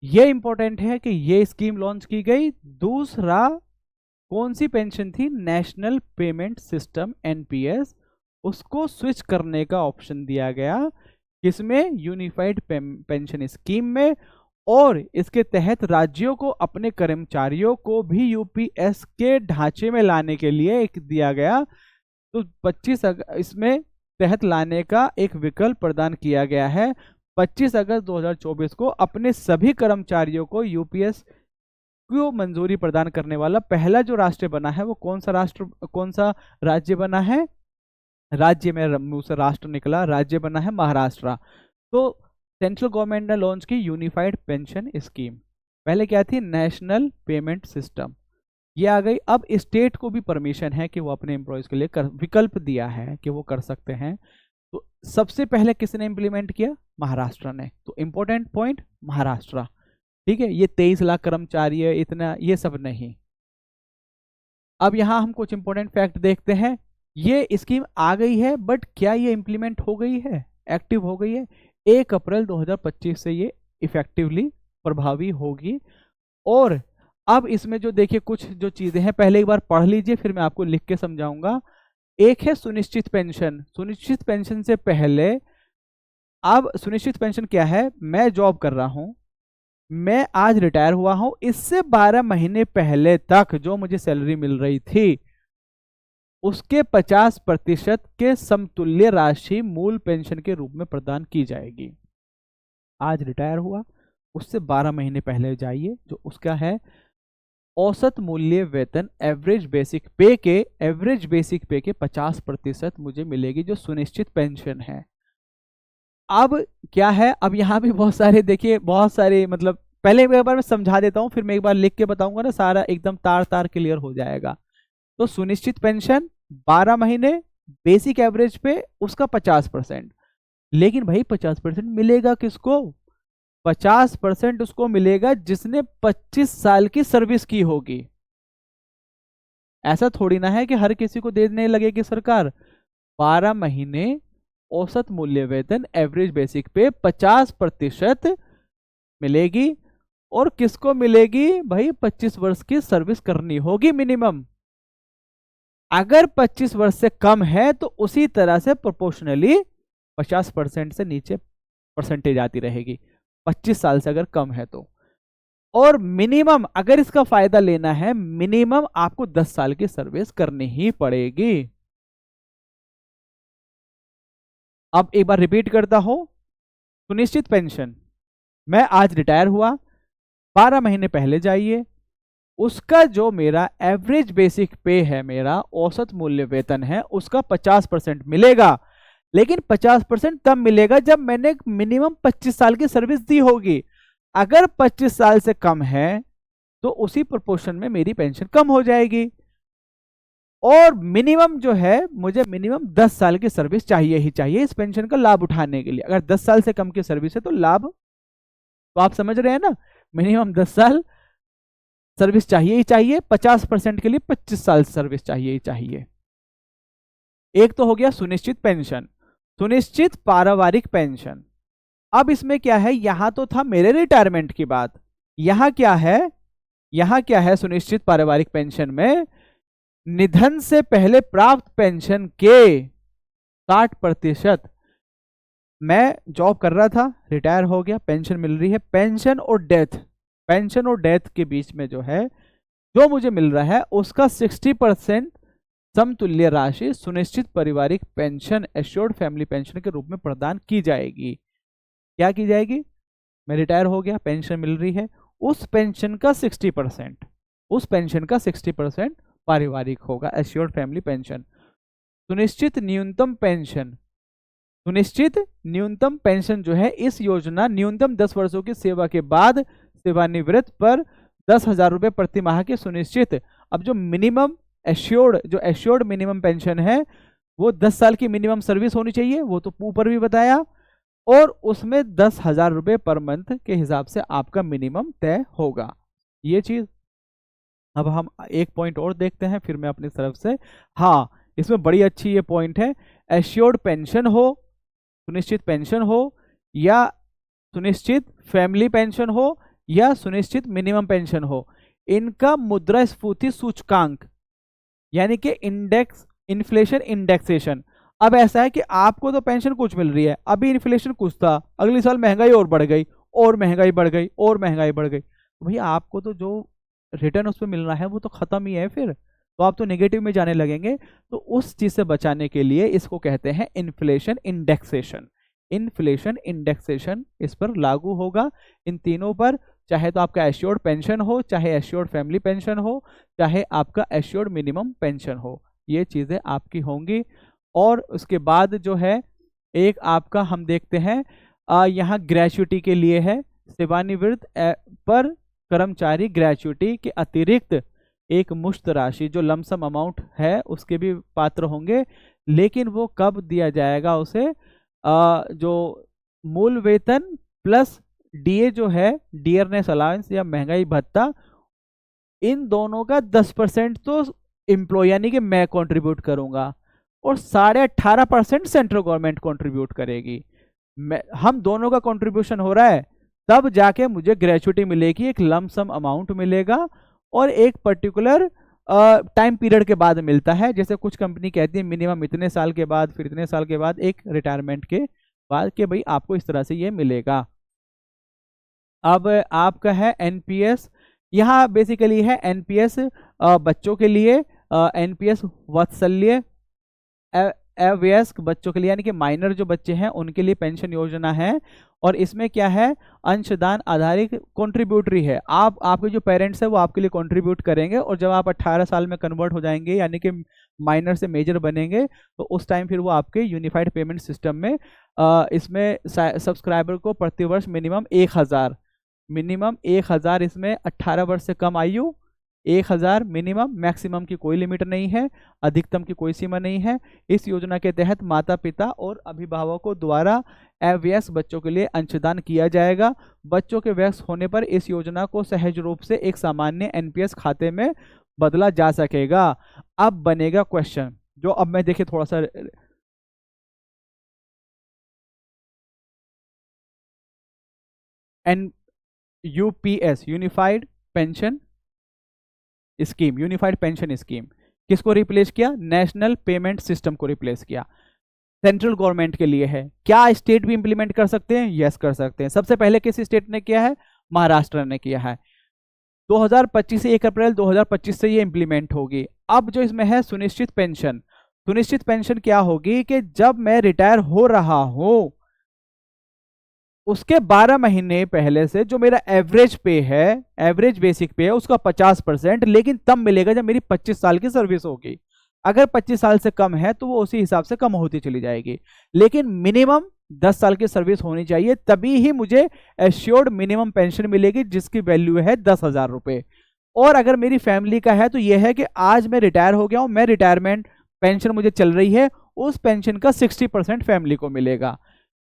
ये इंपॉर्टेंट है कि ये स्कीम लॉन्च की गई। दूसरा, कौन सी पेंशन थी? नेशनल पेमेंट सिस्टम एनपीएस, उसको स्विच करने का ऑप्शन दिया गया। किसमें? यूनिफाइड पेंशन स्कीम में। और इसके तहत राज्यों को अपने कर्मचारियों को भी यूपीएस के ढांचे में लाने के लिए एक दिया गया। तो 25 इसमें तहत लाने का एक विकल्प प्रदान किया गया है। 25 अगस्त 2024 को अपने सभी कर्मचारियों को यूपीएस को मंजूरी प्रदान करने वाला पहला जो राष्ट्र बना है वो कौन सा राज्य बना है? राज्य में मुंह से राष्ट्र निकला, राज्य बना है महाराष्ट्र। तो सेंट्रल गवर्नमेंट ने लॉन्च की यूनिफाइड पेंशन स्कीम। पहले क्या थी? नेशनल पेमेंट सिस्टम, ये आ गई। अब स्टेट को भी परमिशन है कि वो अपने एम्प्लॉयज के लिए विकल्प दिया है कि वो कर सकते हैं। तो सबसे पहले किसने इंप्लीमेंट किया? महाराष्ट्र ने। तो इंपॉर्टेंट पॉइंट महाराष्ट्र। ठीक है, ये 23 लाख कर्मचारी है इतना, ये सब नहीं। अब यहां हम कुछ इंपॉर्टेंट फैक्ट देखते हैं। ये स्कीम आ गई है, बट क्या ये इंप्लीमेंट हो गई है, एक्टिव हो गई है? 1 अप्रैल 2025 से ये इफेक्टिवली प्रभावी होगी। और अब इसमें जो देखिए कुछ जो चीजें हैं, पहले एक बार पढ़ लीजिए फिर मैं आपको लिख के समझाऊंगा। एक है सुनिश्चित पेंशन। सुनिश्चित पेंशन से पहले, अब सुनिश्चित पेंशन क्या है? मैं जॉब कर रहा हूं, मैं आज रिटायर हुआ हूं, इससे 12 महीने पहले तक जो मुझे सैलरी मिल रही थी उसके 50% के समतुल्य राशि मूल पेंशन के रूप में प्रदान की जाएगी। आज रिटायर हुआ, उससे 12 महीने पहले जाइए, जो उसका है औसत मूल्य वेतन एवरेज बेसिक पे के 50% मुझे मिलेगी, जो सुनिश्चित पेंशन है। अब क्या है? अब यहाँ भी बहुत सारे देखिए, बहुत सारे मतलब पहले एक बार मैं समझा देता हूँ फिर मैं एक बार लिख के बताऊंगा ना, सारा एकदम तार तार क्लियर हो जाएगा। तो सुनिश्चित पेंशन 12 महीने बेसिक एवरेज पे उसका 50%। लेकिन भाई 50% मिलेगा किसको? 50% उसको मिलेगा जिसने 25 साल की सर्विस की होगी। ऐसा थोड़ी ना है कि हर किसी को देने लगेगी सरकार। 12 महीने औसत मूल्य वेतन एवरेज बेसिक पे 50% मिलेगी। और किसको मिलेगी? भाई 25 वर्ष की सर्विस करनी होगी मिनिमम। अगर 25 वर्ष से कम है तो उसी तरह से प्रोपोर्शनली 50% से नीचे परसेंटेज आती रहेगी, 25 साल से अगर कम है तो। और मिनिमम अगर इसका फायदा लेना है, मिनिमम आपको 10 साल की सर्विस करनी ही पड़ेगी। अब एक बार रिपीट करता हूं, सुनिश्चित पेंशन, मैं आज रिटायर हुआ, 12 महीने पहले जाइए, उसका जो मेरा एवरेज बेसिक पे है, मेरा औसत मूल्य वेतन है, उसका 50% मिलेगा। लेकिन 50% तब मिलेगा जब मैंने मिनिमम 25 साल की सर्विस दी होगी। अगर 25 साल से कम है तो उसी प्रोपोर्शन में मेरी पेंशन कम हो जाएगी। और मिनिमम जो है, मुझे मिनिमम 10 साल की सर्विस चाहिए ही चाहिए इस पेंशन का लाभ उठाने के लिए। अगर 10 साल से कम की सर्विस है तो लाभ, तो आप समझ रहे हैं ना, मिनिमम 10 साल सर्विस चाहिए ही चाहिए, 50% के लिए 25 साल सर्विस चाहिए ही चाहिए। एक तो हो गया सुनिश्चित पेंशन। सुनिश्चित पारिवारिक पेंशन, अब इसमें क्या है, यहां तो था मेरे रिटायरमेंट की बात, यहां क्या है, यहां क्या है सुनिश्चित पारिवारिक पेंशन में, निधन से पहले प्राप्त पेंशन के 60%। मैं जॉब कर रहा था, रिटायर हो गया, पेंशन मिल रही है, पेंशन और डेथ, पेंशन और डेथ के बीच में जो है, जो मुझे मिल रहा है उसका 60% समतुल्य राशि सुनिश्चित पारिवारिक पेंशन, एश्योर्ड फैमिली पेंशन के रूप में प्रदान की जाएगी। क्या की जाएगी, मैं रिटायर हो गया, पेंशन मिल रही है, उस पेंशन का 60%, उस पेंशन का 60% पारिवारिक होगा, एश्योर्ड फैमिली पेंशन। सुनिश्चित न्यूनतम पेंशन, सुनिश्चित न्यूनतम पेंशन जो है, इस योजना न्यूनतम 10 वर्षों की सेवा के बाद सेवानिवृत्त पर 10,000 रुपए प्रति माह के सुनिश्चित। अब जो मिनिमम एश्योर्ड, जो एश्योर्ड मिनिमम पेंशन है, वो 10 साल की मिनिमम सर्विस होनी चाहिए, वो तो ऊपर भी बताया, और उसमें 10,000 रुपए पर मंथ के हिसाब से आपका मिनिमम तय होगा, ये चीज। अब हम एक पॉइंट और देखते हैं, फिर मैं अपनी तरफ से, हाँ इसमें बड़ी अच्छी ये पॉइंट है, एश्योर्ड पेंशन हो, सुनिश्चित पेंशन हो, या सुनिश्चित फैमिली पेंशन हो, या सुनिश्चित मिनिमम पेंशन हो, इनका मुद्रास्फीति सूचकांक यानी कि इंडेक्स, इन्फ्लेशन इंडेक्सेशन। अब ऐसा है कि आपको तो पेंशन कुछ मिल रही है, अभी इन्फ्लेशन कुछ था, अगले साल महंगाई और बढ़ गई, और महंगाई बढ़ गई, और महंगाई बढ़ गई, तो भैया आपको तो जो रिटर्न उस पर मिलना है वो तो खत्म ही है, फिर तो आप तो नेगेटिव में जाने लगेंगे। तो उस चीज से बचाने के लिए इसको कहते हैं इन्फ्लेशन इंडेक्सेशन। इन्फ्लेशन इंडेक्सेशन इस पर लागू होगा, इन तीनों पर, चाहे तो आपका एश्योर्ड पेंशन हो, चाहे एश्योर्ड फैमिली पेंशन हो, चाहे आपका एश्योर्ड मिनिमम पेंशन हो, ये चीजें आपकी होंगी। और उसके बाद जो है, एक आपका हम देखते हैं यहाँ ग्रेचुइटी के लिए है, सेवानिवृत्त पर कर्मचारी ग्रेचुइटी के अतिरिक्त एक मुश्त राशि जो लमसम अमाउंट है उसके भी पात्र होंगे, लेकिन वो कब दिया जाएगा उसे, जो मूल वेतन प्लस डीए जो है, डियरनेस अलाउंस या महंगाई भत्ता, इन दोनों का 10% तो एम्प्लॉय यानी कि मैं कंट्रीब्यूट करूंगा, और 18.5% सेंट्रल गवर्नमेंट कंट्रीब्यूट करेगी। हम दोनों का कंट्रीब्यूशन हो रहा है, तब जाके मुझे ग्रेचुइटी मिलेगी, एक लमसम अमाउंट मिलेगा, और एक पर्टिकुलर टाइम पीरियड के बाद मिलता है। जैसे कुछ कंपनी कहती है मिनिमम इतने साल के बाद, फिर इतने साल के बाद, एक रिटायरमेंट के बाद, के भाई आपको इस तरह से ये मिलेगा। अब आपका है एनपीएस, यहाँ बेसिकली है एनपीएस बच्चों के लिए, एनपीएस वात्सल्य अवयस्क बच्चों के लिए, यानी कि माइनर जो बच्चे हैं उनके लिए पेंशन योजना है। और इसमें क्या है, अंशदान आधारित कंट्रीब्यूटरी है, आपके जो पेरेंट्स है वो आपके लिए कंट्रीब्यूट करेंगे, और जब आप 18 साल में कन्वर्ट हो जाएंगे यानी कि माइनर से मेजर बनेंगे, तो उस टाइम फिर वो आपके यूनिफाइड पेमेंट सिस्टम में, इसमें सब्सक्राइबर को प्रतिवर्ष मिनिमम 1,000 इसमें 18 वर्ष से कम आयु 1,000 मिनिमम, मैक्सिमम की कोई लिमिट नहीं है, अधिकतम की कोई सीमा नहीं है। इस योजना के तहत माता पिता और अभिभावकों द्वारा अवयस्क बच्चों के लिए अंशदान किया जाएगा। बच्चों के वयस्क होने पर इस योजना को सहज रूप से एक सामान्य एनपीएस खाते में बदला जा सकेगा। अब बनेगा क्वेश्चन, जो अब मैं देखे थोड़ा सा, an UPS unified pension scheme, unified pension scheme किसको रिप्लेस किया, नेशनल पेमेंट सिस्टम को रिप्लेस किया, सेंट्रल गवर्नमेंट के लिए है। क्या स्टेट भी इंप्लीमेंट कर सकते हैं, यस कर सकते हैं। सबसे पहले किस स्टेट ने किया है, महाराष्ट्र ने किया है। 2025 से 1 अप्रैल 2025 से ये इंप्लीमेंट होगी। अब जो इसमें है सुनिश्चित पेंशन, सुनिश्चित पेंशन क्या होगी कि जब मैं रिटायर हो रहा हूं उसके 12 महीने पहले से जो मेरा एवरेज पे है, एवरेज बेसिक पे है, उसका 50%, लेकिन तब मिलेगा जब मेरी 25 साल की सर्विस होगी। अगर 25 साल से कम है तो वो उसी हिसाब से कम होती चली जाएगी, लेकिन मिनिमम 10 साल की सर्विस होनी चाहिए, तभी ही मुझे एश्योर्ड मिनिमम पेंशन मिलेगी जिसकी वैल्यू है 10,000 रुपये। और अगर मेरी फैमिली का है तो यह है कि आज मैं रिटायर हो गया हूं, मैं रिटायरमेंट पेंशन मुझे चल रही है, उस पेंशन का 60% फैमिली को मिलेगा।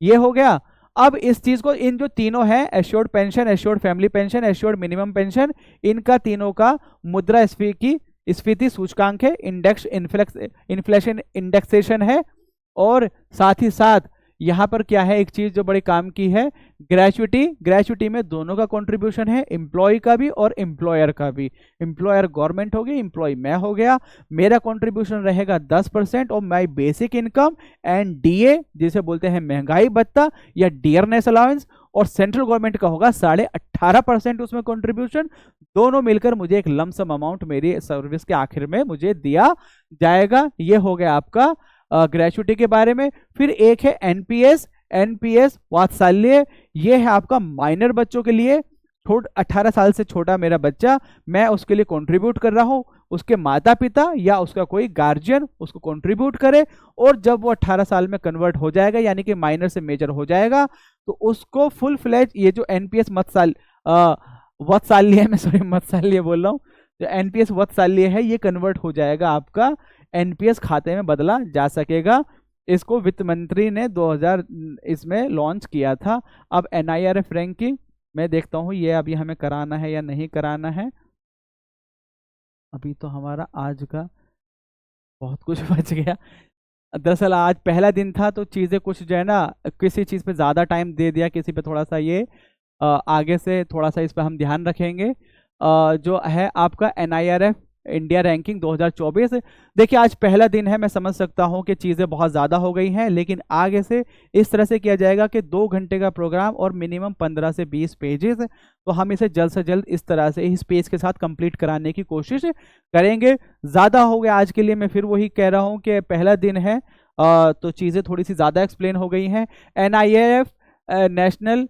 ये हो गया। अब इस चीज को, इन जो तीनों है, assured pension, assured family pension, assured minimum pension, इनका तीनों का मुद्रास्फीति सूचकांक है, इंडेक्स इन्फ्लेशन इंडेक्सेशन है, और साथ ही साथ यहाँ पर क्या है, एक चीज जो बड़े काम की है, ग्रेचुइटी। ग्रेचुइटी में दोनों का कंट्रीब्यूशन है, एम्प्लॉय का भी और एम्प्लॉयर का भी। एम्प्लॉयर गवर्नमेंट हो गई, एम्प्लॉय मैं हो गया, मेरा कंट्रीब्यूशन रहेगा 10% और my basic income and DA जिसे बोलते हैं महंगाई भत्ता या डियरनेस अलाउंस, और सेंट्रल गवर्नमेंट का होगा 18.5% उसमें कंट्रीब्यूशन। दोनों मिलकर मुझे एक लमसम अमाउंट मेरी सर्विस के आखिर में मुझे दिया जाएगा। ये हो गया आपका ग्रेचुइटी के बारे में। फिर एक है एनपीएस, एनपीएस वात्सल्य, ये है आपका माइनर बच्चों के लिए। 18 साल से छोटा मेरा बच्चा, मैं उसके लिए कंट्रीब्यूट कर रहा हूँ, उसके माता पिता या उसका कोई गार्जियन उसको कंट्रीब्यूट करे, और जब वो 18 साल में कन्वर्ट हो जाएगा यानी कि माइनर से मेजर हो जाएगा तो उसको फुल फ्लेज ये जो एनपीएस वात्सल्य है, मैं सॉरी वात्सल्य बोल रहा हूँ, जो एनपीएस वात्सल्य है ये कन्वर्ट हो जाएगा, आपका एनपीएस खाते में बदला जा सकेगा। इसको वित्त मंत्री ने 2000 इसमें लॉन्च किया था। अब एनआईआरएफ रैंकिंग मैं देखता हूँ ये अभी हमें कराना है या नहीं कराना है। अभी तो हमारा आज का बहुत कुछ बच गया। दरअसल आज पहला दिन था तो चीज़ें कुछ जो है ना, किसी चीज़ पे ज़्यादा टाइम दे दिया, किसी पे थोड़ा सा, ये आगे से थोड़ा सा इस पर हम ध्यान रखेंगे। जो है आपका एनआईआरएफ इंडिया रैंकिंग 2024। देखिए आज पहला दिन है, मैं समझ सकता हूं कि चीज़ें बहुत ज़्यादा हो गई हैं, लेकिन आगे से इस तरह से किया जाएगा कि 2 घंटे का प्रोग्राम और मिनिमम 15 से 20 पेजेस, तो हम इसे जल्द से जल्द इस तरह से इस पेज के साथ कंप्लीट कराने की कोशिश करेंगे। ज़्यादा हो गया आज के लिए, मैं फिर वही कह रहा हूँ कि पहला दिन है तो चीज़ें थोड़ी सी ज़्यादा एक्सप्लेन हो गई हैं। NIRF national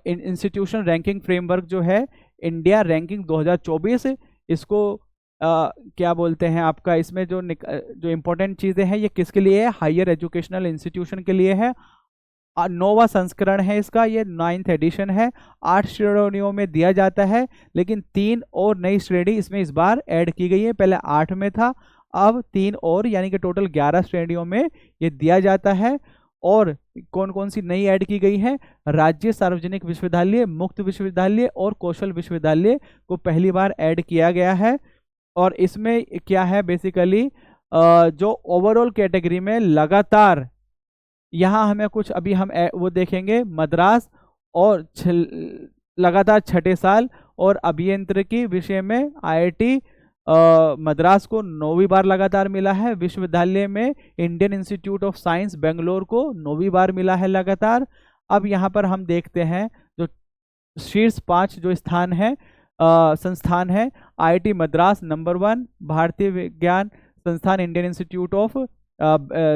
institution ranking framework जो है इंडिया रैंकिंग 2024, इसको क्या बोलते हैं आपका, इसमें जो इम्पोर्टेंट चीज़ें हैं ये किसके लिए है, हायर एजुकेशनल इंस्टीट्यूशन के लिए है। नौवां संस्करण है इसका, ये 9th एडिशन है। 8 श्रेणियों में दिया जाता है, लेकिन 3 और नई श्रेणी इसमें इस बार ऐड की गई है। पहले 8 में था, अब 3 और, यानी कि टोटल 11 श्रेणियों में ये दिया जाता है। और कौन कौन सी नई ऐड की गई है, राज्य सार्वजनिक विश्वविद्यालय, मुक्त विश्वविद्यालय और कौशल विश्वविद्यालय को पहली बार ऐड किया गया है। और इसमें क्या है बेसिकली, जो ओवरऑल कैटेगरी में लगातार, यहाँ हमें कुछ अभी हम वो देखेंगे, मद्रास और लगातार 6ठे साल, और अभियांत्रिकी विषय में आईआईटी मद्रास को 9वीं बार लगातार मिला है। विश्वविद्यालय में Indian Institute of science Bangalore को 9वीं बार मिला है लगातार। अब यहाँ पर हम देखते हैं जो शीर्ष 5 जो स्थान है, संस्थान है, आईआईटी मद्रास नंबर 1, भारतीय विज्ञान संस्थान Indian Institute of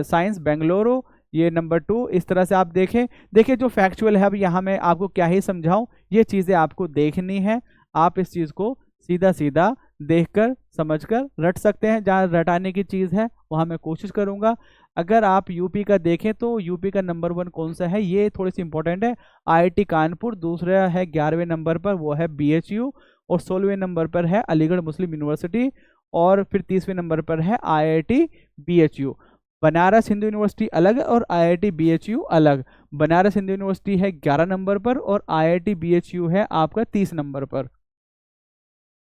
science Bengaluru ये नंबर 2। इस तरह से आप देखिए जो फैक्चुअल है, अब यहाँ मैं आपको क्या ही समझाऊं, ये चीज़ें आपको देखनी है, आप इस चीज़ को सीधा सीधा देखकर समझकर रट सकते हैं। जहाँ रटाने की चीज़ है वहाँ मैं कोशिश करूँगा। अगर आप यूपी का देखें तो यूपी का नंबर 1 कौन सा है, ये थोड़ी सी इंपॉर्टेंट है, आईआईटी कानपुर। दूसरा है 11वें नंबर पर, वो है बीएचयू, और 16वें नंबर पर है अलीगढ़ मुस्लिम यूनिवर्सिटी, और फिर 30वें नंबर पर है IIT BHU. Banaras Hindu university अलग और आईआईटी बीएचयू अलग। बनारस हिंदू यूनिवर्सिटी है 11 नंबर पर और आईआईटी बीएचयू है आपका 30 नंबर पर।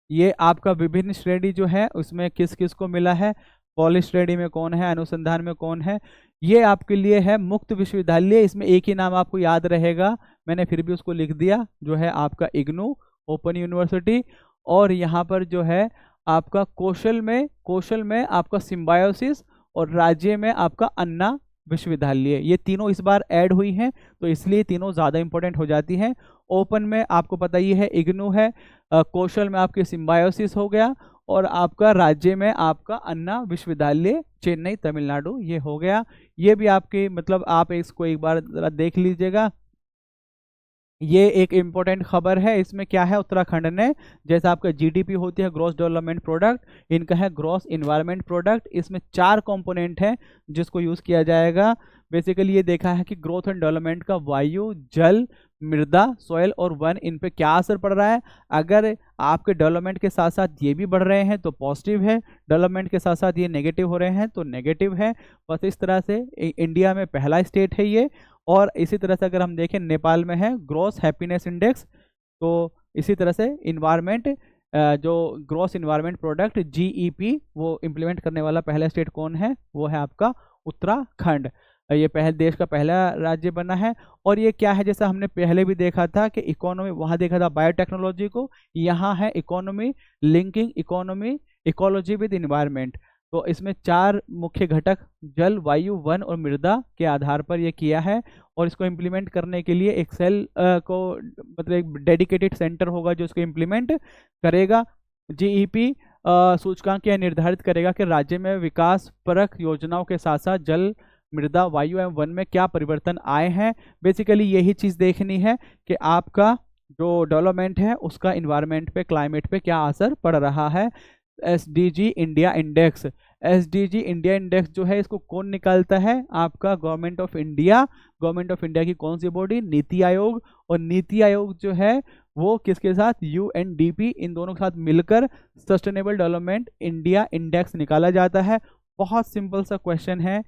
ये आपका विभिन्न श्रेणी जो है उसमें किस किस को मिला है, कॉलेज श्रेणी में कौन है, अनुसंधान में कौन है, ये आपके लिए है मुक्त विश्वविद्यालय। इसमें एक ही नाम आपको याद रहेगा, मैंने फिर भी उसको लिख दिया, जो है आपका इग्नू ओपन यूनिवर्सिटी। और यहाँ पर जो है आपका कौशल में आपका सिम्बायोसिस, और राज्य में आपका अन्ना विश्वविद्यालय। ये तीनों इस बार ऐड हुई हैं तो इसलिए तीनों ज़्यादा इंपॉर्टेंट हो जाती हैं। ओपन में आपको पता ही है इग्नू है, कौशल में आपकी सिम्बायोसिस हो गया, और आपका राज्य में आपका अन्ना विश्वविद्यालय चेन्नई तमिलनाडु ये हो गया। ये भी आपके मतलब आप इसको एक बार जरा देख लीजिएगा। ये एक इम्पोर्टेंट खबर है। इसमें क्या है, उत्तराखंड ने जैसा आपका जीडीपी होती है ग्रॉस डेवलपमेंट प्रोडक्ट, इनका है ग्रॉस इन्वायरमेंट प्रोडक्ट। इसमें 4 कंपोनेंट है जिसको यूज़ किया जाएगा। बेसिकली ये देखा है कि ग्रोथ एंड डेवलपमेंट का वायु, जल, मृदा, सॉइल और वन, इन पे क्या असर पड़ रहा है। अगर आपके डेवलपमेंट के साथ साथ ये भी बढ़ रहे हैं तो पॉजिटिव है, डेवलपमेंट के साथ साथ ये नेगेटिव हो रहे हैं तो नेगेटिव है। बस इस तरह से इंडिया में पहला स्टेट है ये। और इसी तरह से अगर हम देखें नेपाल में है ग्रॉस हैप्पीनेस इंडेक्स। तो इसी तरह से इन्वायरमेंट जो ग्रॉस इन्वायरमेंट प्रोडक्ट जीईपी वो इम्प्लीमेंट करने वाला पहला स्टेट कौन है, वो है आपका उत्तराखंड। ये पहले देश का पहला राज्य बना है। और ये क्या है, जैसा हमने पहले भी देखा था कि इकोनॉमी, वहाँ देखा था बायोटेक्नोलॉजी को, यहाँ है economy, linking economy ecology with environment. तो इसमें 4 मुख्य घटक जल, वायु, वन और मृदा के आधार पर ये किया है। और इसको इम्प्लीमेंट करने के लिए एक सेल को मतलब एक डेडिकेटेड सेंटर होगा जो इसको इम्प्लीमेंट करेगा। जीईपी सूचकांक यह निर्धारित करेगा कि राज्य में विकास परक योजनाओं के साथ साथ जल, मृदा, वायु एवं वन में क्या परिवर्तन आए हैं। बेसिकली यही चीज़ देखनी है कि आपका जो डेवलपमेंट है उसका इन्वायरमेंट पे, क्लाइमेट पे क्या असर पड़ रहा है। SDG India index, SDG India index जो है इसको कौन निकालता है, आपका government of India. Government of India की कौन सी बॉडी, नीति आयोग। और नीति आयोग जो है वो किसके साथ, यूएनडीपी, इन दोनों के साथ मिलकर सस्टेनेबल डेवलपमेंट इंडिया इंडेक्स निकाला जाता है। बहुत सिंपल सा क्वेश्चन है।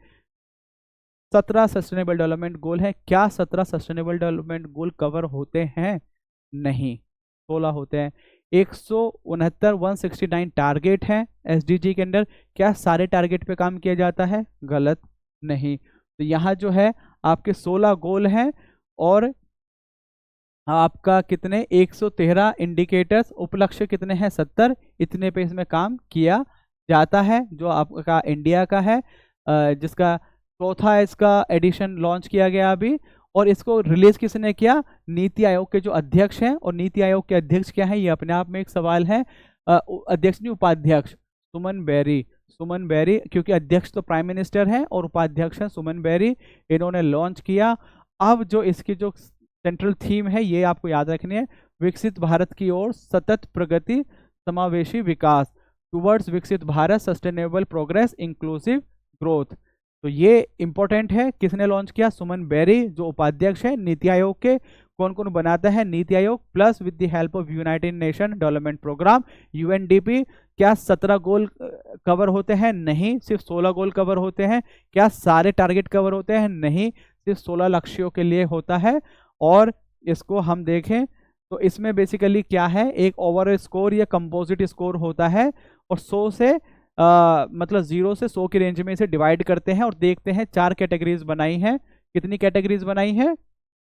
17 सस्टेनेबल डेवलपमेंट गोल है, क्या 17 सस्टेनेबल डेवलपमेंट गोल कवर होते हैं? नहीं, 16 होते हैं। 169 टारगेट हैं एसडीजी के अंदर, क्या सारे टारगेट पे काम किया जाता है? गलत, नहीं। तो यहाँ जो है आपके 16 गोल हैं और आपका कितने 113 इंडिकेटर्स, उपलक्ष्य कितने हैं 70, इतने पे इसमें काम किया जाता है। जो आपका इंडिया का है जिसका चौथा इसका एडिशन लॉन्च किया गया अभी। और इसको रिलीज किसने किया, नीति आयोग के जो अध्यक्ष हैं। और नीति आयोग के अध्यक्ष क्या है, ये अपने आप में एक सवाल है। अध्यक्ष नहीं, उपाध्यक्ष, सुमन बेरी। सुमन बेरी, क्योंकि अध्यक्ष तो प्राइम मिनिस्टर हैं और उपाध्यक्ष हैं सुमन बेरी, इन्होंने लॉन्च किया। अब जो इसकी जो सेंट्रल थीम है ये आपको याद रखनी है, विकसित भारत की ओर सतत प्रगति, समावेशी विकास, टुवर्ड्स विकसित Bharat, sustainable progress, inclusive growth. तो ये इंपॉर्टेंट है। किसने लॉन्च किया? सुमन बेरी, जो उपाध्यक्ष है नीति आयोग के। कौन कौन बनाता है NITI Aayog? Plus with the help of United Nation Development Programme UNDP. क्या 17 गोल कवर होते हैं? नहीं, सिर्फ 16 गोल कवर होते हैं। क्या सारे टारगेट कवर होते हैं? नहीं, सिर्फ 16 लक्ष्यों के लिए होता है। और इसको हम देखें तो इसमें बेसिकली क्या है, एक ओवरऑल स्कोर या कंपोजिट स्कोर होता है। और 100 से मतलब 0 से 100 की रेंज में इसे डिवाइड करते हैं और देखते हैं 4 कैटेगरीज बनाई हैं। कितनी कैटेगरीज बनाई हैं?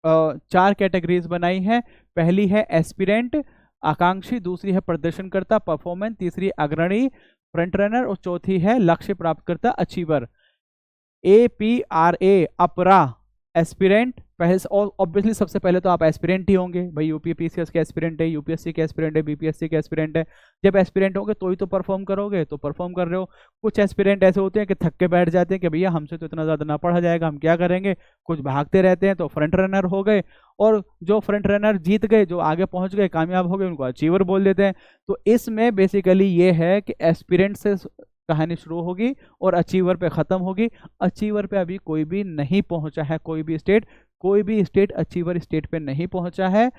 4 कैटेगरीज बनाई हैं। पहली है एस्पिरेंट, आकांक्षी, दूसरी है प्रदर्शनकर्ता, परफॉर्मेंस, तीसरी अग्रणी, फ्रंट रनर, और चौथी है लक्ष्य प्राप्तकर्ता, अचीवर। APRA, अपरा, एस्पिरेंट। पहले और ऑब्वियसली सबसे पहले तो आप एस्पिरेंट ही होंगे भाई, यूपीपीसीएस के एस्पिरेंट है, यूपीएससी के एस्पिरेंट है, बीपीएससी के एस्पिरेंट है। जब एस्पिरेंट होंगे तो ही तो परफॉर्म करोगे, तो परफॉर्म कर रहे हो। कुछ एस्पिरेंट ऐसे होते हैं कि थक के बैठ जाते हैं कि भैया हमसे तो इतना ज़्यादा ना पढ़ा जाएगा, हम क्या करेंगे। कुछ भागते रहते हैं तो फ्रंट रनर हो गए। और जो फ्रंट रनर जीत गए, जो आगे पहुंच गए, कामयाब हो गए, उनको अचीवर बोल देते हैं। तो इसमें बेसिकली ये है कि एस्पिरेंट से कहानी शुरू होगी और अचीवर पे ख़त्म होगी। अचीवर पे अभी कोई भी नहीं पहुंचा है, कोई भी स्टेट अचीवर स्टेट पे नहीं पहुंचा है।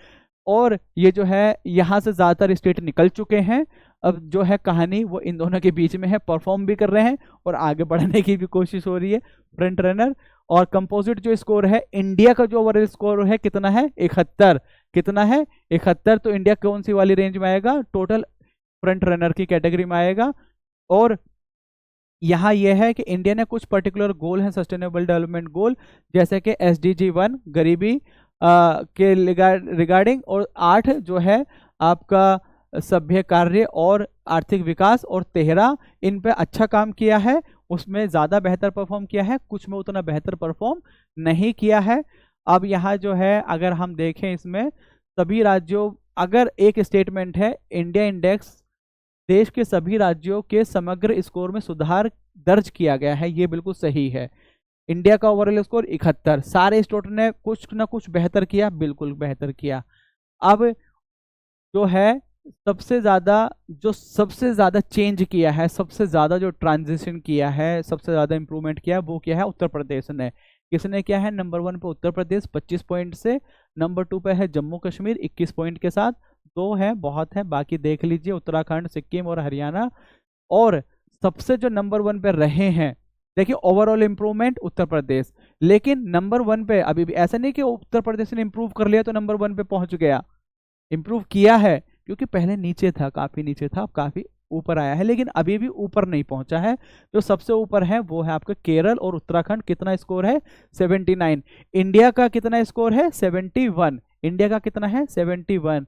और ये जो है यहाँ से ज़्यादातर स्टेट निकल चुके हैं। अब जो है कहानी वो इन दोनों के बीच में है, परफॉर्म भी कर रहे हैं और आगे बढ़ने की भी कोशिश हो रही है फ्रंट रनर। और कंपोजिट जो स्कोर है, इंडिया का जो ओवरऑल स्कोर है कितना है? 71। कितना है? 71। तो इंडिया कौन सी वाली रेंज में आएगा? टोटल फ्रंट रनर की कैटेगरी में आएगा। और यहाँ यह है कि इंडिया ने कुछ पर्टिकुलर गोल हैं, सस्टेनेबल डेवलपमेंट गोल, जैसे कि SDG 1 गरीबी के रिगार्डिंग, और 8 जो है आपका सभ्य कार्य और आर्थिक विकास, और 13 इन पे अच्छा काम किया है, उसमें ज़्यादा बेहतर परफॉर्म किया है, कुछ में उतना बेहतर परफॉर्म नहीं किया है। अब यहाँ जो है अगर हम देखें इसमें सभी राज्यों, अगर एक स्टेटमेंट है इंडिया इंडेक्स देश के सभी राज्यों के समग्र स्कोर में सुधार दर्ज किया गया है, ये बिल्कुल सही है। इंडिया का ओवरऑल स्कोर 71, सारे स्टेट ने कुछ ना कुछ बेहतर किया, बिल्कुल बेहतर किया। अब जो है सबसे ज्यादा चेंज किया है, सबसे ज्यादा जो ट्रांजिशन किया है, सबसे ज्यादा इंप्रूवमेंट किया है, वो क्या है? उत्तर प्रदेश ने। किसने किया है? नंबर 1 पे उत्तर प्रदेश 25 पॉइंट से, नंबर 2 पे है जम्मू कश्मीर 21 पॉइंट के साथ। 2 है, बहुत है, बाकी देख लीजिए उत्तराखंड, सिक्किम और हरियाणा। और सबसे जो नंबर 1 पे रहे हैं, देखिए ओवरऑल इंप्रूवमेंट उत्तर प्रदेश। लेकिन नंबर 1 पे अभी भी ऐसा नहीं कि उत्तर प्रदेश ने इंप्रूव कर लिया तो नंबर 1 पे पहुंच गया, इंप्रूव किया है, क्योंकि पहले नीचे था, काफी नीचे था, अब काफी ऊपर आया है, लेकिन अभी भी ऊपर नहीं पहुंचा है। जो सबसे ऊपर है वो है आपका केरल और उत्तराखंड। कितना स्कोर है? 79। इंडिया का कितना स्कोर है? 71। इंडिया का कितना है? 71।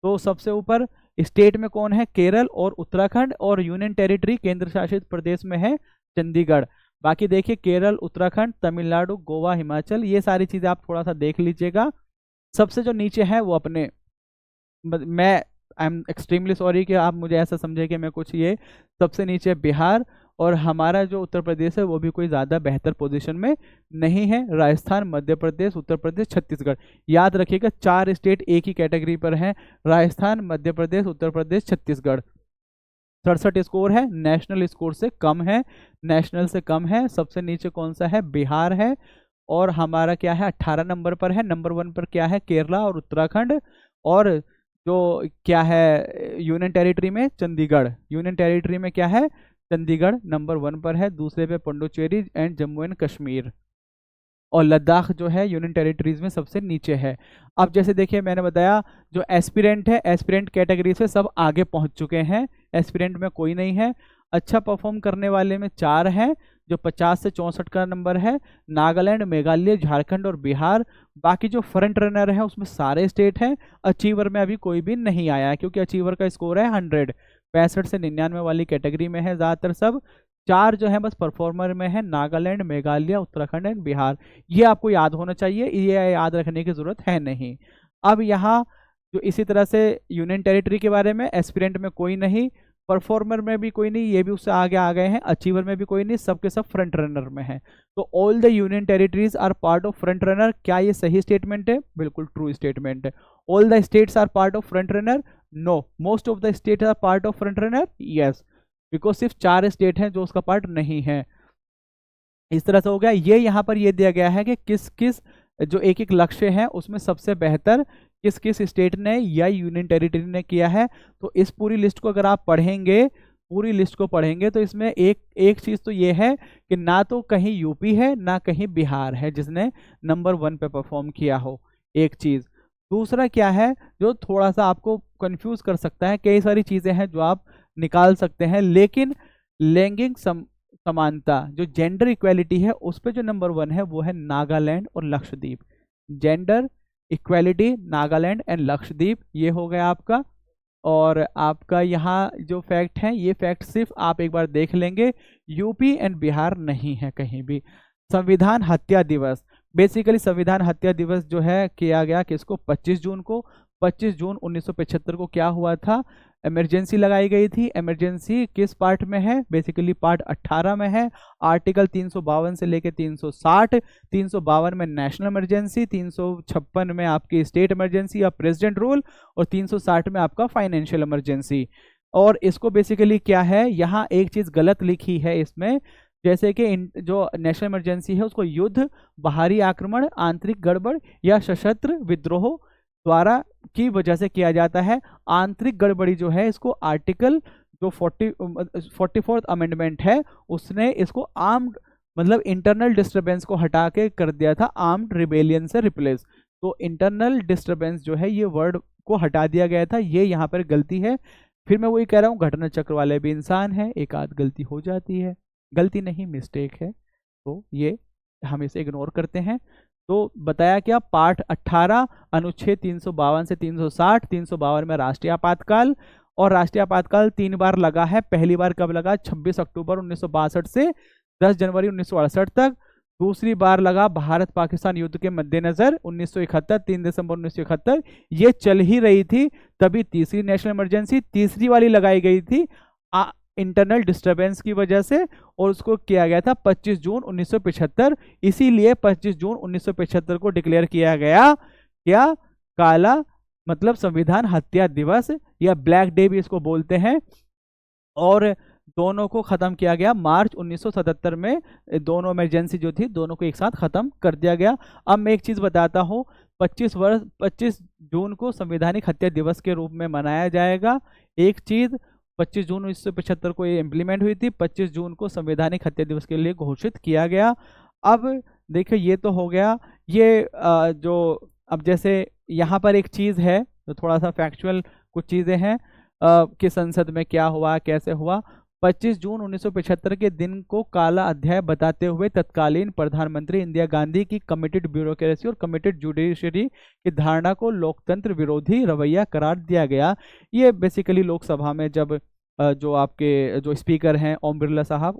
तो सबसे ऊपर स्टेट में कौन है? केरल और उत्तराखंड। और यूनियन टेरिटरी केंद्र शासित प्रदेश में है चंडीगढ़। बाकी देखिए केरल, उत्तराखंड, तमिलनाडु, गोवा, हिमाचल, ये सारी चीजें आप थोड़ा सा देख लीजिएगा। सबसे जो नीचे है वो अपने, मैं आई एम एक्सट्रीमली सॉरी कि आप मुझे ऐसा समझे कि मैं कुछ, ये सबसे नीचे बिहार, और हमारा जो उत्तर प्रदेश है वो भी कोई ज़्यादा बेहतर पोजीशन में नहीं है। राजस्थान, मध्य प्रदेश, उत्तर प्रदेश, छत्तीसगढ़, याद रखिएगा 4 स्टेट एक ही कैटेगरी पर हैं, राजस्थान, मध्य प्रदेश, उत्तर प्रदेश, छत्तीसगढ़। 67 स्कोर है, नेशनल स्कोर से कम है, नेशनल से कम है। सबसे नीचे कौन सा है? बिहार है। और हमारा क्या है? 18 नंबर पर है। नंबर 1 पर क्या है? केरला और उत्तराखंड। और जो क्या है यूनियन टेरिटरी में? चंडीगढ़। यूनियन टेरिटरी में क्या है? चंडीगढ़ नंबर 1 पर है। दूसरे पे पुडुचेरी एंड जम्मू एंड कश्मीर। और लद्दाख जो है यूनियन टेरिटरीज में सबसे नीचे है। अब जैसे देखिए मैंने बताया, जो एस्पिरेंट है, एस्पिरेंट कैटेगरी से सब आगे पहुंच चुके हैं, एस्पिरेंट में कोई नहीं है। अच्छा परफॉर्म करने वाले में 4 हैं, जो 50 से 64 का नंबर है, नागालैंड, मेघालय, झारखंड और बिहार। बाकी जो फ्रंट रनर है उसमें सारे स्टेट हैं। अचीवर में अभी कोई भी नहीं आया है, क्योंकि अचीवर का स्कोर है 100, 65 से 99 वाली कैटेगरी में है ज़्यादातर सब। 4 जो है बस परफॉर्मर में है, नागालैंड, मेघालय, उत्तराखंड एंड बिहार। ये आपको याद होना चाहिए, ये याद रखने की जरूरत है नहीं। अब यहाँ जो इसी तरह से यूनियन टेरिटरी के बारे में, एस्पिरेंट में कोई नहीं, परफॉर्मर में भी कोई नहीं, ये भी उससे आगे आ गए हैं, अचीवर में भी कोई नहीं, सबके सब फ्रंट रनर में है। तो all the union territories are part of front runner. क्या ये सही स्टेटमेंट है? बिल्कुल ट्रू स्टेटमेंट है। All the states are part of front runner? No. Most of the states are part of front runner? Yes, because सिर्फ 4 state हैं जो उसका पार्ट नहीं है। इस तरह से हो गया। ये यहाँ पर ये दिया गया है कि किस किस जो एक एक लक्ष्य है उसमें सबसे बेहतर किस किस स्टेट ने या यूनियन टेरिटरी ने किया है। तो इस पूरी लिस्ट को अगर आप पढ़ेंगे, पूरी लिस्ट को पढ़ेंगे, तो इसमें एक एक चीज़ तो ये है कि ना तो कहीं यूपी है ना कहीं बिहार है जिसने नंबर 1 पे परफॉर्म किया हो, एक चीज़। दूसरा क्या है जो थोड़ा सा आपको कंफ्यूज कर सकता है, कई सारी चीज़ें हैं जो आप निकाल सकते हैं, लेकिन लैंगिक समानता, जो जेंडर इक्वेलिटी है, उस पर जो नंबर 1 है वो है नागालैंड और Lakshadweep. Gender equality, Nagaland and Lakshadweep, ये हो गया आपका। और आपका यहाँ जो फैक्ट है, ये फैक्ट सिर्फ आप एक बार देख लेंगे, यूपी एंड बिहार नहीं है कहीं भी। संविधान हत्या दिवस, बेसिकली संविधान हत्या दिवस जो है किया गया किसको? 25 जून को। 25 जून 1975 को क्या हुआ था? इमरजेंसी लगाई गई थी। इमरजेंसी किस पार्ट में है? बेसिकली पार्ट 18 में है। आर्टिकल 352 से लेके 360, 352 में नेशनल इमरजेंसी, 356 में आपकी स्टेट इमरजेंसी या प्रेसिडेंट रूल, और 360 में आपका फाइनेंशियल इमरजेंसी। और इसको बेसिकली क्या है, यहाँ एक चीज़ गलत लिखी है इसमें, जैसे कि जो नेशनल इमरजेंसी है उसको युद्ध, बाहरी आक्रमण, आंतरिक गड़बड़ या सशस्त्र विद्रोह द्वारा की वजह से किया जाता है। आंतरिक गड़बड़ी जो है इसको आर्टिकल जो 44th अमेंडमेंट है उसने इसको आर्म्ड, मतलब इंटरनल डिस्टरबेंस को हटा के कर दिया था आर्म्ड रिबेलियन से रिप्लेस। तो इंटरनल डिस्टरबेंस जो है ये वर्ड को हटा दिया गया था, ये यहाँ पर गलती है। फिर मैं वही कह रहा हूँ, घटना चक्र वाले भी इंसान है, एक आध गलती हो जाती है, गलती नहीं मिस्टेक है, तो ये हम इसे इग्नोर करते हैं। तो बताया क्या? पार्ट 18 अनुच्छेद 352 से 360, 352 में राष्ट्रीय आपातकाल, और राष्ट्रीय आपातकाल 3 बार लगा है। पहली बार कब लगा? 26 अक्टूबर 1962 से 10 जनवरी 1968 तक। दूसरी बार लगा भारत पाकिस्तान युद्ध के मद्देनजर 1971, 3 दिसंबर 1971, ये चल ही रही थी, तभी तीसरी नेशनल इमरजेंसी, तीसरी वाली लगाई गई थी इंटरनल डिस्टरबेंस की वजह से, और उसको किया गया था 25 जून 1975। इसीलिए 25 जून 1975 को डिक्लेयर किया गया क्या, काला मतलब संविधान हत्या दिवस या ब्लैक डे भी इसको बोलते हैं। और दोनों को खत्म किया गया मार्च 1977 में, दोनों इमरजेंसी जो थी दोनों को एक साथ खत्म कर दिया गया। अब मैं एक चीज बताता हूँ, 25 जून को संवैधानिक हत्या दिवस के रूप में मनाया जाएगा। एक चीज 25 जून 1975 को ये इम्प्लीमेंट हुई थी, 25 जून को संवैधानिक हत्या दिवस के लिए घोषित किया गया। अब देखिए ये तो हो गया ये जो, अब जैसे यहाँ पर एक चीज है तो थोड़ा सा फैक्चुअल कुछ चीजें हैं कि संसद में क्या हुआ कैसे हुआ। 25 जून 1975 के दिन को काला अध्याय बताते हुए तत्कालीन प्रधानमंत्री इंदिरा गांधी की कमिटेड ब्यूरोक्रेसी और कमिटेड जुडिशरी की धारणा को लोकतंत्र विरोधी रवैया करार दिया गया। ये बेसिकली लोकसभा में जब जो आपके जो स्पीकर हैं ओम बिरला साहब,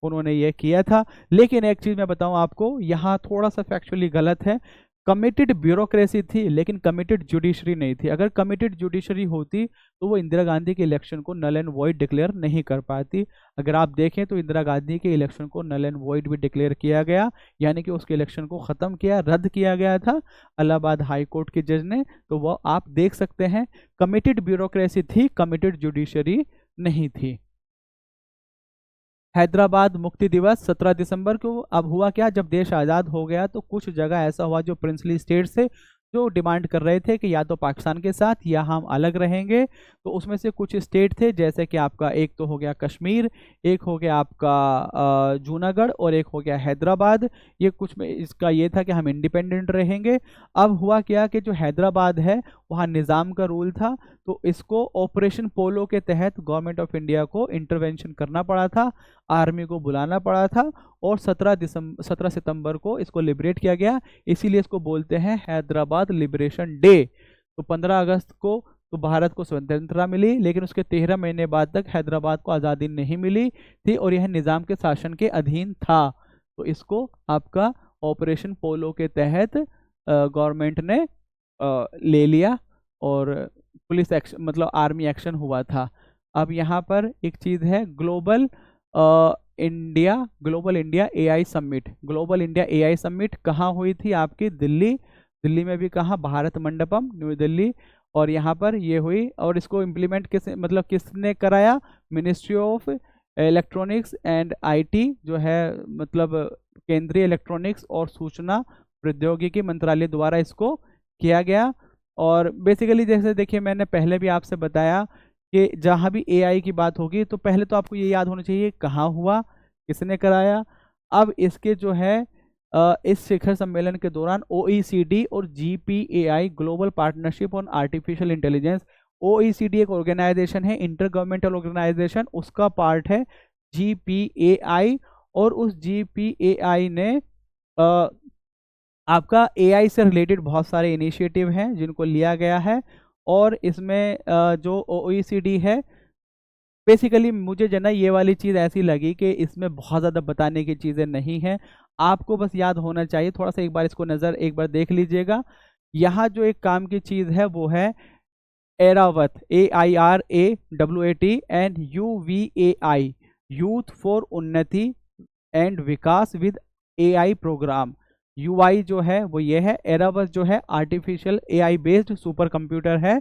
उन्होंने ये किया था। लेकिन एक चीज़ मैं बताऊं आपको, यहाँ थोड़ा सा फैक्चुअली गलत है। कमिटेड ब्यूरोक्रेसी थी लेकिन कमिटेड जुडिशरी नहीं थी। अगर कमिटेड जुडिशरी होती तो वो इंदिरा गांधी के इलेक्शन को नल एंड वॉइड डिक्लेयर नहीं कर पाती। अगर आप देखें तो इंदिरा गांधी के इलेक्शन को नल एंड वॉइड भी डिक्लेयर किया गया, यानी कि उसके इलेक्शन को ख़त्म किया, रद्द किया गया था इलाहाबाद हाई कोर्ट के जज ने। तो वो आप देख सकते हैं कमिटेड ब्यूरोक्रेसी थी, कमिटेड जुडिशरी नहीं थी। हैदराबाद मुक्ति दिवस 17 दिसंबर को। अब हुआ क्या, जब देश आज़ाद हो गया तो कुछ जगह ऐसा हुआ जो प्रिंसली स्टेट्स थे जो डिमांड कर रहे थे कि या तो पाकिस्तान के साथ या हम अलग रहेंगे। तो उसमें से कुछ स्टेट थे जैसे कि आपका एक तो हो गया कश्मीर, एक हो गया आपका जूनागढ़ और एक हो गया हैदराबाद। ये कुछ में इसका ये था कि हम इंडिपेंडेंट रहेंगे। अब हुआ क्या कि जो हैदराबाद है वहाँ निज़ाम का रूल था, तो इसको ऑपरेशन पोलो के तहत गवर्नमेंट ऑफ इंडिया को इंटरवेंशन करना पड़ा था, आर्मी को बुलाना पड़ा था, और 17 सितंबर को इसको लिबरेट किया गया। इसीलिए इसको बोलते हैं हैदराबाद लिबरेशन डे। तो 15 अगस्त को तो भारत को स्वतंत्रता मिली, लेकिन उसके 13 महीने बाद तक हैदराबाद को आज़ादी नहीं मिली थी और यह निज़ाम के शासन के अधीन था। तो इसको आपका ऑपरेशन पोलो के तहत गवर्नमेंट ने ले लिया और पुलिस एक्शन मतलब आर्मी एक्शन हुआ था। अब यहाँ पर एक चीज़ है global India AI summit. Global India AI summit कहाँ हुई थी आपकी, दिल्ली में भी कहाँ, भारत मंडपम न्यू दिल्ली। और यहाँ पर ये हुई, और इसको इम्प्लीमेंट किसने कराया, ministry of electronics and IT जो है, मतलब केंद्रीय इलेक्ट्रॉनिक्स और सूचना प्रौद्योगिकी मंत्रालय द्वारा इसको किया गया। और बेसिकली जैसे देखिए मैंने पहले भी आपसे बताया कि जहाँ भी एआई की बात होगी तो पहले तो आपको ये याद होना चाहिए कहाँ हुआ, किसने कराया। अब इसके जो है इस शिखर सम्मेलन के दौरान ओईसीडी और GPAI global partnership on artificial intelligence, OECD एक ऑर्गेनाइजेशन है, इंटर गवर्नमेंटल ऑर्गेनाइजेशन, उसका पार्ट है जीपीएआई। और उस जीपीएआई ने आपका एआई से रिलेटेड बहुत सारे इनिशिएटिव हैं जिनको लिया गया है। और इसमें जो ओईसीडी है, बेसिकली मुझे जना ये वाली चीज़ ऐसी लगी कि इसमें बहुत ज़्यादा बताने की चीज़ें नहीं हैं, आपको बस याद होना चाहिए। थोड़ा सा एक बार इसको एक बार देख लीजिएगा। यहाँ जो एक काम की चीज़ है वो है एरावत, AIRAWAT and UVAI, youth for Unnati and Vikas with AI program. UI जो है वो ये है, एरावत जो है artificial AI based supercomputer है।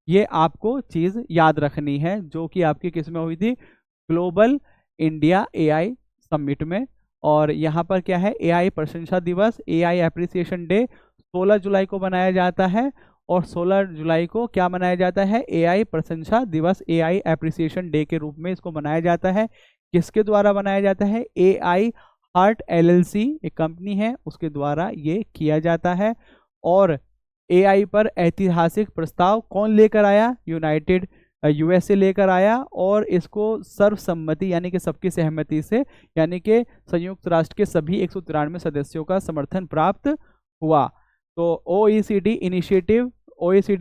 ये आपको चीज़ याद रखनी है जो कि आपकी किस में हुई थी, ग्लोबल इंडिया एआई समिट में। और यहाँ पर क्या है, एआई प्रशंसा दिवस, एआई एप्रिसिएशन डे 16 जुलाई को मनाया जाता है। और 16 जुलाई को क्या मनाया जाता है, एआई प्रशंसा दिवस, एआई एप्रिसिएशन डे के रूप में इसको मनाया जाता है। किसके द्वारा मनाया जाता है, एआई हार्ट LLC एक कंपनी है उसके द्वारा ये किया जाता है। और एआई पर ऐतिहासिक प्रस्ताव कौन लेकर आया, यूनाइटेड USA लेकर आया। और इसको सर्वसम्मति यानी कि सबकी सहमति से, यानी कि संयुक्त राष्ट्र के सभी 193 सदस्यों का समर्थन प्राप्त हुआ। तो OECD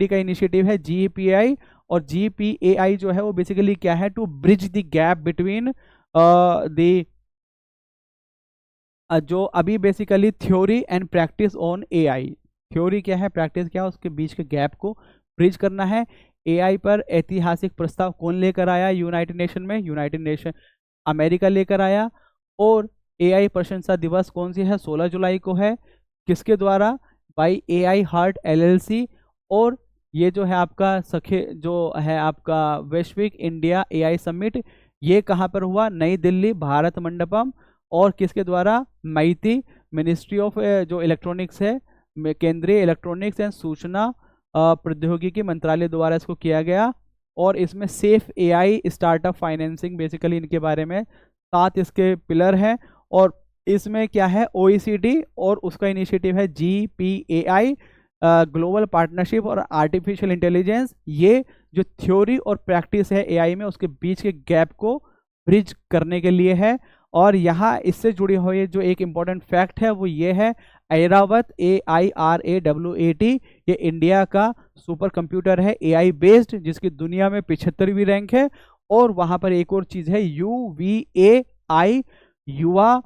का इनिशिएटिव है GPI, और GPAI जो है वो बेसिकली क्या है, to bridge the gap between the जो अभी basically theory and practice on AI, theory क्या है, प्रैक्टिस क्या है, उसके बीच के गैप को ब्रिज करना है। एआई पर ऐतिहासिक प्रस्ताव कौन लेकर आया यूनाइटेड नेशन में, यूनाइटेड नेशन अमेरिका लेकर आया। और एआई प्रशंसा दिवस कौन सी है, 16 जुलाई को है, किसके द्वारा, बाई एआई हार्ट एलएलसी। और ये जो है आपका सखे जो है आपका वैश्विक इंडिया एआई समिट, ये कहाँ पर हुआ, नई दिल्ली भारत मंडपम। और किसके द्वारा, मैती मिनिस्ट्री ऑफ जो इलेक्ट्रॉनिक्स है, केंद्रीय इलेक्ट्रॉनिक्स एंड सूचना प्रौद्योगिकी मंत्रालय द्वारा इसको किया गया। और इसमें safe AI startup financing, basically इनके बारे में 7 इसके पिलर हैं। और इसमें क्या है, ओईसीडी और उसका इनिशिएटिव है जीपीएआई, ग्लोबल पार्टनरशिप और आर्टिफिशियल इंटेलिजेंस। ये जो थ्योरी और प्रैक्टिस है एआई में, उसके बीच के गैप को ब्रिज करने के लिए है। और यहाँ इससे जुड़ी हुई जो एक इम्पॉर्टेंट फैक्ट है वो ये है, ऐरावत AIRAWAT, ये इंडिया का सुपर कंप्यूटर है एआई बेस्ड, जिसकी दुनिया में 75वीं रैंक है। और वहाँ पर एक और चीज़ है UVAI, युवा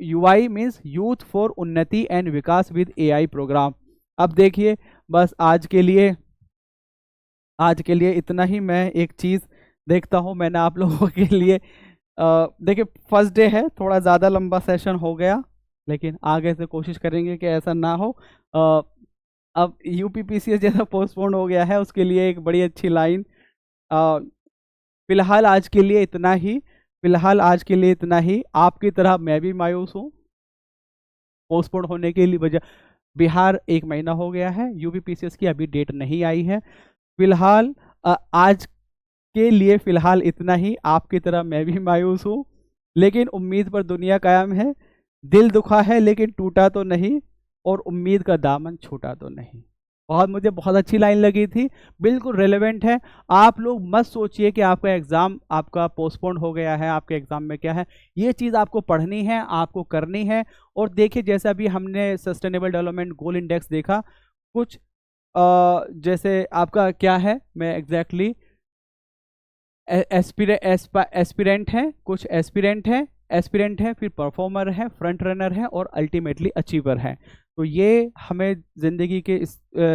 UI means youth for Unnati and Vikas with AI programme. अब देखिए, बस आज के लिए इतना ही। मैं एक चीज़ देखता हूँ, मैंने आप लोगों के लिए देखिए फर्स्ट डे है, थोड़ा ज़्यादा लंबा सेशन हो गया, लेकिन आगे से कोशिश करेंगे कि ऐसा ना हो। अब यूपीपीसीएस जैसा पोस्टपोन हो गया है, उसके लिए एक बड़ी अच्छी लाइन, फिलहाल आज के लिए इतना ही, फिलहाल आज के लिए इतना ही। आपकी तरह मैं भी मायूस हूँ पोस्टपोन होने के लिए वजह, बिहार 1 महीना हो गया है, यूपीपीसीएस की अभी डेट नहीं आई है। फिलहाल आज के लिए फिलहाल इतना ही। आपकी तरह मैं भी मायूस हूँ, लेकिन उम्मीद पर दुनिया कायम है। दिल दुखा है लेकिन टूटा तो नहीं, और उम्मीद का दामन छूटा तो नहीं। मुझे बहुत अच्छी लाइन लगी थी, बिल्कुल रेलेवेंट है। आप लोग मत सोचिए कि आपका एग्ज़ाम आपका पोस्टपोन हो गया है, आपके एग्ज़ाम में क्या है, ये चीज़ आपको पढ़नी है, आपको करनी है। और देखिए, जैसे अभी हमने सस्टेनेबल डेवलपमेंट गोल इंडेक्स देखा, कुछ जैसे आपका क्या है, मैं एग्जैक्टली एस्पिरेंट हैं, कुछ एस्पिरेंट हैं, फिर परफॉर्मर है, फ्रंट रनर है, और अल्टीमेटली अचीवर है। तो ये हमें ज़िंदगी के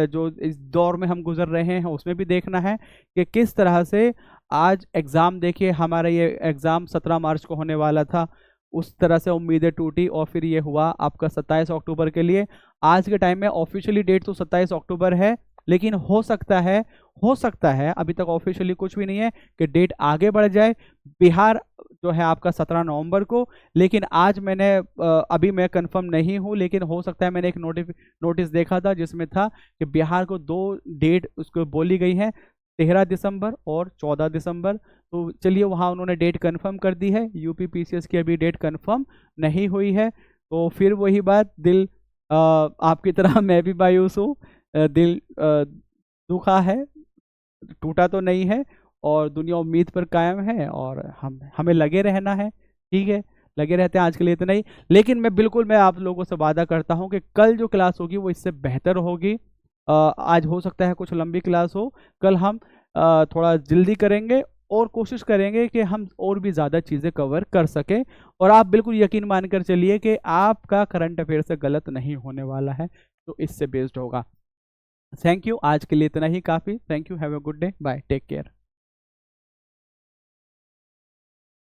जो इस दौर में हम गुजर रहे हैं उसमें भी देखना है कि किस तरह से आज एग्ज़ाम, देखिए हमारा ये एग्ज़ाम 17 मार्च को होने वाला था, उस तरह से उम्मीदें टूटी और फिर ये हुआ आपका 27 अक्टूबर के लिए। आज के टाइम में ऑफिशियली डेट तो 27 अक्टूबर है, लेकिन हो सकता है अभी तक ऑफिशियली कुछ भी नहीं है कि डेट आगे बढ़ जाए। बिहार जो है आपका 17 नवंबर को, लेकिन आज मैंने अभी मैं कंफर्म नहीं हूँ, लेकिन हो सकता है, मैंने एक नोटिस देखा था जिसमें था कि बिहार को 2 डेट उसको बोली गई है, 13 दिसंबर और 14 दिसंबर। तो चलिए, वहाँ उन्होंने डेट कंफर्म कर दी है, यूपीपीसीएस की अभी डेट कंफर्म नहीं हुई है। तो फिर वही बात, दिल आपकी तरह मैं भी मायूस हूँ, दिल दुखा है, टूटा तो नहीं है, और दुनिया उम्मीद पर कायम है, और हमें लगे रहना है। ठीक है, लगे रहते हैं। आज के लिए इतना ही, लेकिन मैं आप लोगों से वादा करता हूं कि कल जो क्लास होगी वो इससे बेहतर होगी। आज हो सकता है कुछ लंबी क्लास हो, कल हम थोड़ा जल्दी करेंगे और कोशिश करेंगे कि हम और भी ज़्यादा चीज़ें कवर कर सकें। और आप बिल्कुल यकीन मानकर चलिए कि आपका करंट अफेयर से गलत नहीं होने वाला है, तो इससे बेस्ड होगा। थैंक यू, आज के लिए इतना ही काफ़ी। Thank you, have a good day, bye, take care.